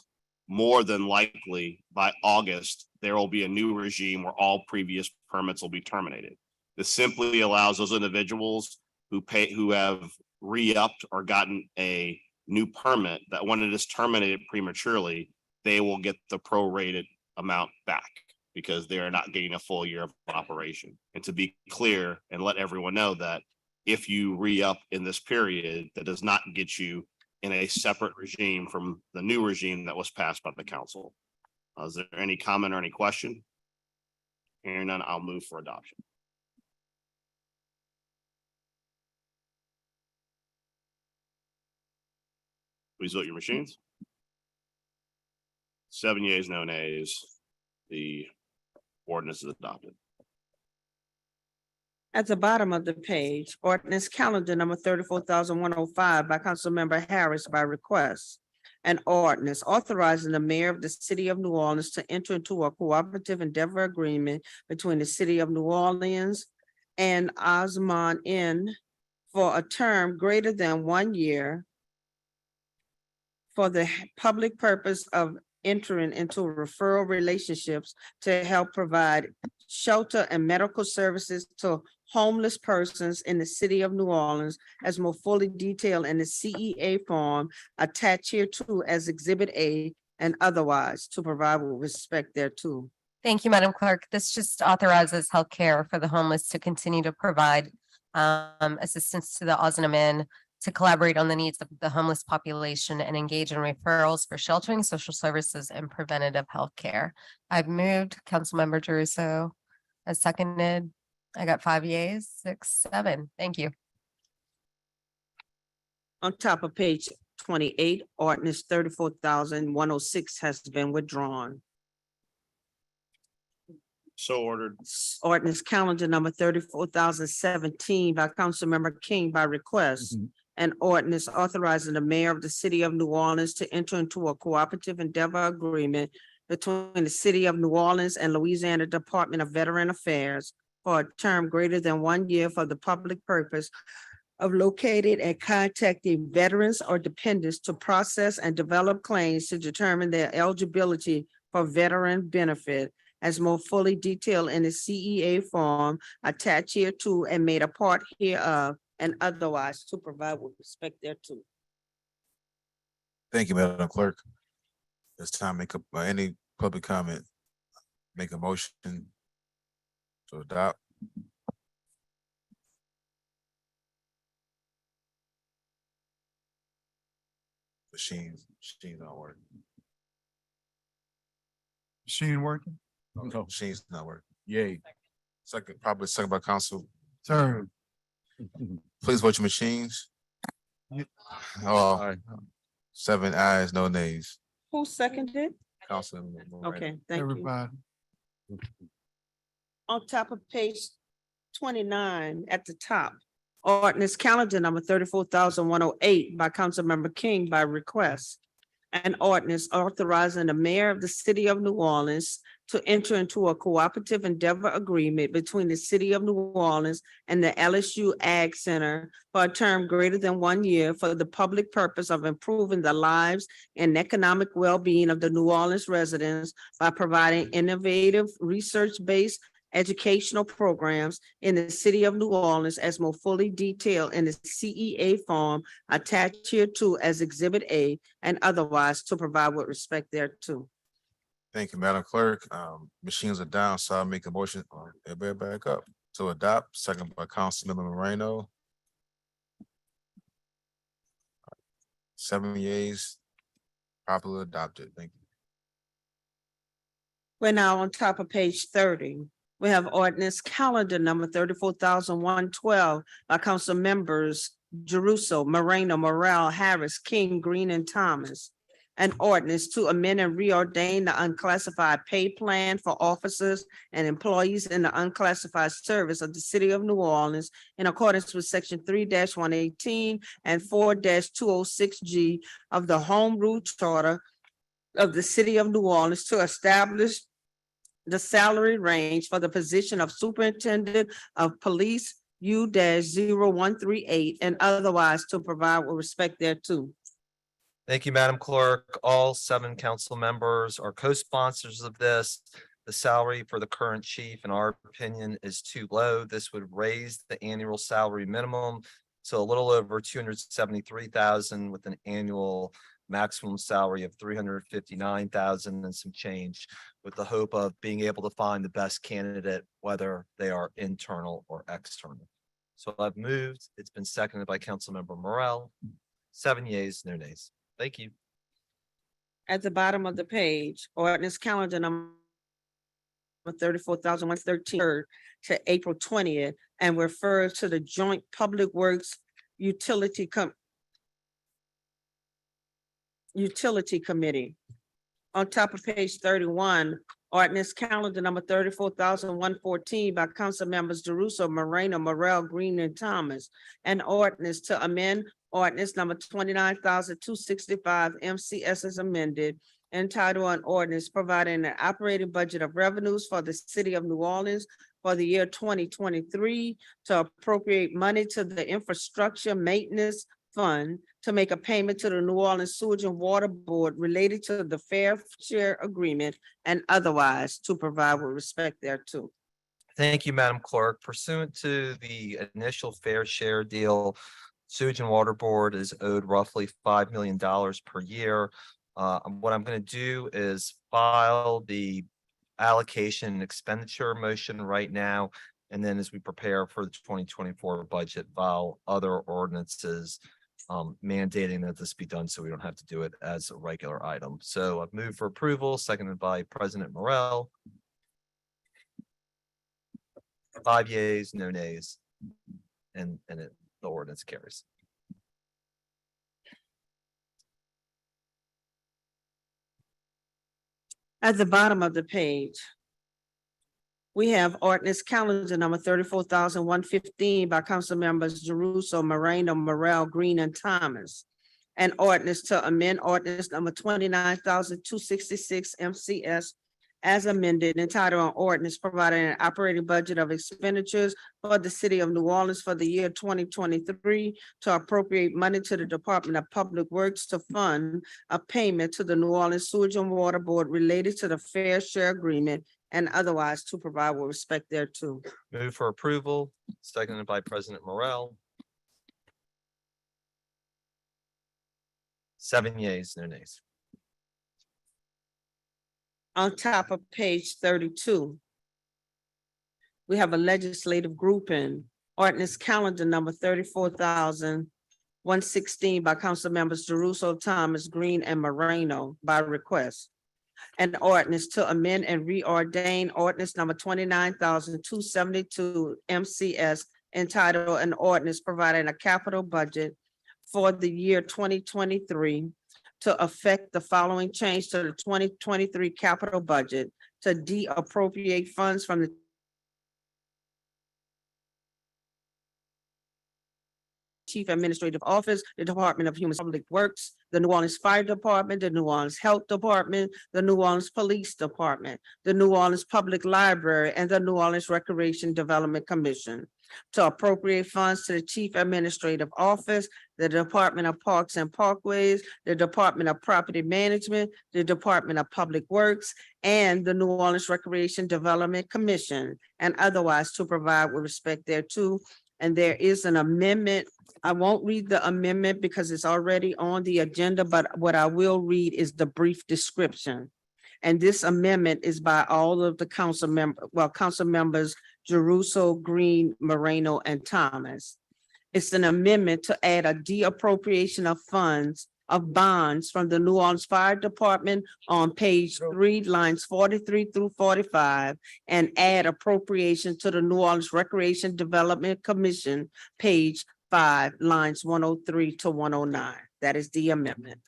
more than likely by August, there will be a new regime where all previous permits will be terminated. This simply allows those individuals who have re-upped or gotten a new permit that when it is terminated prematurely, they will get the prorated amount back. because they are not getting a full year of operation. And to be clear and let everyone know that if you re-up in this period, that does not get you in a separate regime from the new regime that was passed by the council. Is there any comment or any question? Hearing none, I'll move for adoption. Please vote your machines. 7 yeas, no nays. The ordinance is adopted. At the bottom of the page, ordinance calendar number 34,105 by Councilmember Harris by request. An ordinance authorizing the mayor of the city of New Orleans to enter into a cooperative endeavor agreement between the city of New Orleans and Osmond Inn for a term greater than 1 year for the public purpose of entering into referral relationships to help provide shelter and medical services to homeless persons in the city of New Orleans, as more fully detailed in the CEA form attached here to as Exhibit A, and otherwise to provide with respect thereto. Thank you, Madam Clerk. This just authorizes healthcare for the homeless to continue to provide assistance to the Osmond Inn to collaborate on the needs of the homeless population and engage in referrals for sheltering, social services, and preventative health care. I've moved. Councilmember Jeruso has seconded. I got 5 yeas, 6, 7. Thank you. On top of page 28, ordinance 34,106 has been withdrawn. So ordered. Ordinance calendar number 34,017 by Councilmember King by request. An ordinance authorizing the mayor of the city of New Orleans to enter into a cooperative endeavor agreement between the city of New Orleans and Louisiana Department of Veteran Affairs for a term greater than 1 year for the public purpose of locating and contacting veterans or dependents to process and develop claims to determine their eligibility for veteran benefit, as more fully detailed in the CEA form attached here to and made a part hereof, and otherwise to provide with respect thereto. Thank you, Madam Clerk. It's time to make up any public comment. Make a motion to adopt. Machines not working. Machine working? No, machines not working. Yay. Second, probably second by Council. Third. Please vote your machines. Oh, 7 ayes, no nays. Who seconded? Council. Okay, thank you. Everybody. On top of page 29 at the top, ordinance calendar number 34,108 by Councilmember King by request. An ordinance authorizing the mayor of the city of New Orleans to enter into a cooperative endeavor agreement between the city of New Orleans and the LSU Ag Center for a term greater than 1 year for the public purpose of improving the lives and economic well-being of the New Orleans residents by providing innovative research-based educational programs in the city of New Orleans, as more fully detailed in the CEA form attached here to as Exhibit A, and otherwise to provide with respect thereto. Thank you, Madam Clerk. Machines are down, so I'll make a motion. Everybody back up to adopt, second by Councilmember Moreno. 7 yeas, properly adopted. Thank you. We're now on top of page 30. We have ordinance calendar number 34,112 by council members Jeruso, Moreno, Morel, Harris, King, Green, and Thomas. An ordinance to amend and reordain the unclassified pay plan for officers and employees in the unclassified service of the city of New Orleans in accordance with section 3-118 and 4-206G of the Home Rule Charter of the city of New Orleans to establish the salary range for the position of superintendent of police U-0138 and otherwise to provide with respect thereto. Thank you, Madam Clerk. All 7 council members are co-sponsors of this. The salary for the current chief, in our opinion, is too low. This would raise the annual salary minimum to a little over $273,000 with an annual maximum salary of $359,000 and some change, with the hope of being able to find the best candidate, whether they are internal or external. So I've moved. It's been seconded by Councilmember Morel. 7 yeas, no nays. Thank you. At the bottom of the page, ordinance calendar number 34,113 to April 20th and refer to the Joint Public Works Utility Committee. On top of page 31, ordinance calendar number 34,114 by council members DeRusso, Moreno, Morel, Green, and Thomas. An ordinance to amend ordinance number 29,265 MCS is amended, entitled an ordinance providing an operating budget of revenues for the city of New Orleans for the year 2023 to appropriate money to the infrastructure maintenance fund to make a payment to the New Orleans Sewage and Water Board related to the fair share agreement and otherwise to provide with respect thereto. Thank you, Madam Clerk. Pursuant to the initial fair share deal, Sewage and Water Board is owed roughly $5 million per year. What I'm going to do is file the allocation and expenditure motion right now. And then as we prepare for the 2024 budget, file other ordinances mandating that this be done so we don't have to do it as a regular item. So I've moved for approval, seconded by President Morel. 5 yeas, no nays, and the ordinance carries. At the bottom of the page, we have ordinance calendar number 34,115 by council members DeRusso, Moreno, Morel, Green, and Thomas. An ordinance to amend ordinance number 29,266 MCS as amended, entitled an ordinance providing an operating budget of expenditures for the city of New Orleans for the year 2023 to appropriate money to the Department of Public Works to fund a payment to the New Orleans Sewage and Water Board related to the fair share agreement and otherwise to provide with respect thereto. Move for approval, seconded by President Morel. 7 yeas, no nays. On top of page 32, we have a legislative grouping, ordinance calendar number 34,116 by council members DeRusso, Thomas, Green, and Moreno by request. An ordinance to amend and reordain ordinance number 29,272 MCS entitled an ordinance providing a capital budget for the year 2023 to affect the following change to the 2023 capital budget to de-appropriate funds from the Chief Administrative Office, the Department of Human Public Works, the New Orleans Fire Department, the New Orleans Health Department, the New Orleans Police Department, the New Orleans Public Library, and the New Orleans Recreation Development Commission to appropriate funds to the Chief Administrative Office, the Department of Parks and Parkways, the Department of Property Management, the Department of Public Works, and the New Orleans Recreation Development Commission, and otherwise to provide with respect thereto. And there is an amendment. I won't read the amendment because it's already on the agenda, but what I will read is the brief description. And this amendment is by all of the council members DeRusso, Green, Moreno, and Thomas. It's an amendment to add a de-appropriation of funds of bonds from the New Orleans Fire Department on page 3, lines 43 through 45, and add appropriation to the New Orleans Recreation Development Commission, page 5, lines 103 to 109. That is the amendment.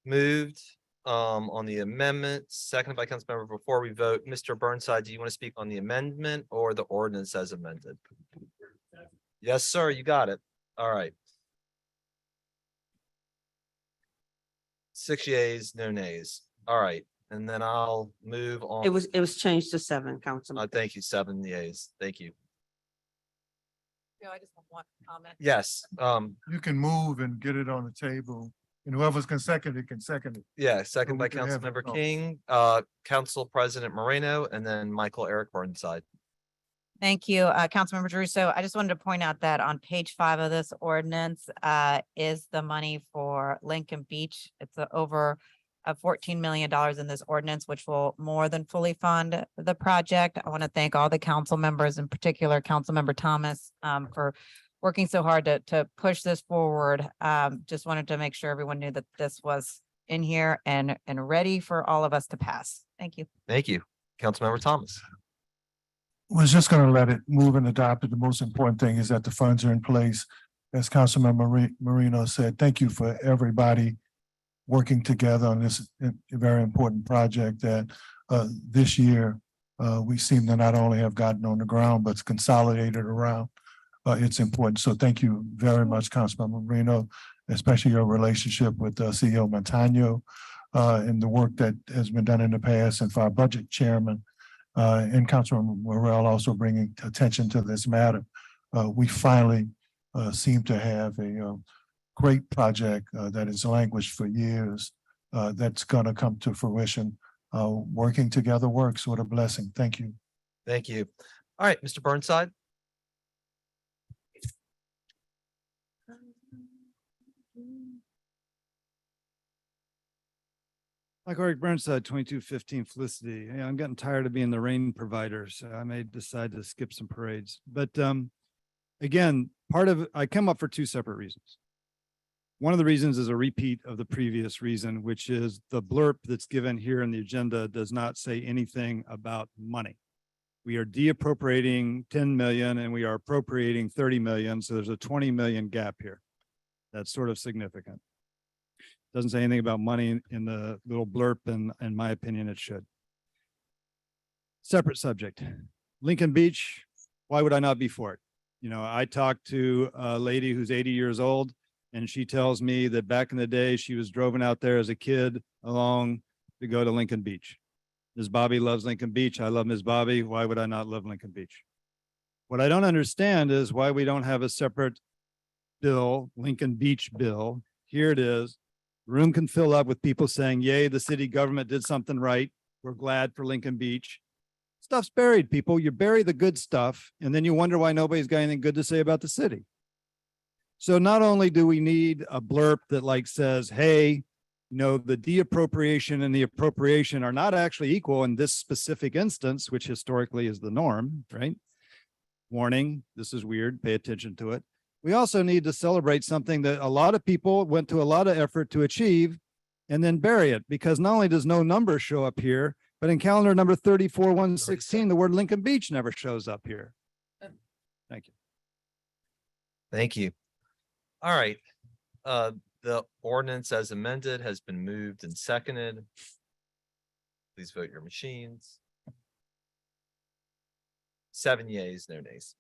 Moved on the amendment, seconded by Councilmember. Before we vote, Mr. Burnside, do you want to speak on the amendment or the ordinance as amended? Yes, sir, you got it. All right. 6 yeas, no nays. All right, and then I'll move on. It was changed to 7, Councilman. Thank you, 7 yeas. Thank you. No, I just have one comment. Yes, You can move and get it on the table, and whoever's can second it can second it. yeah, second by we can have it Councilmember go. King, Council President Moreno, and then Michael Eric Burnside. Thank you, Councilmember Druso. I just wanted to point out that on page 5 of this ordinance, is the money for Lincoln Beach. It's over $14 million in this ordinance, which will more than fully fund the project. I want to thank all the council members, in particular, Councilmember Thomas, for working so hard to push this forward. Just wanted to make sure everyone knew that this was in here and ready for all of us to pass. Thank you. Thank you. Councilmember Thomas. Was just going to let it move and adopt it. The most important thing is that the funds are in place. As Councilmember Marino said, thank you for everybody working together on this very important project that this year we seem to not only have gotten on the ground, but it's consolidated around its importance. So thank you very much, Councilmember Marino, especially your relationship with CEO Montano and the work that has been done in the past, and for our budget chairman and Councilman Morrell also bringing attention to this matter. We finally seem to have a great project that has languished for years that's going to come to fruition. Working together works. What a blessing. Thank you. Thank you. All right, Mr. Burnside. Michael Eric Burnside, 2215 Felicity. Hey, I'm getting tired of being the rain provider, so I may decide to skip some parades. But again, I come up for two separate reasons. One of the reasons is a repeat of the previous reason, which is the blurb that's given here in the agenda does not say anything about money. We are de-appropriating 10 million and we are appropriating 30 million. So there's a 20 million gap here. That's sort of significant. Doesn't say anything about money in the little blurb, and in my opinion, it should. Separate subject. Lincoln Beach, why would I not be for it? You know, I talked to a lady who's 80 years old, and she tells me that back in the day, she was driven out there as a kid along to go to Lincoln Beach. Ms. Bobby loves Lincoln Beach. I love Ms. Bobby. Why would I not love Lincoln Beach? What I don't understand is why we don't have a separate bill, Lincoln Beach bill. Here it is. Room can fill up with people saying, yay, the city government did something right. We're glad for Lincoln Beach. Stuff's buried, people. You bury the good stuff, and then you wonder why nobody's got anything good to say about the city. So not only do we need a blurb that like says, hey, you know, the de-appropriation and the appropriation are not actually equal in this specific instance, which historically is the norm, right? Warning, this is weird, pay attention to it. We also need to celebrate something that a lot of people went to a lot of effort to achieve and then bury it, because not only does no number show up here, but in calendar number 34-116, the word Lincoln Beach never shows up here. Thank you. Thank you. All right. The ordinance as amended has been moved and seconded. Please vote your machines. 7 yeas, no nays.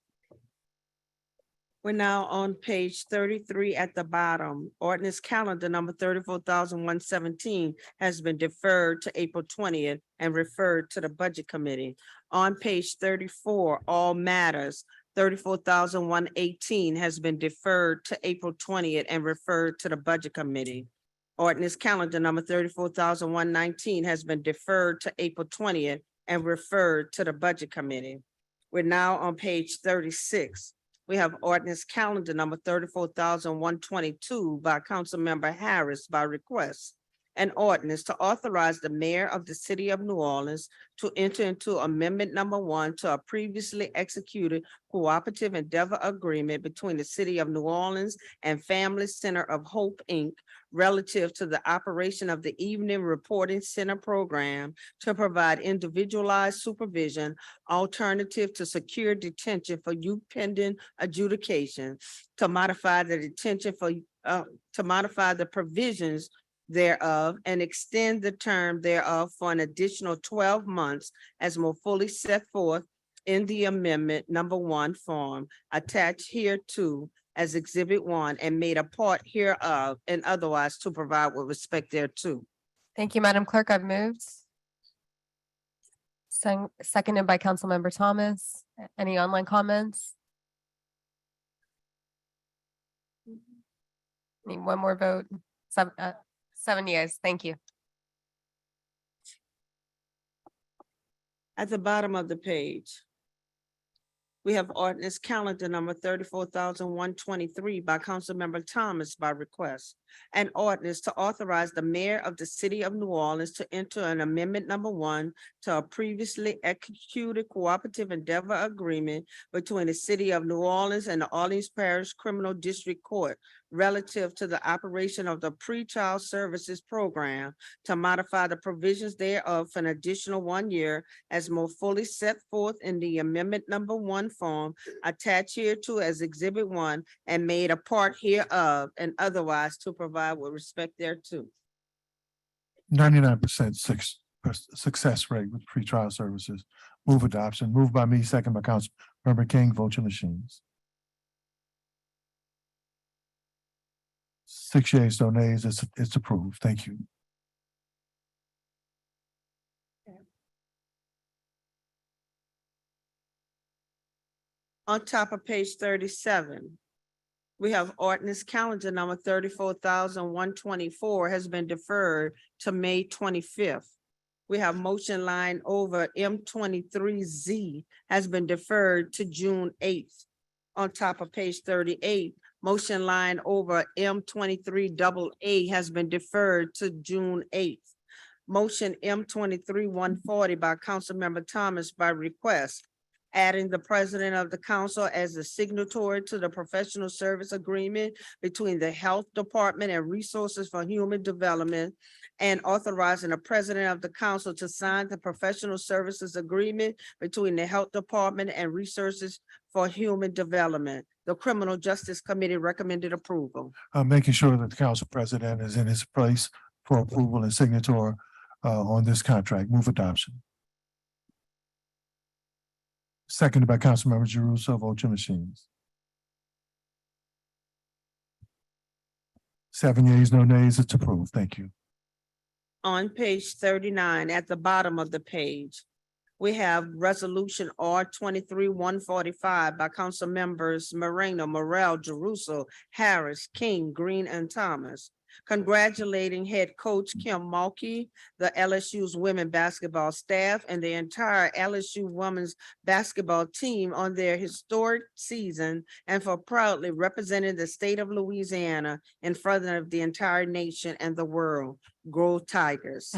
We're now on page 33 at the bottom. Ordinance calendar number 34,117 has been deferred to April 20th and referred to the Budget Committee. On page 34, all matters, 34,118 has been deferred to April 20th and referred to the Budget Committee. Ordinance calendar number 34,119 has been deferred to April 20th and referred to the Budget Committee. We're now on page 36. We have ordinance calendar number 34,122 by Councilmember Harris by request. An ordinance to authorize the mayor of the city of New Orleans to enter into amendment number 1 to a previously executed cooperative endeavor agreement between the city of New Orleans and Family Center of Hope, Inc. relative to the operation of the Evening Reporting Center program to provide individualized supervision alternative to secure detention for youth pending adjudication, to modify the provisions thereof and extend the term thereof for an additional 12 months as more fully set forth in the amendment number 1 form attached hereto as exhibit 1 and made a part hereof and otherwise to provide with respect thereto. Thank you, Madam Clerk. I've moved. Seconded by Councilmember Thomas. Any online comments? Need one more vote. 7 yeas. Thank you. At the bottom of the page, We have ordinance calendar number 34,123 by Councilmember Thomas by request. An ordinance to authorize the mayor of the city of New Orleans to enter an amendment number 1 to a previously executed cooperative endeavor agreement between the city of New Orleans and the Orleans Parish Criminal District Court relative to the operation of the pretrial services program to modify the provisions thereof for an additional 1 year as more fully set forth in the amendment number 1 form attached hereto as exhibit 1 and made a part hereof and otherwise to provide with respect thereto. 99% success rate with pretrial services. Move adoption. Moved by me, second by Councilmember King. Vote your machines. 6 yeas, no nays. It's approved. Thank you. On top of page 37, we have ordinance calendar number 34,124 has been deferred to May 25th. We have motion line over M23Z has been deferred to June 8th. On top of page 38, motion line over M23AA has been deferred to June 8th. Motion M23-140 by Councilmember Thomas by request, adding the president of the council as the signatory to the professional service agreement between the Health Department and Resources for Human Development, and authorizing the president of the council to sign the professional services agreement between the Health Department and Resources for Human Development. The Criminal Justice Committee recommended approval. Making sure that the council president is in his place for approval and signature on this contract. Move adoption. Seconded by Councilmember Jeruso. Vote your machines. 7 yeas, no nays. It's approved. Thank you. On page 39, at the bottom of the page, we have resolution R 23-145 by council members Moreno, Morel, Jeruso, Harris, King, Green, and Thomas, congratulating head coach Kim Mulkey, the LSU's women basketball staff, and the entire LSU women's basketball team on their historic season and for proudly representing the state of Louisiana in front of the entire nation and the world. Go Tigers.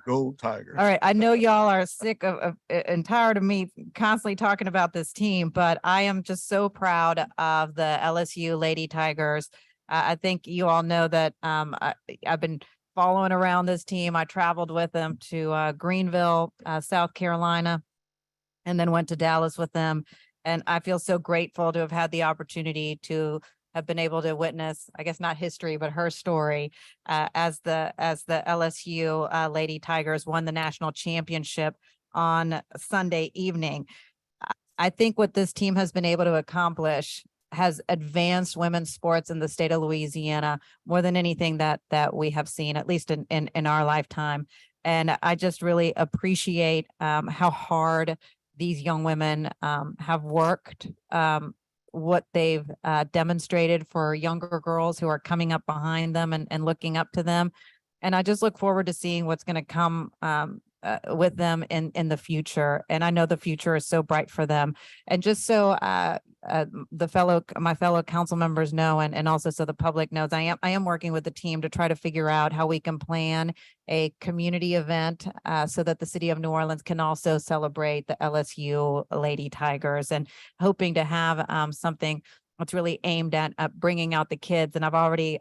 Go Tigers. All right, I know y'all are sick of and tired of me constantly talking about this team, but I am just so proud of the LSU Lady Tigers. I think you all know that I've been following around this team. I traveled with them to Greenville, South Carolina, and then went to Dallas with them. And I feel so grateful to have had the opportunity to have been able to witness, I guess not history, but her story as the LSU Lady Tigers won the national championship on Sunday evening. I think what this team has been able to accomplish has advanced women's sports in the state of Louisiana more than anything that we have seen, at least in our lifetime. And I just really appreciate how hard these young women have worked, what they've demonstrated for younger girls who are coming up behind them and looking up to them. And I just look forward to seeing what's going to come with them in the future. And I know the future is so bright for them. And just so my fellow council members know, and also so the public knows, I am working with the team to try to figure out how we can plan a community event so that the city of New Orleans can also celebrate the LSU Lady Tigers, and hoping to have something that's really aimed at bringing out the kids. And I've already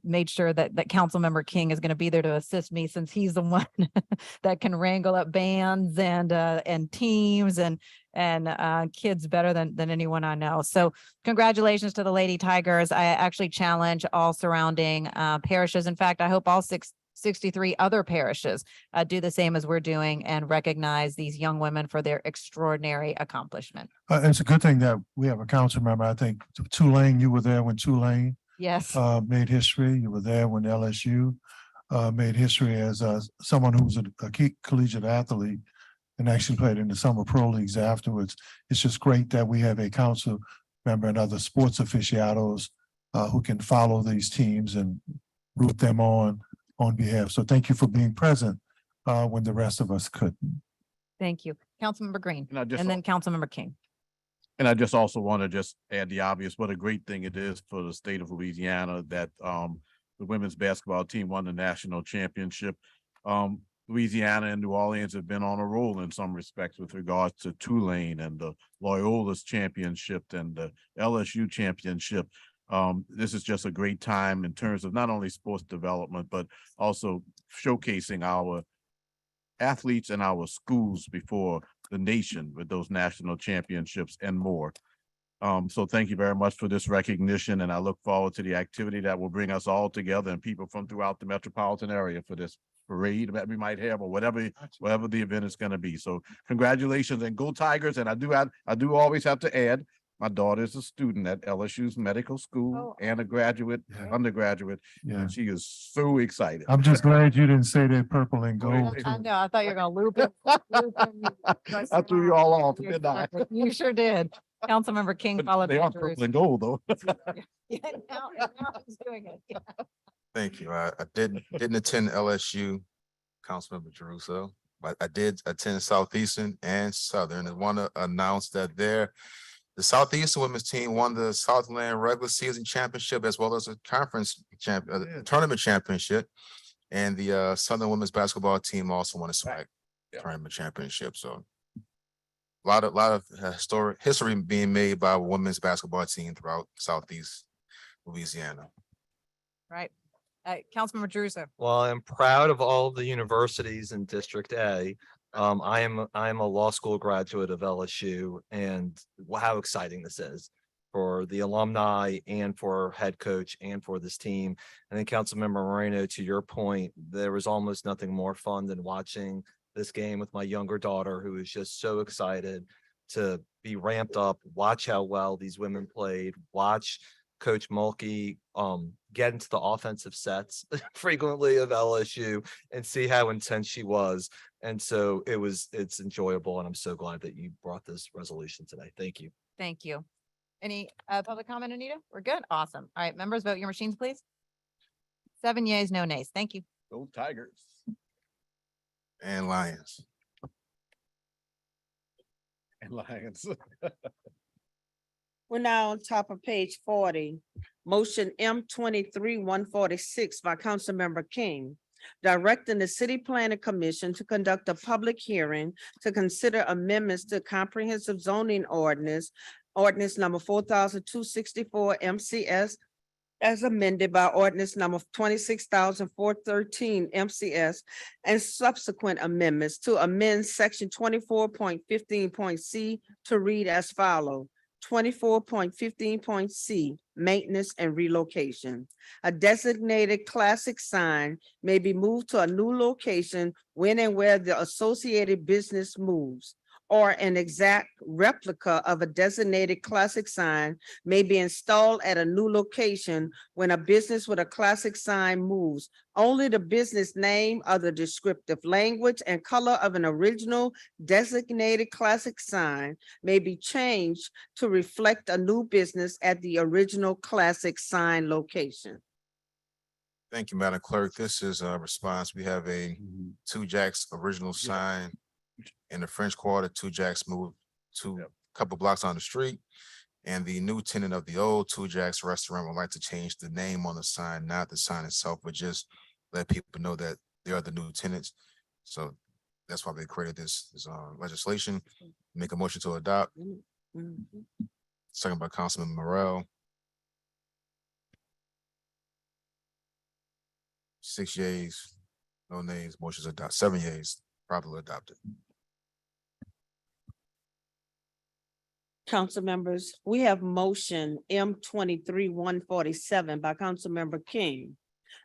made sure that Councilmember King is going to be there to assist me, since he's the one that can wrangle up bands and teams and kids better than anyone I know. So congratulations to the Lady Tigers. I actually challenge all surrounding parishes. In fact, I hope all 63 other parishes do the same as we're doing and recognize these young women for their extraordinary accomplishment. It's a good thing that we have a council member. I think Tulane, you were there when Tulane Yes. made history. You were there when LSU made history as someone who was a key collegiate athlete and actually played in the summer pro leagues afterwards. It's just great that we have a council member and other sports aficionados who can follow these teams and root them on behalf. So thank you for being present when the rest of us couldn't. Thank you. Councilmember Green, And I just, and then Councilmember King. and I just also want to just add the obvious, what a great thing it is for the state of Louisiana that the women's basketball team won the national championship. Louisiana and New Orleans have been on a roll in some respects with regards to Tulane and the Loyola's championship and the LSU championship. This is just a great time in terms of not only sports development, but also showcasing our athletes and our schools before the nation with those national championships and more. So thank you very much for this recognition, and I look forward to the activity that will bring us all together and people from throughout the metropolitan area for this parade that we might have, or whatever the event is going to be. So congratulations and go Tigers. And I do always have to add, my daughter is a student at LSU's medical school and a graduate, undergraduate. Yeah. And she is so excited. I'm just glad you didn't say they're purple and gold. I too. know, I thought you were gonna loop it. I threw you all off, didn't I? You sure did. Councilmember King followed. They by are Drews. purple and gold though. Yeah, now he's doing it. Yeah. Thank you. I didn't attend LSU, Councilmember Jeruso, but I did attend Southeastern and Southern. And want to announce that the Southeastern women's team won the Southland regular season championship as well as a conference tournament championship. And the Southern women's basketball team also won a SWAC tournament championship. So a lot of history being made by a women's basketball team throughout Southeast Louisiana. Right. Councilmember Druso. Well, I'm proud of all of the universities in District A. I am a law school graduate of LSU, and how exciting this is for the alumni and for head coach and for this team. I think Councilmember Moreno, to your point, there was almost nothing more fun than watching this game with my younger daughter, who is just so excited to be ramped up, watch how well these women played, watch Coach Mulkey get into the offensive sets frequently of LSU and see how intense she was. And so it's enjoyable, and I'm so glad that you brought this resolution today. Thank you. Thank you. Any public comment, Anita? We're good. Awesome. All right, members, vote your machines, please. 7 yeas, no nays. Thank you. Go Tigers. And Lions. And Lions. We're now on top of page 40. Motion M23-146 by Councilmember King, directing the City Planning Commission to conduct a public hearing to consider amendments to comprehensive zoning ordinance number 4,264 MCS as amended by ordinance number 26,413 MCS and subsequent amendments to amend section 24.15.c to read as follows. 24.15.c, maintenance and relocation. A designated classic sign may be moved to a new location when and where the associated business moves, or an exact replica of a designated classic sign may be installed at a new location when a business with a classic sign moves. Only the business name of the descriptive language and color of an original designated classic sign may be changed to reflect a new business at the original classic sign location. Thank you, Madam Clerk. This is a response. We have a Two Jacks original sign in the French Quarter. Two Jacks moved to a couple blocks on the street. And the new tenant of the old Two Jacks restaurant would like to change the name on the sign, not the sign itself, but just let people know that they are the new tenants. So that's why they created this legislation. Make a motion to adopt. Second by Councilman Morrell. 6 yeas, no nays, motions adopted. 7 yeas, properly adopted. Council members, we have motion M23-147 by Councilmember King,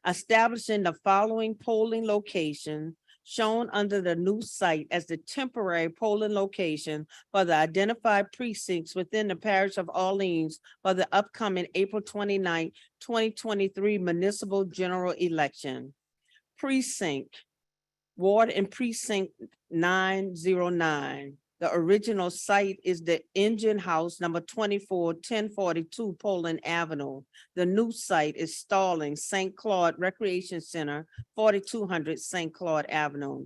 establishing the following polling location shown under the new site as the temporary polling location for the identified precincts within the parish of Orleans for the upcoming April 29, 2023 municipal general election. Precinct, Ward and Precinct 909. The original site is the Engine House number 24-1042 Poland Avenue. The new site is Stallings St. Claude Recreation Center, 4200 St. Claude Avenue.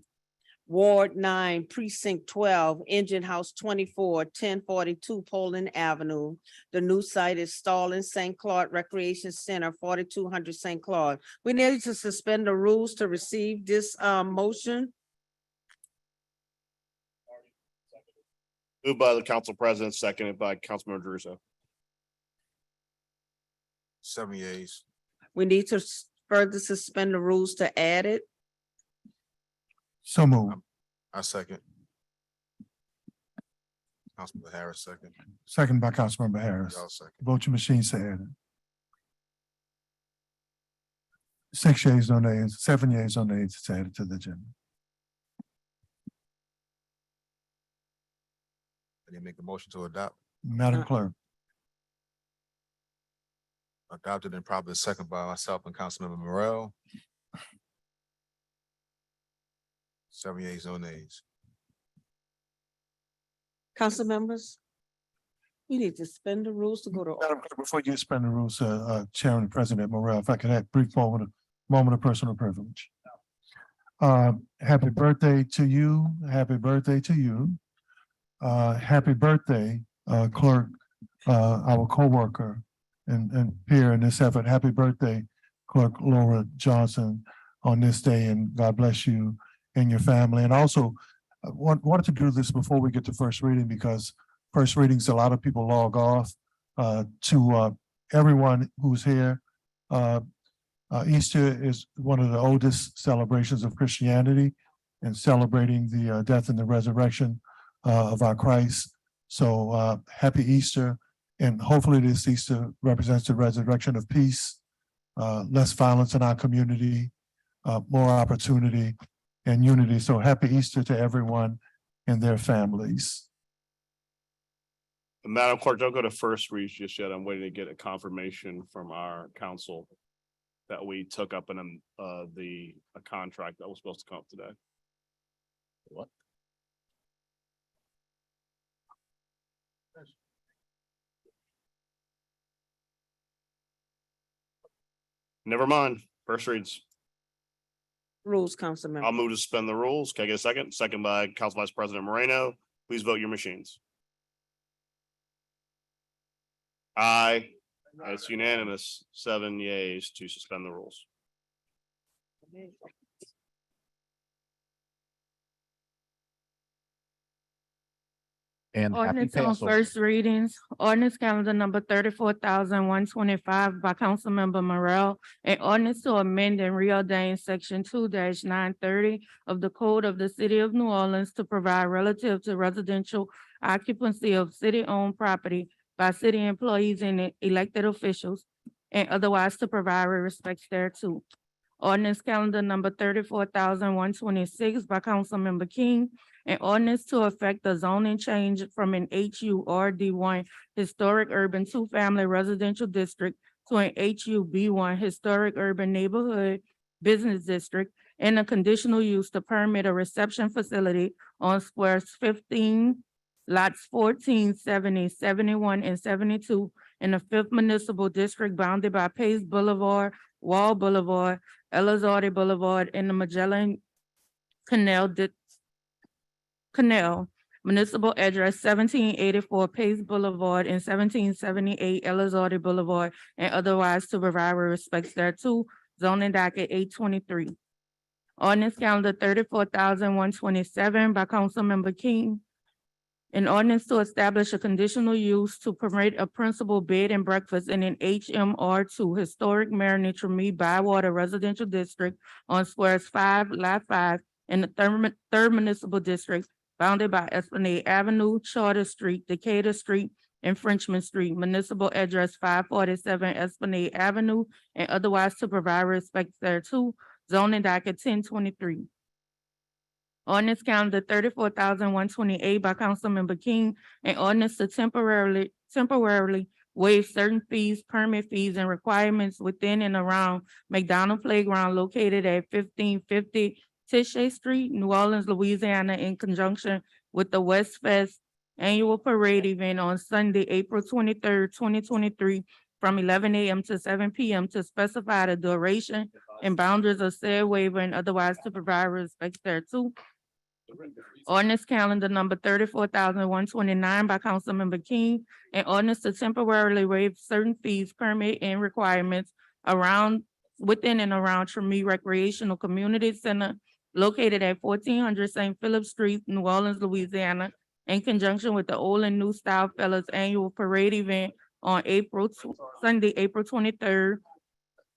Ward 9, Precinct 12, Engine House 24, 1042 Poland Avenue. The new site is Stallings St. Claude Recreation Center, 4200 St. Claude. We need to suspend the rules to receive this motion. Moved by the council president, seconded by Councilmember Druso. 7 yeas. We need to further suspend the rules to add it. So moved. I second. Councilman Harris, second. Second by Councilmember Harris. Y'all second. Vote your machine say added. 6 yeas, no nays, 7 yeas, no nays, it's added to the agenda. I need make a motion to adopt. Madam Clerk, Adopted and probably second by myself and Councilmember Morrell. 7 yeas, no nays. Council members? We need to suspend the rules to go to. Madam Clerk, before you suspend the rules, Chairman and President Morrell, if I could have a brief moment of personal privilege. Happy birthday to you. Happy birthday to you. Happy birthday, Clerk, our co-worker and peer in this effort. Happy birthday, Clerk Laura Johnson, on this day, and God bless you and your family. And also, I wanted to do this before we get to first reading, because first readings, a lot of people log off. To everyone who's here, Easter is one of the oldest celebrations of Christianity, and celebrating the death and the resurrection of our Christ. So happy Easter, and hopefully this Easter represents the resurrection of peace, less violence in our community, more opportunity and unity. So happy Easter to everyone and their families. Madam Clerk, don't go to first read just yet. I'm waiting to get a confirmation from our council that we took up a contract that was supposed to come up today. What? Never mind. First reads. Rules, council member. I'll move to suspend the rules. Can I get a second? Second by Council Vice President Moreno. Please vote your machines. Aye. It's unanimous. 7 yeas to suspend the rules. And happy Ordinance on Passover. first readings, ordinance calendar number 34,125 by Councilmember Morrell. An ordinance to amend and reordain section 2-930 of the Code of the City of New Orleans to provide relative to residential occupancy of city-owned property by city employees and elected officials, and otherwise to provide with respect thereto. Ordinance calendar number 34,126 by Councilmember King. An ordinance to affect the zoning change from an HURD1 historic urban two-family residential district to an HUB1 historic urban neighborhood business district, and a conditional use to permit a reception facility on squares 15, lots 14, 70, 71, and 72 in the fifth municipal district bounded by Pace Boulevard, Wall Boulevard, Elizalde Boulevard, and the Magellan Canal, municipal address 1784 Pace Boulevard and 1778 Elizalde Boulevard, and otherwise to provide with respects thereto, zoning docket 823. Ordinance calendar 34,127 by Councilmember King. An ordinance to establish a conditional use to permit a principal bed and breakfast in an HMR2 historic Marigny Tremé Bywater residential district on squares 5, lot 5 in the third municipal district bounded by Esplanade Avenue, Charter Street, Decatur Street, and Frenchman Street, municipal address 547 Esplanade Avenue, and otherwise to provide respect thereto, zoning docket 1023. Ordinance calendar 34,128 by Councilmember King, an ordinance to temporarily waive certain fees, permit fees, and requirements within and around McDonald Playground located at 1550 Tisha Street, New Orleans, Louisiana, in conjunction with the West Fest Annual Parade event on Sunday, April 23rd, 2023, from 11 a.m. to 7 p.m. to specify the duration and boundaries of said waiver and otherwise to provide respect thereto. Ordinance calendar number 34,129 by Councilmember King, an ordinance to temporarily waive certain fees, permit and requirements within and around Tremere Recreational Community Center located at 1400 St. Philip Street, New Orleans, Louisiana, in conjunction with the Old and New Style Fellas Annual Parade event on Sunday, April 23rd,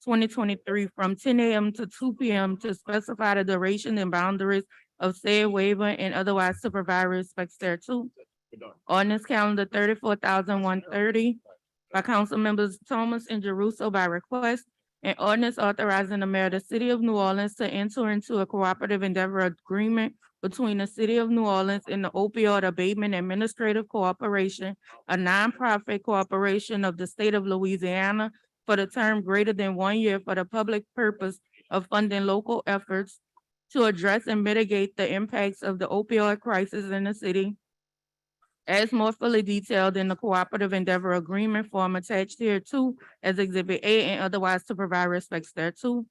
2023, from 10 a.m. to 2 p.m. to specify the duration and boundaries of said waiver and otherwise to provide respects thereto. Ordinance calendar 34,130 by Council Members Thomas and Jeruso by request. An ordinance authorizing the mayor of the city of New Orleans to enter into a cooperative endeavor agreement between the city of New Orleans and the Opioid Abatement Administrative Corporation, a nonprofit corporation of the state of Louisiana, for the term greater than 1 year for the public purpose of funding local efforts to address and mitigate the impacts of the opioid crisis in the city, as more fully detailed in the cooperative endeavor agreement form attached here too as Exhibit A, and otherwise to provide respects thereto.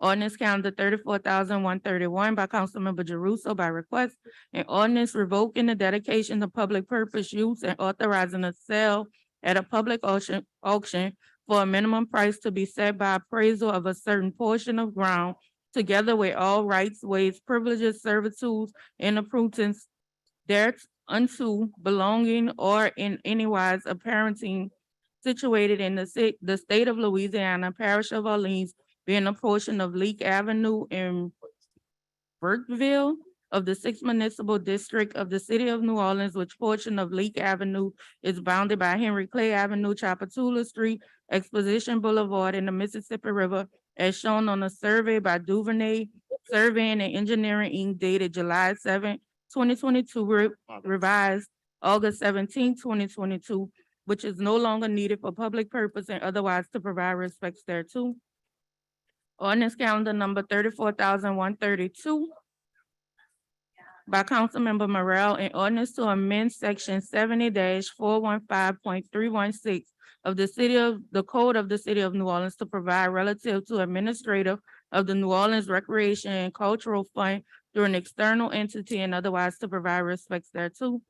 Ordinance calendar 34,131 by Councilmember Jeruso by request. An ordinance revoking the dedication to public purpose use and authorizing a sale at a public auction for a minimum price to be set by appraisal of a certain portion of ground, together with all rights, ways, privileges, servitudes, and appurtenances thereunto belonging or in any wise apparenting situated in the state of Louisiana, parish of Orleans, being a portion of Leak Avenue in Burkeville of the sixth municipal district of the city of New Orleans, which portion of Leak Avenue is bounded by Henry Clay Avenue, Chapatula Street, Exposition Boulevard, and the Mississippi River, as shown on a survey by Duvernay Surveying and Engineering Inc. dated July 7, 2022, revised August 17, 2022, which is no longer needed for public purpose and otherwise to provide respects thereto. Ordinance calendar number 34,132 by Councilmember Morrell, an ordinance to amend section 70-415.316 of the Code of the City of New Orleans to provide relative to administrative of the New Orleans Recreation and Cultural Fund through an external entity and otherwise to provide respects thereto.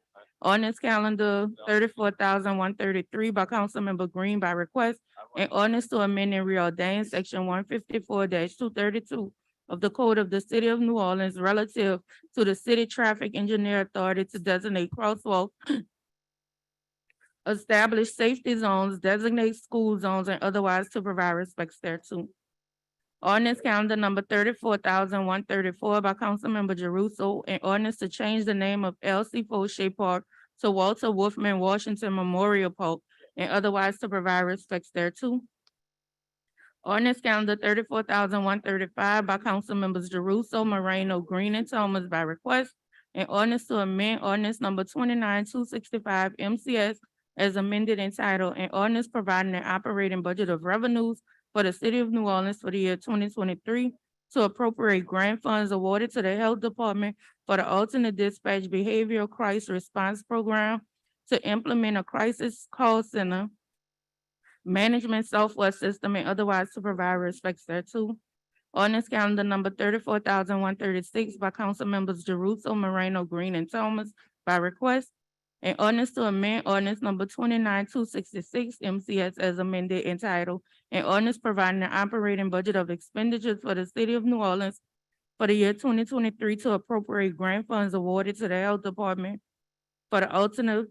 Ordinance calendar 34,133 by Councilmember Green by request. An ordinance to amend and reordain section 154-232 of the Code of the City of New Orleans relative to the City Traffic Engineer Authority to designate crosswalks, establish safety zones, designate school zones, and otherwise to provide respects thereto. Ordinance calendar number 34,134 by Councilmember Jeruso, an ordinance to change the name of Elsie Fauché Park to Walter Wolfman Washington Memorial Park, and otherwise to provide respects thereto. Ordinance calendar 34,135 by Councilmembers Jeruso, Moreno, Green, and Thomas by request. An ordinance to amend ordinance number 29-265 MCS as amended entitled, an ordinance providing an operating budget of revenues for the city of New Orleans for the year 2023 to appropriate grant funds awarded to the Health Department for the alternate dispatch behavioral crisis response program to implement a crisis call center management software system and otherwise to provide respects thereto. Ordinance calendar number 34,136 by Council Members Jeruso, Moreno, Green, and Thomas by request. An ordinance to amend ordinance number 29-266 MCS as amended entitled, an ordinance providing an operating budget of expenditures for the city of New Orleans for the year 2023 to appropriate grant funds awarded to the Health Department for the alternate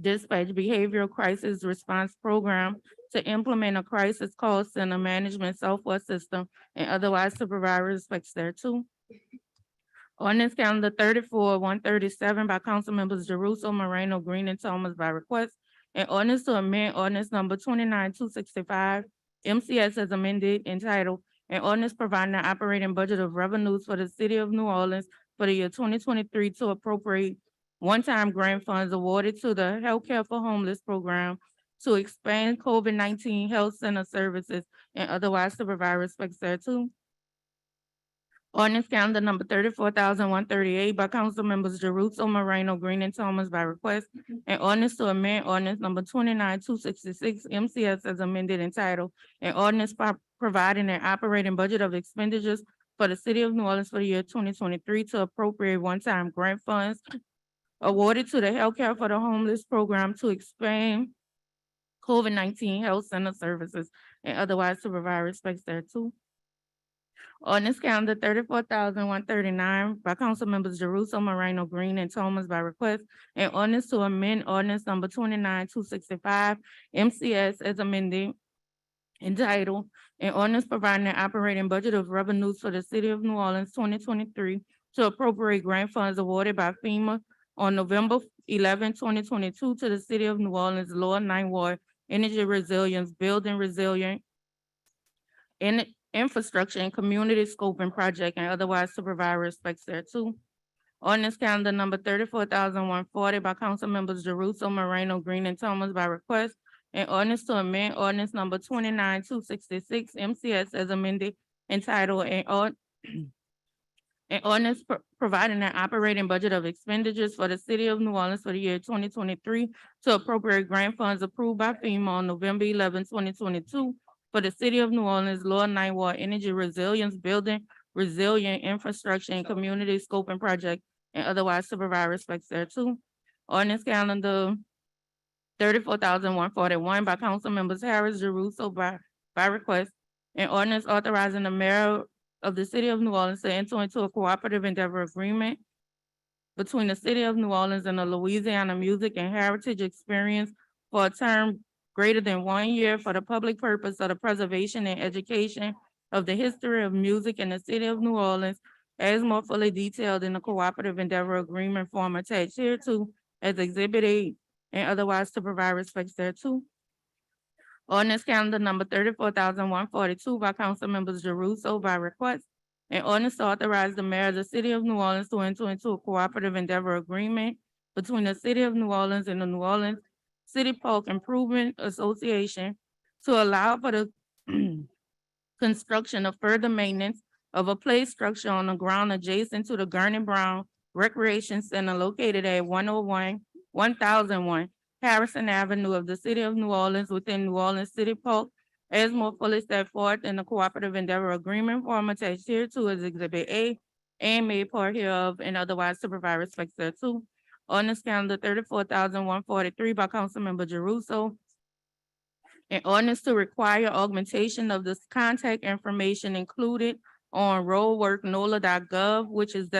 dispatch behavioral crisis response program to implement a crisis call center management software system and otherwise to provide respects thereto. Ordinance calendar 34-137 by Council Members Jeruso, Moreno, Green, and Thomas by request. An ordinance to amend ordinance number 29-265 MCS as amended entitled, an ordinance providing an operating budget of revenues for the city of New Orleans for the year 2023 to appropriate one-time grant funds awarded to the Healthcare for Homeless program to expand COVID-19 health center services and otherwise to provide respects thereto. Ordinance calendar number 34,138 by Council Members Jeruso, Moreno, Green, and Thomas by request. An ordinance to amend ordinance number 29-266 MCS as amended entitled, an ordinance providing an operating budget of expenditures for the city of New Orleans for the year twenty twenty-three to appropriate one-time grant funds awarded to the Healthcare for the Homeless program to expand COVID-19 health center services and otherwise to provide respects thereto. Ordinance calendar 34,139 by council members Jerusalem, Moreno, Green, and Thomas by request, and ordinance to amend ordinance number 29-265 MCS as amended entitled, an ordinance providing an operating budget of revenues for the city of New Orleans 2023 to appropriate grant funds awarded by FEMA on November 11, 2022 to the city of New Orleans Lower Ninth Ward Energy Resilience Building Resilient in Infrastructure and Community Scoping Project and otherwise to provide respects thereto. Ordinance calendar number 34,140 by council members Jerusalem, Moreno, Green, and Thomas by request, and ordinance to amend ordinance number 29-266 MCS as amended entitled an ordinance providing an operating budget of expenditures for the city of New Orleans for the year 2023 to appropriate grant funds approved by FEMA on November 11, 2022 for the city of New Orleans Lower Ninth Ward Energy Resilience Building Resilient Infrastructure and Community Scoping Project and otherwise to provide respects thereto. Ordinance calendar 34,141 by council members Harris, Jerusalem by request, and ordinance authorizing the mayor of the city of New Orleans to enter into a cooperative endeavor agreement between the city of New Orleans and the Louisiana Music and Heritage Experience for a term greater than 1 year for the public purpose of the preservation and education of the history of music in the city of New Orleans, as more fully detailed in the cooperative endeavor agreement form attached hereto as Exhibit A, and otherwise to provide respects thereto. Ordinance calendar number 34,142 by council members Jerusalem by request, and ordinance to authorize the mayor of the city of New Orleans to enter into a cooperative endeavor agreement between the city of New Orleans and the New Orleans City Park Improvement Association to allow for the construction of further maintenance of a play structure on the ground adjacent to the Gurney Brown Recreation Center located at 1001 Harrison Avenue of the city of New Orleans within New Orleans City Park, as more fully set forth in the cooperative endeavor agreement form attached hereto as Exhibit A and made part hereof and otherwise to provide respects thereto. Ordinance calendar 34,143 by councilmember Jerusalem. An ordinance to require augmentation of this contact information included on roadworknola.gov, which is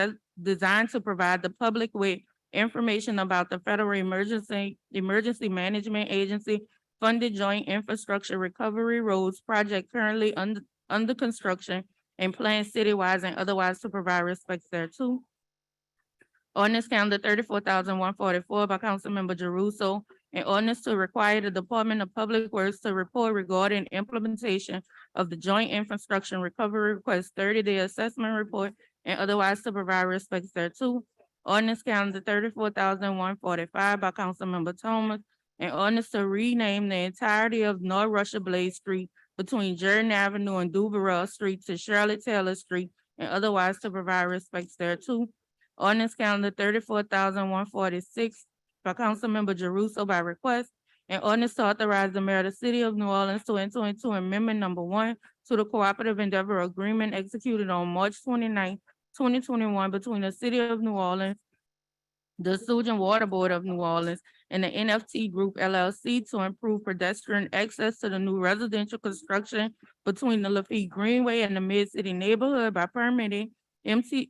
designed to provide the public with information about the Federal Emergency Management Agency funded Joint Infrastructure Recovery Roads project currently under construction and planned citywide and otherwise to provide respects thereto. Ordinance calendar 34,144 by councilmember Jerusalem, an ordinance to require the Department of Public Works to report regarding implementation of the Joint Infrastructure Recovery Request 30-day assessment report and otherwise to provide respects thereto. Ordinance calendar 34,145 by councilmember Thomas, an ordinance to rename the entirety of North Russia Blade Street between Jordan Avenue and Duval Street to Charlotte Taylor Street and otherwise to provide respects thereto. Ordinance calendar 34,146 by councilmember Jerusalem by request, and ordinance to authorize the mayor of the city of New Orleans to enter into amendment number 1 to the cooperative endeavor agreement executed on March 29, 2021 between the city of New Orleans, the Sewage and Water Board of New Orleans, and the NFT Group LLC to improve pedestrian access to the new residential construction between the Lafitte Greenway and the Mid-City neighborhood by permitting NFT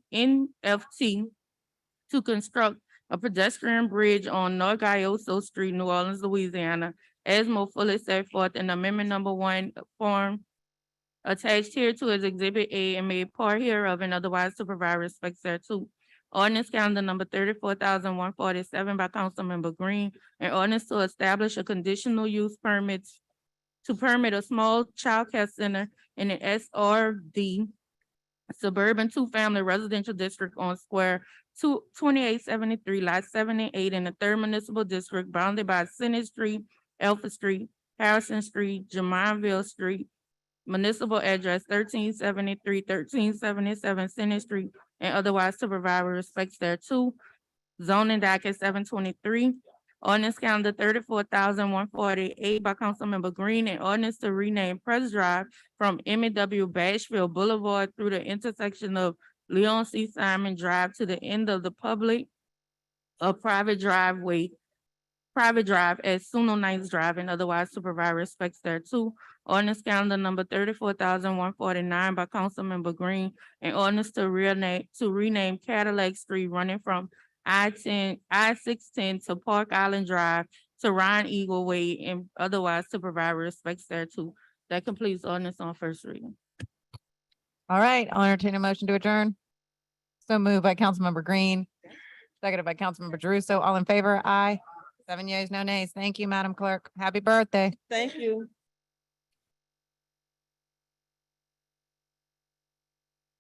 to construct a pedestrian bridge on North Gayoso Street, New Orleans, Louisiana, as more fully set forth in amendment number 1 form attached here to as Exhibit A and made part hereof and otherwise to provide respects thereto. Ordinance calendar number 34,147 by councilmember Green, an ordinance to establish a conditional use permits to permit a small child care center in an SRD suburban 2-family residential district on square 2873 lot 7 and 8 in the 3rd municipal district bounded by Senate Street, Alpha Street, Harrison Street, Jamonville Street, municipal address 1373, 1377 Senate Street, and otherwise to provide with respects thereto. Zoning docket 723. Ordinance calendar 34,148 by Councilmember Green, and ordinance to rename Press Drive from Emmett W. Bashfield Boulevard through the intersection of Leon C. Simon Drive to the end of the public or private drive as Suno Nights Drive and otherwise to provide respects thereto. Ordinance calendar number 34,149 by Councilmember Green, and ordinance to rename Cadillac Street running from I-610 to Park Island Drive to Ryan Eagle Way and otherwise to provide respects thereto. That completes ordinance on first reading. All right, I'll entertain a motion to adjourn. So moved by Councilmember Green, seconded by Councilmember Druso. All in favor? Aye. 7 yeas, no nays. Thank you, Madam Clerk. Happy birthday. Thank you.